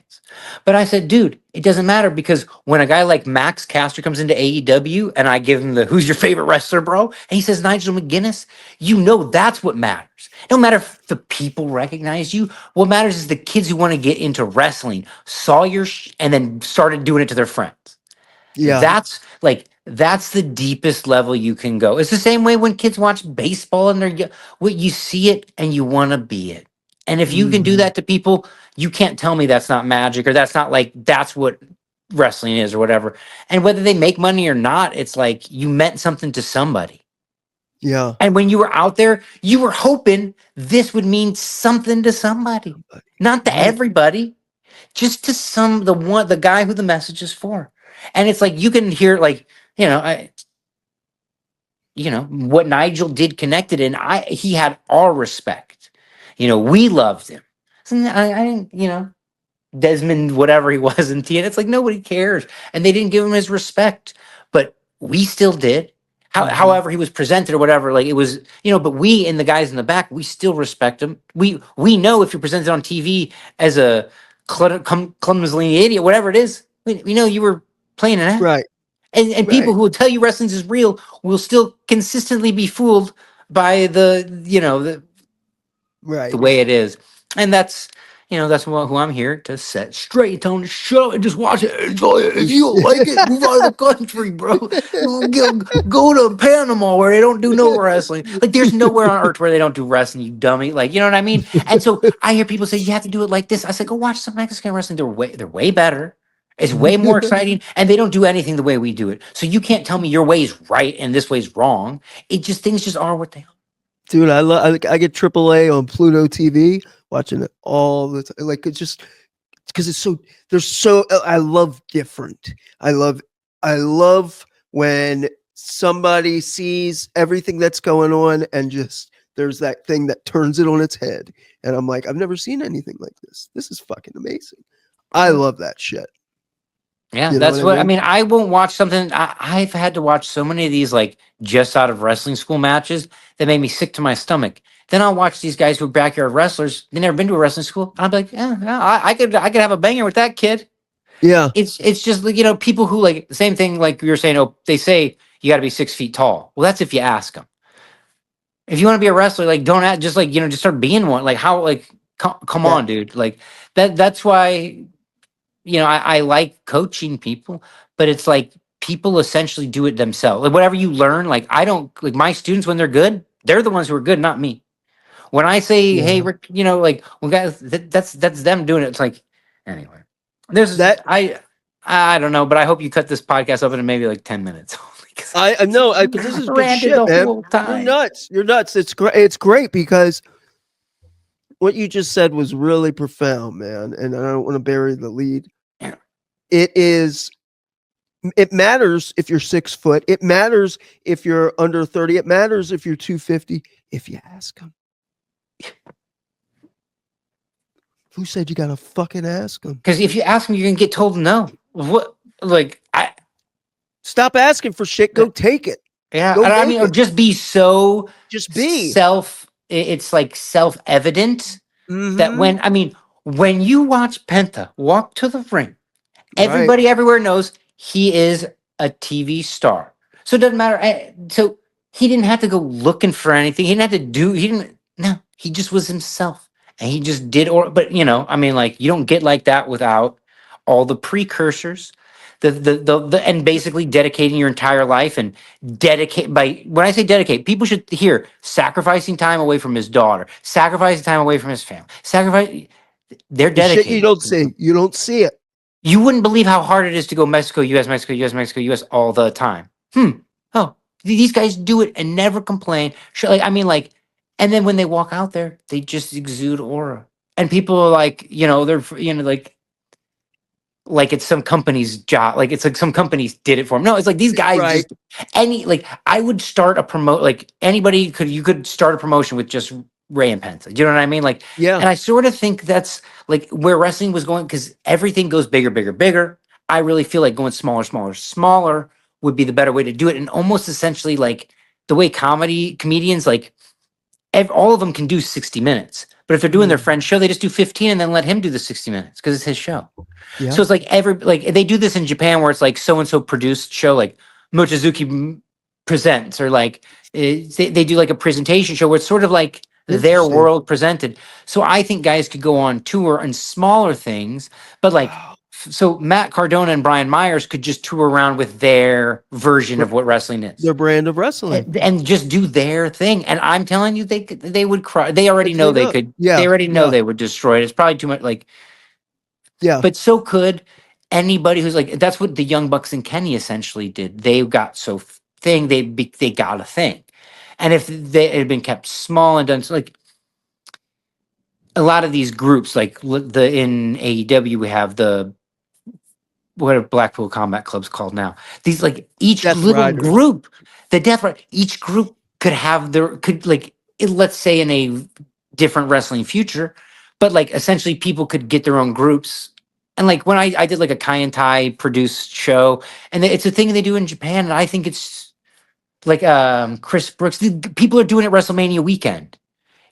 But I said, dude, it doesn't matter, because when a guy like Max Caster comes into AEW and I give him the "who's your favorite wrestler, bro?" and he says Nigel McGuinness, that's what matters. It don't matter if the people recognize you. What matters is the kids who want to get into wrestling saw your and then started doing it to their friends. Yeah. That's the deepest level you can go. It's the same way when kids watch baseball and you see it and you want to be it. And if you can do that to people, you can't tell me that's not magic, or that's not like that's what wrestling is or whatever. And whether they make money or not, it's like you meant something to somebody. Yeah. And when you were out there, you were hoping this would mean something to somebody, not to everybody, just to the guy who the message is for. And it's like you can hear, like, what Nigel did connected in. He had our respect. We loved him. And I didn't, Desmond, whatever he was in TN. It's like nobody cares, and they didn't give him his respect, but we still did. However he was presented or whatever, like it was, But we and the guys in the back, we still respect him. We know if you're presented on TV as a clumsy idiot, whatever it is, we know you were playing an act. Right. And people who will tell you wrestling is real will still consistently be fooled by the way it is. And that's who I'm here to set straight. Tell them to shut up and just watch it. Enjoy it. If you don't like it, move out of the country, bro. Go to Panama where they don't do no wrestling. Like, there's nowhere on earth where they don't do wrestling, you dummy. Like, you know what I mean? And so I hear people say, you have to do it like this. I said, go watch some Mexican wrestling. They're way better. It's way more exciting, and they don't do anything the way we do it. So you can't tell me your way is right and this way is wrong. Things just are what they are. Dude, I get AAA on Pluto TV, watching it all the time. Like, it's just because I love different. I love when somebody sees everything that's going on and just there's that thing that turns it on its head. And I'm like, I've never seen anything like this. This is fucking amazing. I love that shit. Yeah, that's what I mean. I won't watch something. I've had to watch so many of these, like, just out of wrestling school matches that made me sick to my stomach. Then I'll watch these guys who are backyard wrestlers. They never been to a wrestling school. I'm like, yeah, I could have a banger with that kid. Yeah, it's just like, people who, like, the same thing like you were saying. Oh, they say you got to be 6 feet tall. Well, that's if you ask them. If you want to be a wrestler, like, don't ask, just like, just start being one. Like, how, like, come on, dude. Like that's why. I like coaching people, but it's like people essentially do it themselves. Like, whatever you learn, like, I don't, like, my students, when they're good, they're the ones who are good, not me. When I say, hey, Rick, like, well, guys, that's them doing it. It's like, anyway, there's that. I don't know, but I hope you cut this podcast up into maybe like 10 minutes. I know, because this is good shit, man. You're nuts. It's great. It's great because what you just said was really profound, man. And I don't want to bury the lead. Yeah. It matters if you're 6 foot. It matters if you're under 30. It matters if you're 250. If you ask them. Who said you gotta fucking ask them? Because if you ask them, you're gonna get told no. What? Like, stop asking for shit. Go take it. Yeah, and I mean, or just be so. Just be It's like self-evident that when you watch Penta walk to the ring, everybody everywhere knows he is a TV star. So it doesn't matter. So he didn't have to go looking for anything. He didn't have to do. No, he just was himself, and he just did. But I mean, like, you don't get like that without all the precursors. The and basically dedicating your entire life and when I say dedicate, people should hear sacrificing time away from his daughter, sacrificing time away from his family, they're dedicated. Shit you don't see it. You wouldn't believe how hard it is to go Mexico, US, Mexico, US, Mexico, US all the time. Oh, these guys do it and never complain. Like, I mean, like, and then when they walk out there, they just exude aura, and people are like, they're like it's some company's job, like it's like some companies did it for them. No, it's like these guys I would start you could start a promotion with just Ray and Penta. Do you know what I mean? Like, yeah. And I sort of think that's like where wrestling was going, because everything goes bigger, bigger, bigger. I really feel like going smaller, smaller, smaller would be the better way to do it. And almost essentially like the way comedians, like, all of them can do 60 minutes. But if they're doing their Mm. friend's show, they just do 15 and then let him do the 60 minutes because it's his show. Yeah. So it's like they do this in Japan where it's like so-and-so produced show, like Mochizuki presents, or like they do like a presentation show where it's sort of like their Interesting. world presented. So I think guys could go on tour and smaller things, but like, Wow. so Matt Cardona and Brian Myers could just tour around with their version of what wrestling is. Their brand of wrestling. And just do their thing. And I'm telling you, they would cry. They already If know they they know. could. Yeah, They already know yeah. they would destroy it. It's probably too much. Like, Yeah. but so could anybody who's like, that's what the Young Bucks and Kenny essentially did. They got so thing. They got a thing. And if they had been kept small and done, so like a lot of these groups, like in AEW, we have what are Blackpool Combat Club's called now? These like each Death little Riders. group, the Death Rider, each group could have let's say in a different wrestling future, but like essentially people could get their own groups. And like when I did like a Kai and Tai produced show, and it's a thing they do in Japan, and I think it's like Chris Brooks. People are doing it WrestleMania weekend.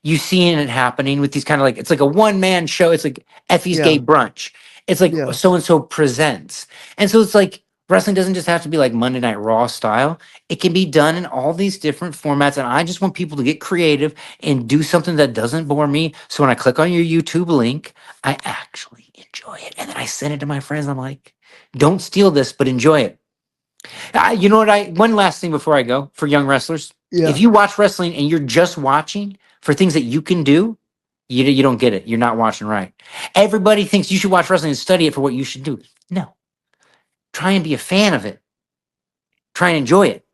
You seeing it happening with these kind of like, it's like a one-man show. It's like Effie's Yeah. Gay Brunch. It's like Yeah. so-and-so presents. And so it's like wrestling doesn't just have to be like Monday Night Raw style. It can be done in all these different formats. And I just want people to get creative and do something that doesn't bore me. So when I click on your YouTube link, I actually enjoy it. And then I send it to my friends. I'm like, don't steal this, but enjoy it. You know what? One last thing before I go for young wrestlers. Yeah. If you watch wrestling and you're just watching for things that you can do, you don't get it. You're not watching right. Everybody thinks you should watch wrestling and study it for what you should do. No. Try and be a fan of it. Try and enjoy it.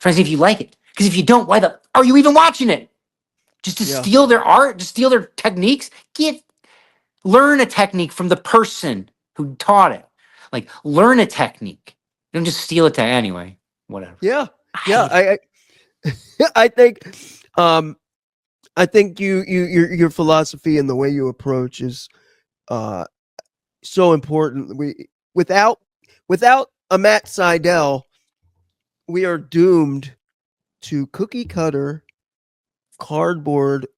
Try and see if you like it. Because if you don't, why are you even watching it? Just to Yeah. steal their art, to steal their techniques? Learn a technique from the person who taught it. Like, learn a technique. Don't just steal it anyway. Whatever. Yeah. Yeah. I think your philosophy and the way you approach is so important. Without a Matt Sydal, we are doomed to cookie cutter, cardboard,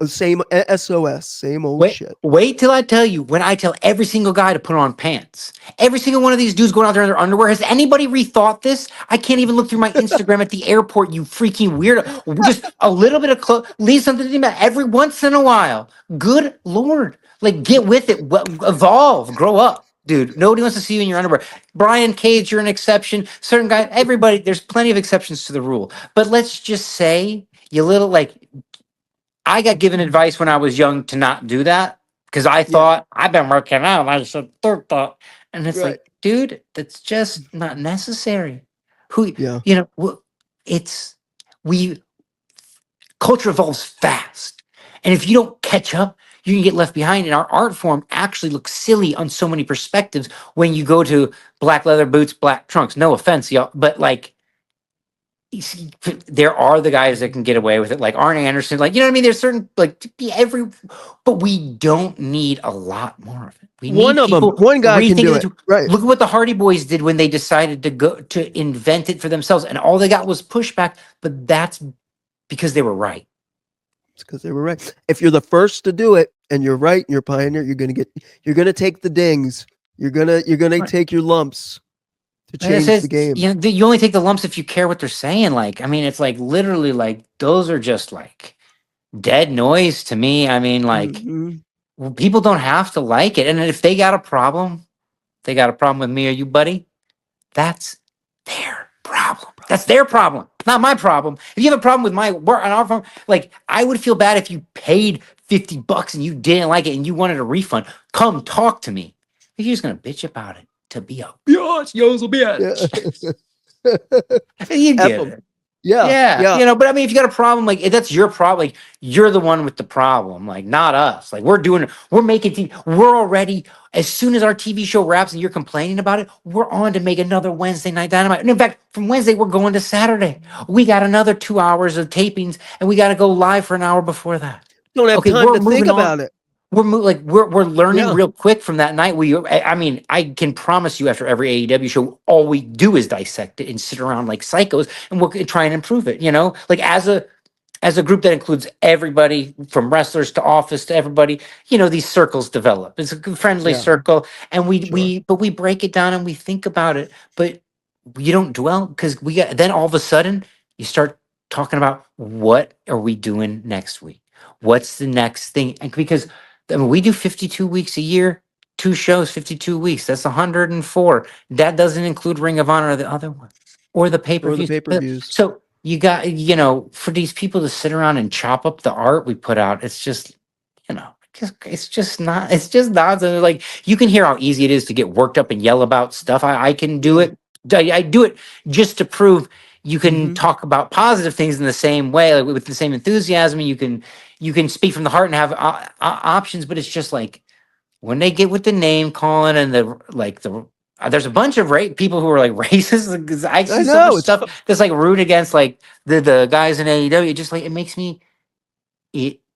same SOS, same old shit. Wait till I tell you, when I tell every single guy to put on pants. Every single one of these dudes going out there in their underwear. Has anybody rethought this? I can't even look through my Instagram at the airport, you freaking weirdo. Just a little bit of clothes. Leave something to think about every once in a while. Good Lord. Like, get with it. Evolve. Grow up. Dude, nobody wants to see you in your underwear. Brian Cage, you're an exception. Certain guys, everybody, there's plenty of exceptions to the rule. But let's just say, I got given advice when I was young to not do that because I thought I've been working out. I should third thought, and it's like, dude, that's just not necessary. Culture evolves fast, and if you don't catch up, you can get left behind. And our art form actually looks silly on so many perspectives when you go to black leather boots, black trunks. No offense, y'all, but like. There are the guys that can get away with it, like Arn Anderson, like, you know what I mean? There's certain, like, but we don't need a lot more of it. We need one guy can do it. Right. Look at what the Hardy Boys did when they decided to invent it for themselves, and all they got was pushback, but that's because they were right. It's because they were right. If you're the first to do it and you're right, you're a pioneer, you're gonna take the dings. You're gonna take your lumps. To change the game. You only take the lumps if you care what they're saying. Like, I mean, it's like literally like those are just like dead noise to me. I mean, like people don't have to like it. And if they got a problem with me or you, buddy. That's their problem. That's their problem, not my problem. If you have a problem with my work on our phone, like I would feel bad if you paid $50 and you didn't like it and you wanted a refund. Come talk to me. If you're just gonna bitch about it. To be a bitch, you get it. Yeah. But I mean, if you got a problem, like that's your problem. Like you're the one with the problem, like not us. Like we're making TV. We're already, as soon as our TV show wraps and you're complaining about it, we're on to make another Wednesday night Dynamite. And in fact, from Wednesday we're going to Saturday. We got another 2 hours of tapings, and we got to go live for an hour before that. Don't have time to think about it. We're learning real quick from that night. I can promise you, after every AEW show, all we do is dissect it and sit around like psychos, and we'll try and improve it. You know, like as as a group that includes everybody from wrestlers to office to everybody, these circles develop. It's a friendly Yeah. circle, and we Sure. we break it down and we think about it, but you don't dwell, because then all of a sudden you start talking about, what are we doing next week? What's the next thing? And because we do 52 weeks a year, 2 shows, 52 weeks. That's 104. That doesn't include Ring of Honor or the other one, or the Or the pay-per-views. pay-per-views. So you got, for these people to sit around and chop up the art we put out, it's just, it's just not, like, you can hear how easy it is to get worked up and yell about stuff. I can do Yeah. it. I do it just to prove you can Mhm. talk about positive things in the same way, like with the same enthusiasm. And you can speak from the heart and have options, but it's just like, when they get with the name calling and there's a bunch of people who are like racist. 'Cause I I see so much know. stuff that's like rude against like the guys in AEW. It just like,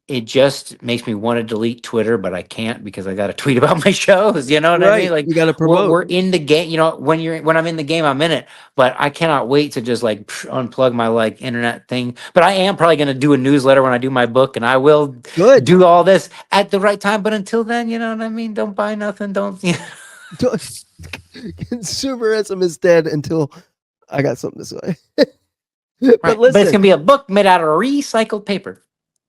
it just makes me want to delete Twitter, but I can't, because I got to tweet about my shows. You know what I mean? Right. Like, You got to we're promote. in the game. When I'm in the game, I'm in it. But I cannot wait to just like unplug my like internet thing. But I am probably going to do a newsletter when I do my book, and I will Good. do all this at the right time. But until then, you know what I mean? Don't buy nothing. Don't. Consumerism is dead until I got something to say. Right. But But it's listen, gonna be a book made out of recycled paper.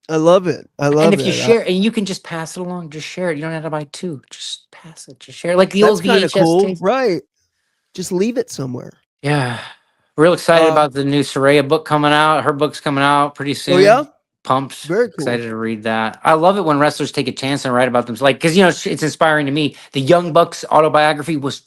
I love it. I And love if you it. share, and you can just pass it along, just share it. You don't have to buy two. Just pass it. Just share it. Like the That's old kind of VHS cool, tape. right? Just leave it somewhere. Yeah. Real excited Um, about the new Soraya book coming out. Her book's coming out pretty oh yeah, soon. Pumped. very cool. Excited to read that. I love it when wrestlers take a chance and write about them. Like, because it's inspiring to me. The Young Bucks autobiography was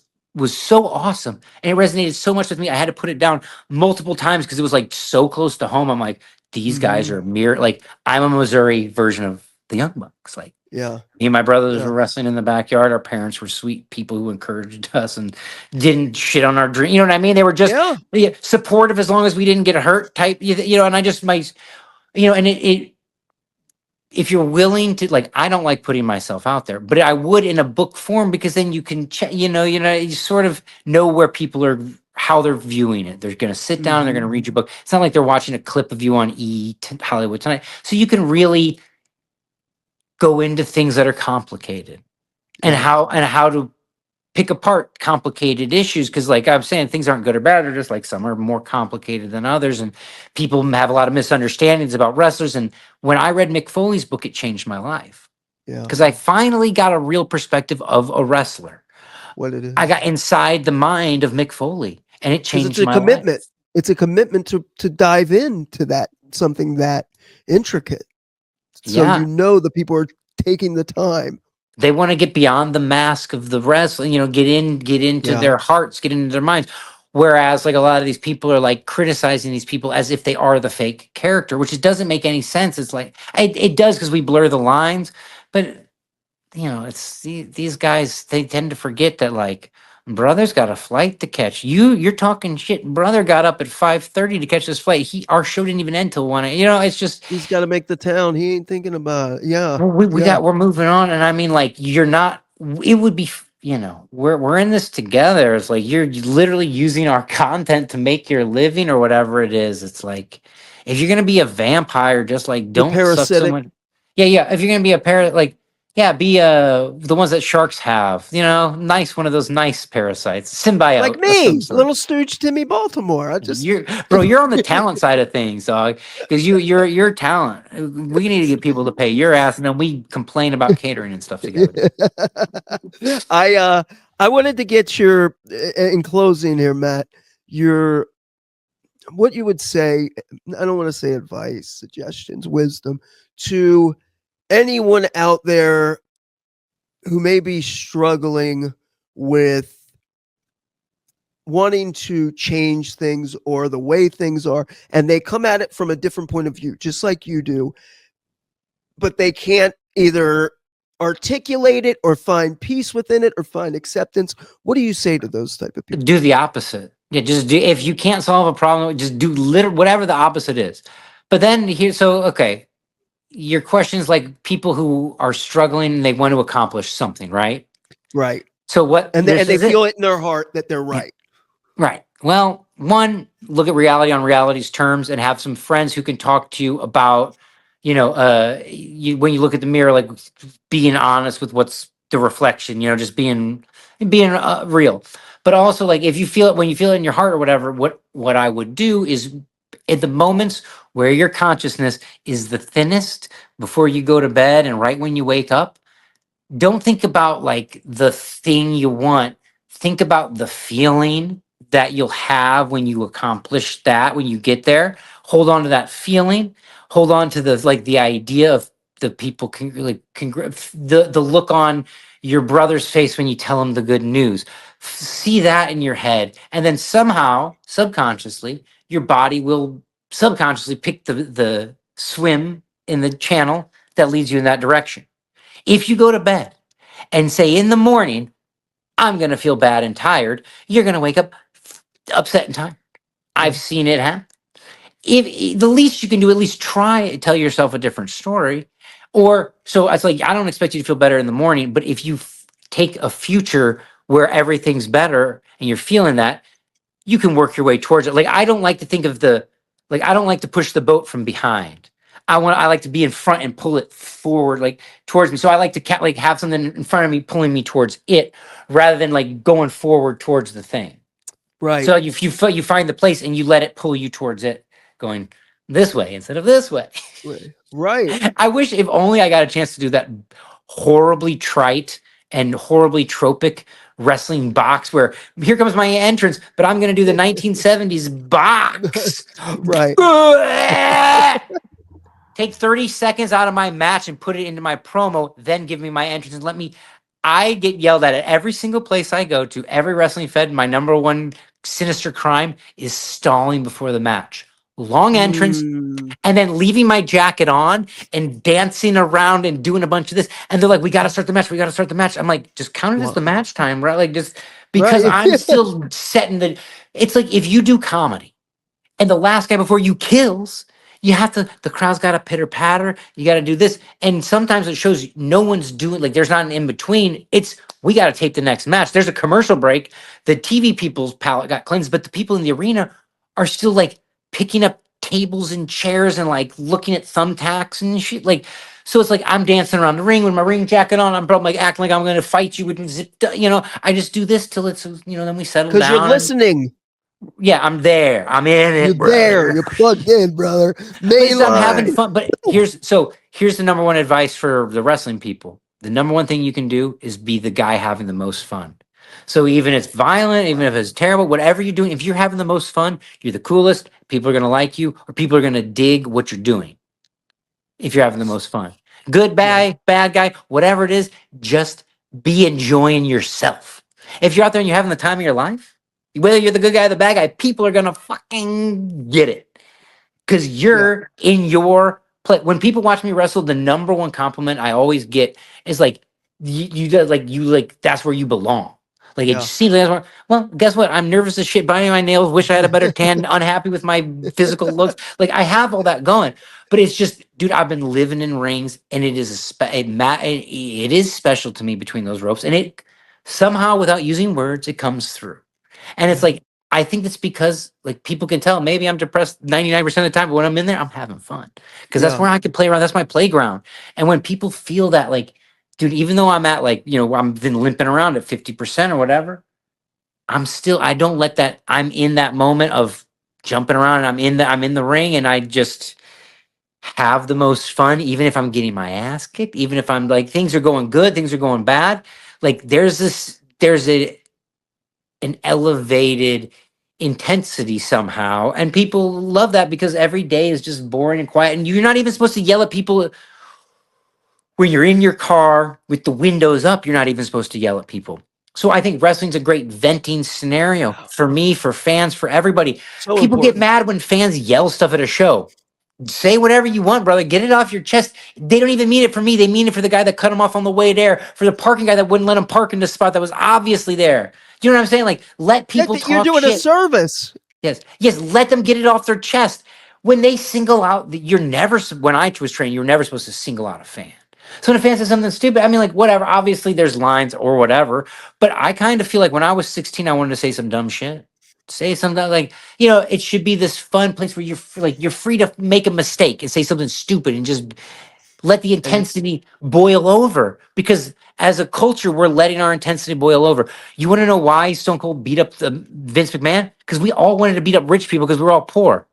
so awesome, and it resonated so much with me. I had to put it down multiple times because it was like so close to home. I'm like, these guys Mhm. are mirror. Like, I'm a Missouri version of the Young Bucks. Like, Yeah, me and my brothers yeah. were wrestling in the backyard. Our parents were sweet people who encouraged us and didn't shit on our dream. You know what I mean? They were just Yeah. supportive as long as we didn't get hurt type. And I just and it if you're willing to, like, I don't like putting myself out there, but I would in a book form, because then you can check. You sort of know where people are, how they're viewing it. They're going to sit down and they're going to Mhm. read your book. It's not like they're watching a clip of you on Hollywood Tonight, so you can really go into things that are complicated, and Yeah. how to pick apart complicated issues, because like I'm saying, things aren't good or bad. They're just like, some are more complicated than others, and people have a lot of misunderstandings about wrestlers. And when I read Mick Foley's book, it changed my life, Yeah. because I finally got a real perspective of a wrestler. What it I is. got inside the mind of Mick Foley, and it Because it's changed a my life. commitment. It's a commitment to dive into that, something that intricate. So Yeah. the people are taking the time. They want to get beyond the mask of the wrestling, get into Yeah. their hearts, get into their minds. Whereas like a lot of these people are like criticizing these people as if they are the fake character, which it doesn't make any sense. It's like, it does, because we blur the lines, but it's these guys, they tend to forget that, like, brother's got a flight to catch. You're talking shit. Brother got up at 5:30 to catch this flight. Our show didn't even end till 1. It's just, He's got to make the town. He ain't thinking about it. Yeah. well, Yeah. we're moving on. And I mean, like, you're not, it would be, we're in this together. It's like, you're literally using our content to make your living or whatever it is. It's like, if you're gonna be a vampire, just like, The don't suck parasitic. someone. Yeah. If you're gonna be a parrot, like, yeah, be the ones that sharks have, nice, one of those nice parasites, symbiote Like of some me, sort. little stooge Timmy Baltimore. I just You're on the talent side of things, dog. Because you're talent. We need to get people to pay your ass, and then we complain about catering and stuff together. I wanted to get your, in closing here, Matt, your, what you would say, I don't want to say advice, suggestions, wisdom, to anyone out there who may be struggling with wanting to change things or the way things are, and they come at it from a different point of view, just like you do, but they can't either articulate it or find peace within it or find acceptance. What do you say to those type of people? Do the opposite. Yeah, just do. If you can't solve a problem, just do whatever the opposite is. But then okay, your question is like people who are struggling and they want to accomplish something, right? Right. So what? And they feel it in their heart that they're Yeah. right. Right. Well, one, look at reality on reality's terms and have some friends who can talk to you about, when you look at the mirror, like being honest with what's the reflection, just being real. But also, like, if you feel it, when you feel it in your heart or whatever, what I would do is, at the moments where your consciousness is the thinnest, before you go to bed and right when you wake up, don't think about like the thing you want. Think about the feeling that you'll have when you accomplish that, when you get there. Hold on to that feeling. Hold on to the idea of the people the look on your brother's face when you tell him the good news. See that in your head, and then somehow, subconsciously, your body will subconsciously pick the swim in the channel that leads you in that direction. If you go to bed and say in the morning, I'm going to feel bad and tired, you're going to wake up upset and tired. I've seen it happen. If the least you can do, at least try tell yourself a different story. Or so it's like, I don't expect you to feel better in the morning, but if you take a future where everything's better and you're feeling that, you can work your way towards it. Like, I don't like to think of I don't like to push the boat from behind. I like to be in front and pull it forward, like towards me. So I like to have something in front of me pulling me towards it, rather than like going forward towards the thing. Right. So if you find the place and you let it pull you towards it, going this way instead of this way. Right. I wish, if only I got a chance to do that horribly trite and horribly tropic wrestling box where here comes my entrance, but I'm going to do the 1970s box. Right. Take 30 seconds out of my match and put it into my promo, then give me my entrance and let me. I get yelled at every single place I go to, every wrestling fed. My number one sinister crime is stalling before the match. Long entrance, and then leaving my jacket on and dancing around and doing a bunch of this. And they're like, we got to start the match. We got to start the match. I'm like, just count it as the match time, right? Like, just because I'm still setting it's like, if you do comedy and the last guy before you kills, you have to, the crowd's got to pitter patter. You got to do this. And sometimes it shows no one's doing, like, there's not an in between. It's, we got to tape the next match. There's a commercial break. The TV people's palate got cleansed, but the people in the arena are still like picking up tables and chairs and like looking at thumbtacks and shit. Like, so it's like I'm dancing around the ring with my ring jacket on. I'm probably like acting like I'm going to fight you with zip. I just do this till it's, then we settle down. Because you're listening. Yeah, I'm there. I'm in it. You're there. You're plugged in, brother. I'm having fun. But here's the number one advice for the wrestling people. The number one thing you can do is be the guy having the most fun. So even if it's violent, even if it's terrible, whatever you're doing, if you're having the most fun, you're the coolest. People are going to like you, or people are going to dig what you're doing. If you're having the most fun, good, bad guy, whatever it is, just be enjoying yourself. If you're out there and you're having the time of your life, whether you're the good guy or the bad guy, people are going to fucking get it. Because you're in your play. When people watch me wrestle, the number one compliment I always get is like, you that's where you belong. Like, it just seems like, well, guess what? I'm nervous as shit, biting my nails, wish I had a better tan, unhappy with my physical looks. Like, I have all that going, but it's just, dude, I've been living in rings, and it is it is special to me between those ropes, and it somehow, without using words, it comes through. And it's like, I think that's because, like, people can tell maybe I'm depressed 99% of the time, but when I'm in there, I'm having fun because that's where I can play around. That's my playground. And when people feel that, like, dude, even though I'm at I'm been limping around at 50% or whatever, I don't let that, I'm in that moment of jumping around, and I'm in the ring, and I just have the most fun, even if I'm getting my ass kicked, even if I'm like, things are going good, things are going bad. Like, there's an elevated intensity somehow, and people love that because every day is just boring and quiet, and you're not even supposed to yell at people. When you're in your car with the windows up, you're not even supposed to yell at people. So I think wrestling's a great venting scenario for me, for fans, for everybody. So people important. get mad when fans yell stuff at a show. Say whatever you want, brother. Get it off your chest. They don't even mean it for me. They mean it for the guy that cut him off on the way there, for the parking guy that wouldn't let him park in the spot that was obviously there. You know what I'm saying? Like, let people talk You're doing shit. a service. Yes, let them get it off their chest. When they single out, when I was trained, you're never supposed to single out a fan. So when a fan says something stupid, I mean, like, whatever, obviously there's lines or whatever, but I kind of feel like when I was 16, I wanted to say some dumb shit. Say something like, it should be this fun place where you're free to make a mistake and say something stupid and just let the intensity boil over. Because as a culture, we're letting our intensity boil over. You want to know why Stone Cold beat up Vince McMahon? Because we all wanted to beat up rich people because we're all poor.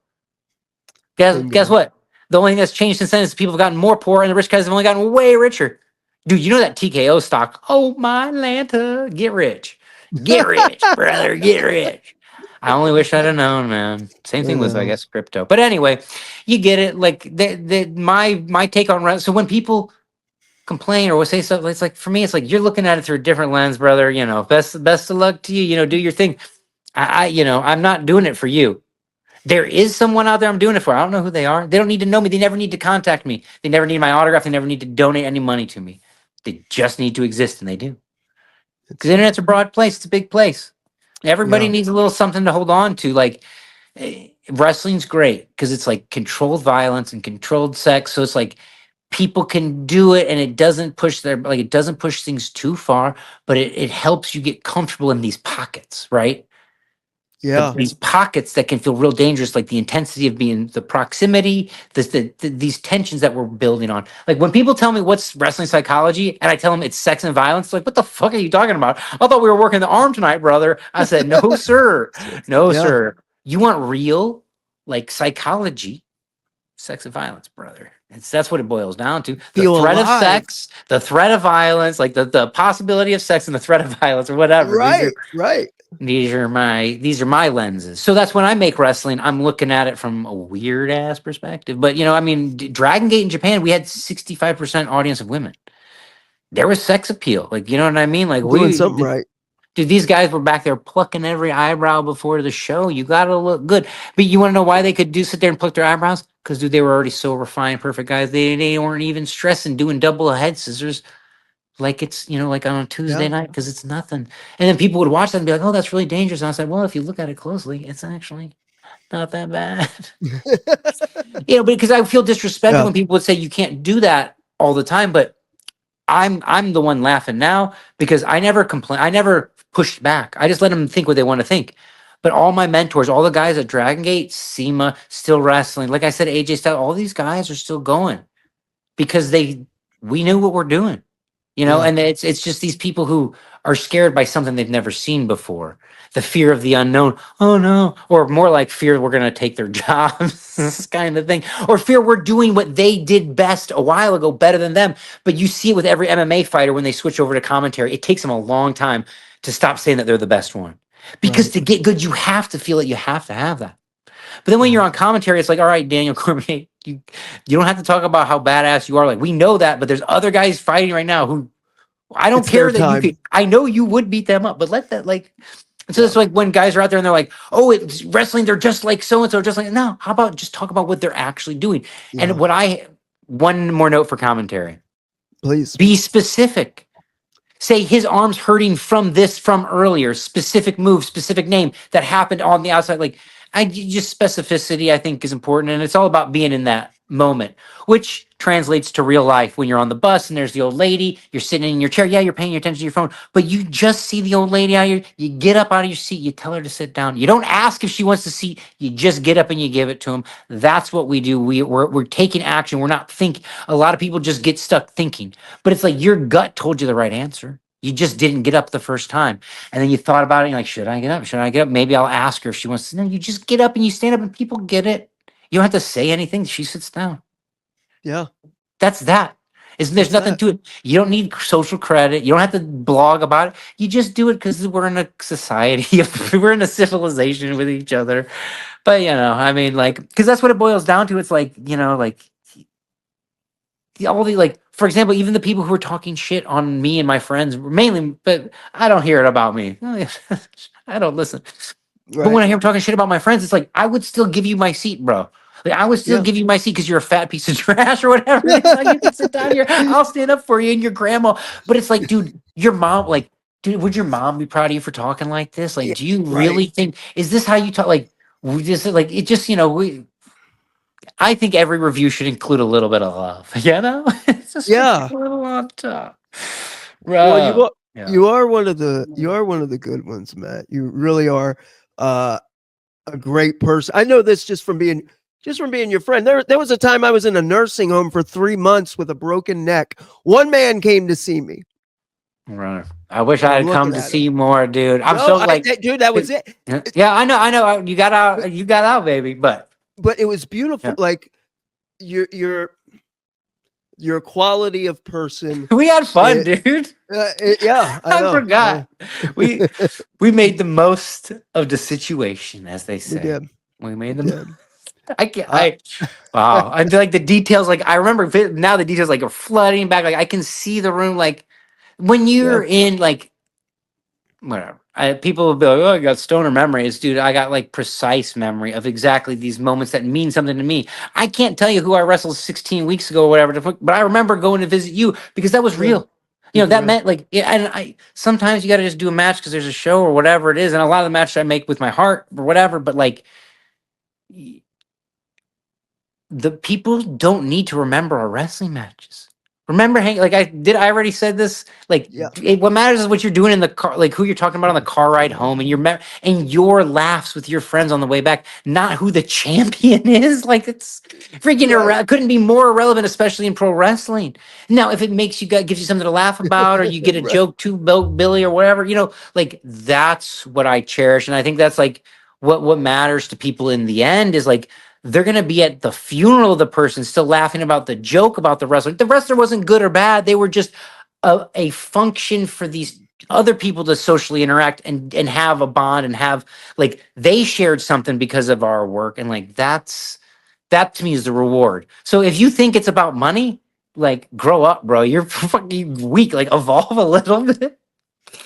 Guess what? The only thing that's changed since then is people have gotten more poor and the rich guys have only gotten way richer. Dude, you know that TKO stock? Oh, my Atlanta. Get rich. Get rich, brother. Get rich. I only wish I'd have known, man. Same thing with, I guess, crypto. But anyway, you get it. Like, my take on, so when people complain or say something, it's like, for me, it's like, you're looking at it through a different lens, brother. Best of luck to you. Do your thing. I'm not doing it for you. There is someone out there I'm doing it for. I don't know who they are. They don't need to know me. They never need to contact me. They never need my autograph. They never need to donate any money to me. They just need to exist, and they do. Because the internet's a broad place. It's a big place. Everybody needs a little something to hold on to. Like, wrestling's great because it's like controlled violence and controlled sex. So it's like people can do it, and it doesn't push it doesn't push things too far, but it helps you get comfortable in these pockets, right? Yeah. These pockets that can feel real dangerous, like the intensity of being the proximity, these tensions that we're building on. Like when people tell me what's wrestling psychology and I tell them it's sex and violence, like, what the fuck are you talking about? I thought we were working the arm tonight, brother. I said, no, sir. No, sir. You want real, like, psychology, sex and violence, brother. That's what it boils down to. The threat of sex, the threat of violence, like the possibility of sex and the threat of violence or whatever. Right. These are my lenses. So that's when I make wrestling, I'm looking at it from a weird ass perspective. But Dragon Gate in Japan, we had 65% audience of women. There was sex appeal. Like, you know what I mean? Like, doing something right. Dude, these guys were back there plucking every eyebrow before the show. You gotta look good. But you want to know why they could sit there and pluck their eyebrows? Because, dude, they were already so refined, perfect guys. They weren't even stressing doing double head scissors. Like it's, like on a Tuesday night, because it's nothing. And then people would watch that and be like, oh, that's really dangerous. And I said, well, if you look at it closely, it's actually not that bad. Because I feel disrespected when people would say you can't do that all the time. But I'm the one laughing now because I never complained. I never pushed back. I just let them think what they want to think. But all my mentors, all the guys at Dragon Gate, SEMA, still wrestling. Like I said, AJ Styles, all these guys are still going because we knew what we're doing. And it's just these people who are scared by something they've never seen before. The fear of the unknown. Oh no. Or more like fear we're going to take their jobs, this kind of thing. Or fear we're doing what they did best a while ago, better than them. But you see it with every MMA fighter when they switch over to commentary. It takes them a long time to stop saying that they're the best one. Because to get good, you have to feel it. You have to have that. But then when you're on commentary, it's like, all right, Daniel Cormier, you don't have to talk about how badass you are. Like, we know that, but there's other guys fighting right now who I don't care that you could. I know you would beat them up, but let that so it's like when guys are out there and they're like, oh, it's wrestling, they're just like so-and-so, just like, no, how about just talk about what they're actually doing? And one more note for commentary. Please. Be specific. Say his arm's hurting from earlier, specific move, specific name that happened on the outside. Like, just specificity, I think, is important. And it's all about being in that moment, which translates to real life when you're on the bus and there's the old lady, you're sitting in your chair. Yeah, you're paying your attention to your phone, but you just see the old lady out here. You get up out of your seat, you tell her to sit down. You don't ask if she wants the seat. You just get up and you give it to them. That's what we do. We're taking action. We're not thinking. A lot of people just get stuck thinking, but it's like your gut told you the right answer. You just didn't get up the first time. And then you thought about it. And you're like, should I get up? Should I get up? Maybe I'll ask her if she wants to. No, you just get up and you stand up and people get it. You don't have to say anything. She sits down. Yeah. There's nothing to it. You don't need social credit. You don't have to blog about it. You just do it because we're in a society. We're in a civilization with each other. But, because that's what it boils down to. It's like, for example, even the people who are talking shit on me and my friends, mainly, but I don't hear it about me. I don't listen. Right. But when I hear them talking shit about my friends, it's like, I would still give you my seat, bro. Like, I would still give you my seat because you're a fat piece of trash or whatever. You can sit down here. I'll stand up for you and your grandma. But it's like, dude, your mom, would your mom be proud of you for talking like this? Like, do you really think, is this how you talk? Like, it just, I think every review should include a little bit of love. It's just a little on top. Well, you are one of the good ones, Matt. You really are. a great person. I know this just from being your friend. There was a time I was in a nursing home for 3 months with a broken neck. One man came to see me. Right. I wish And I I'm had come looking to at see him. you more, dude. I'm No, so like, dude, that was it. yeah, I know. You got out. You got out, baby. But But it was beautiful. yeah. Like your quality of person. We had fun, dude. Yeah, I I know. forgot. We we made the most of the situation, as they We say. did. We made We them. did. I can't. Wow. I feel like the details. Like I remember now, the details like are flooding back. Like I can see the room. Like when Yeah. you're in like whatever. People will be like, "Oh, I got stoner memories, dude." I got like precise memory of exactly these moments that mean something to me. I can't tell you who I wrestled 16 weeks ago or whatever, but I remember going to visit you because that was Yeah. real. You know, It's that real. meant like, yeah. And I sometimes you got to just do a match because there's a show or whatever it is, and a lot of the matches I make with my heart or whatever. But like, the people don't need to remember our wrestling matches. Remember, like I already said this. Like, Yeah. what matters is what you're doing in the car, like who you're talking about on the car ride home, and and your laughs with your friends on the way back, not who the champion is. Like, it's freaking Right. couldn't be more irrelevant, especially in pro wrestling. Now, if it makes you gives you something to laugh about, or you get a Right. joke to Billy or whatever, like that's what I cherish, and I think that's like what matters to people in the end is like they're going to be at the funeral of the person still laughing about the joke about the wrestler. The wrestler wasn't good or bad. They were just a function for these other people to socially interact and have a bond and have like they shared something because of our work. And like that to me is the reward. So if you think it's about money, like grow up, bro. You're fucking weak. Like evolve a little bit.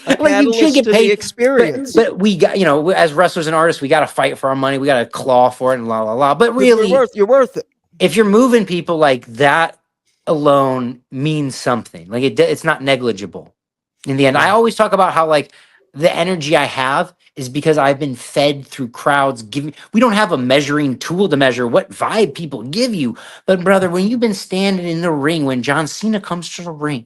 A Like you should catalyst get to the paid, experience. but we got as wrestlers and artists, we got to fight for our money. We got to claw for it and la la la. But But really, you're worth it. if you're moving people like that alone means something. Like it's not negligible. In the end, I Yeah. always talk about how like the energy I have is because I've been fed through crowds giving. We don't have a measuring tool to measure what vibe people give you, but brother, when you've been standing in the ring, when John Cena comes to the ring,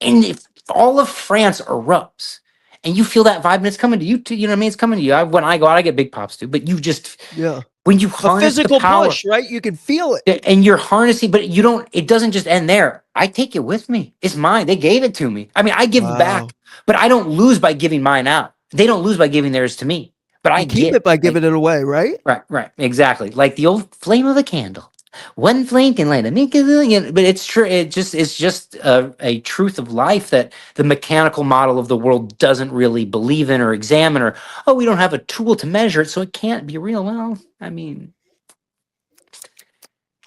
and if all of France erupts and you feel that vibe and it's coming to you too, you know what I mean? It's coming to you. When I go out, I get big pops too, but you just, Yeah. when you A harness the physical power push, right? You can feel it. and you're harnessing, but it doesn't just end there. I take it with me. It's mine. They gave it to me. I mean, I give Wow. back, but I don't lose by giving mine out. They don't lose by giving theirs to me, but I You keep get it by like, giving it away, right? right, exactly. Like the old flame of a candle. One flame can light a million, but it's true. It's just a truth of life that the mechanical model of the world doesn't really believe in or examine, or we don't have a tool to measure it, so it can't be real. Well, I mean,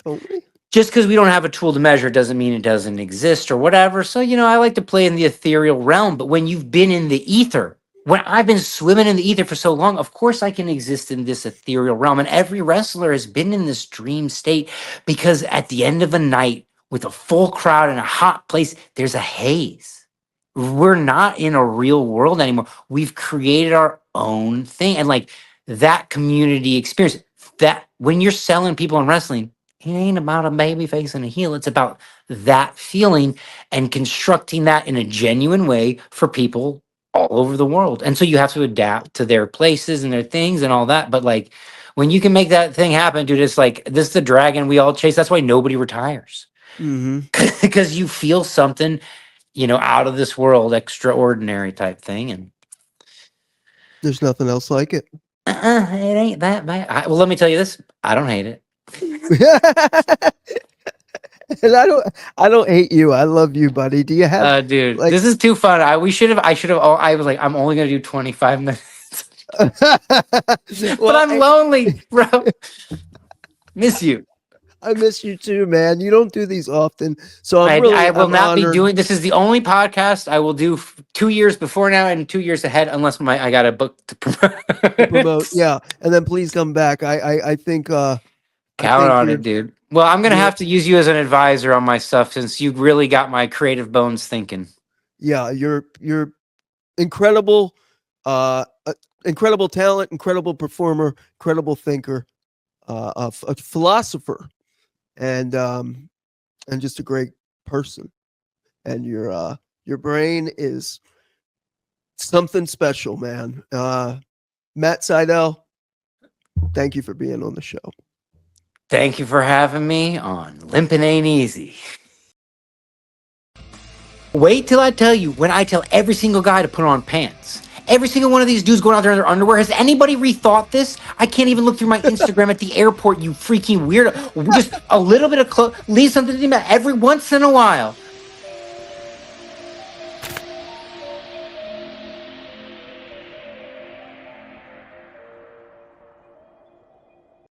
Totally. just because we don't have a tool to measure doesn't mean it doesn't exist or whatever. So, I like to play in the ethereal realm, but when you've been in the ether, when I've been swimming in the ether for so long, of course I can exist in this ethereal realm. And every wrestler has been in this dream state because at the end of a night with a full crowd in a hot place, there's a haze. We're not in a real world anymore. We've created our own thing. And like that community experience, that when you're selling people in wrestling, it ain't about a baby face and a heel. It's about that feeling and constructing that in a genuine way for people all over the world. And so you have to adapt to their places and their things and all that. But like when you can make that thing happen, dude, it's like this is the dragon we all chase. That's why nobody retires. Mm-hmm. Because you feel something, out of this world, extraordinary type thing. And There's nothing else like it. it ain't that bad. Well, let me tell you this. I don't hate it. And I don't hate you. I love you, buddy. Do you have Dude, like this is too fun. I should have. I was like, I'm only gonna do 25 minutes, but I'm lonely, bro. Miss you. I miss you too, man. You don't do these often, so I will I'm not be honored. doing. This is the only podcast I will do 2 years before now and 2 years ahead, unless I got a book to To promote. promote. Yeah, and then please come back. I think Count on you're it, dude. Well, I'm gonna you're have to use you as an advisor on my stuff since you really got my creative bones thinking. yeah you're incredible, incredible talent, incredible performer, incredible thinker, a philosopher, and just a great person. And your brain is something special, man. Matt Sydal, Thank you for being on the show. Thank you for having me on LiMPiN Ain't Easy. Wait till I tell you when I tell every single guy to put on pants. Every single one of these dudes going out there in their underwear. Has anybody rethought this? I can't even look through my Instagram at the airport, you freaking weirdo. Just a little bit of clothes. Leave something to me every once in a while.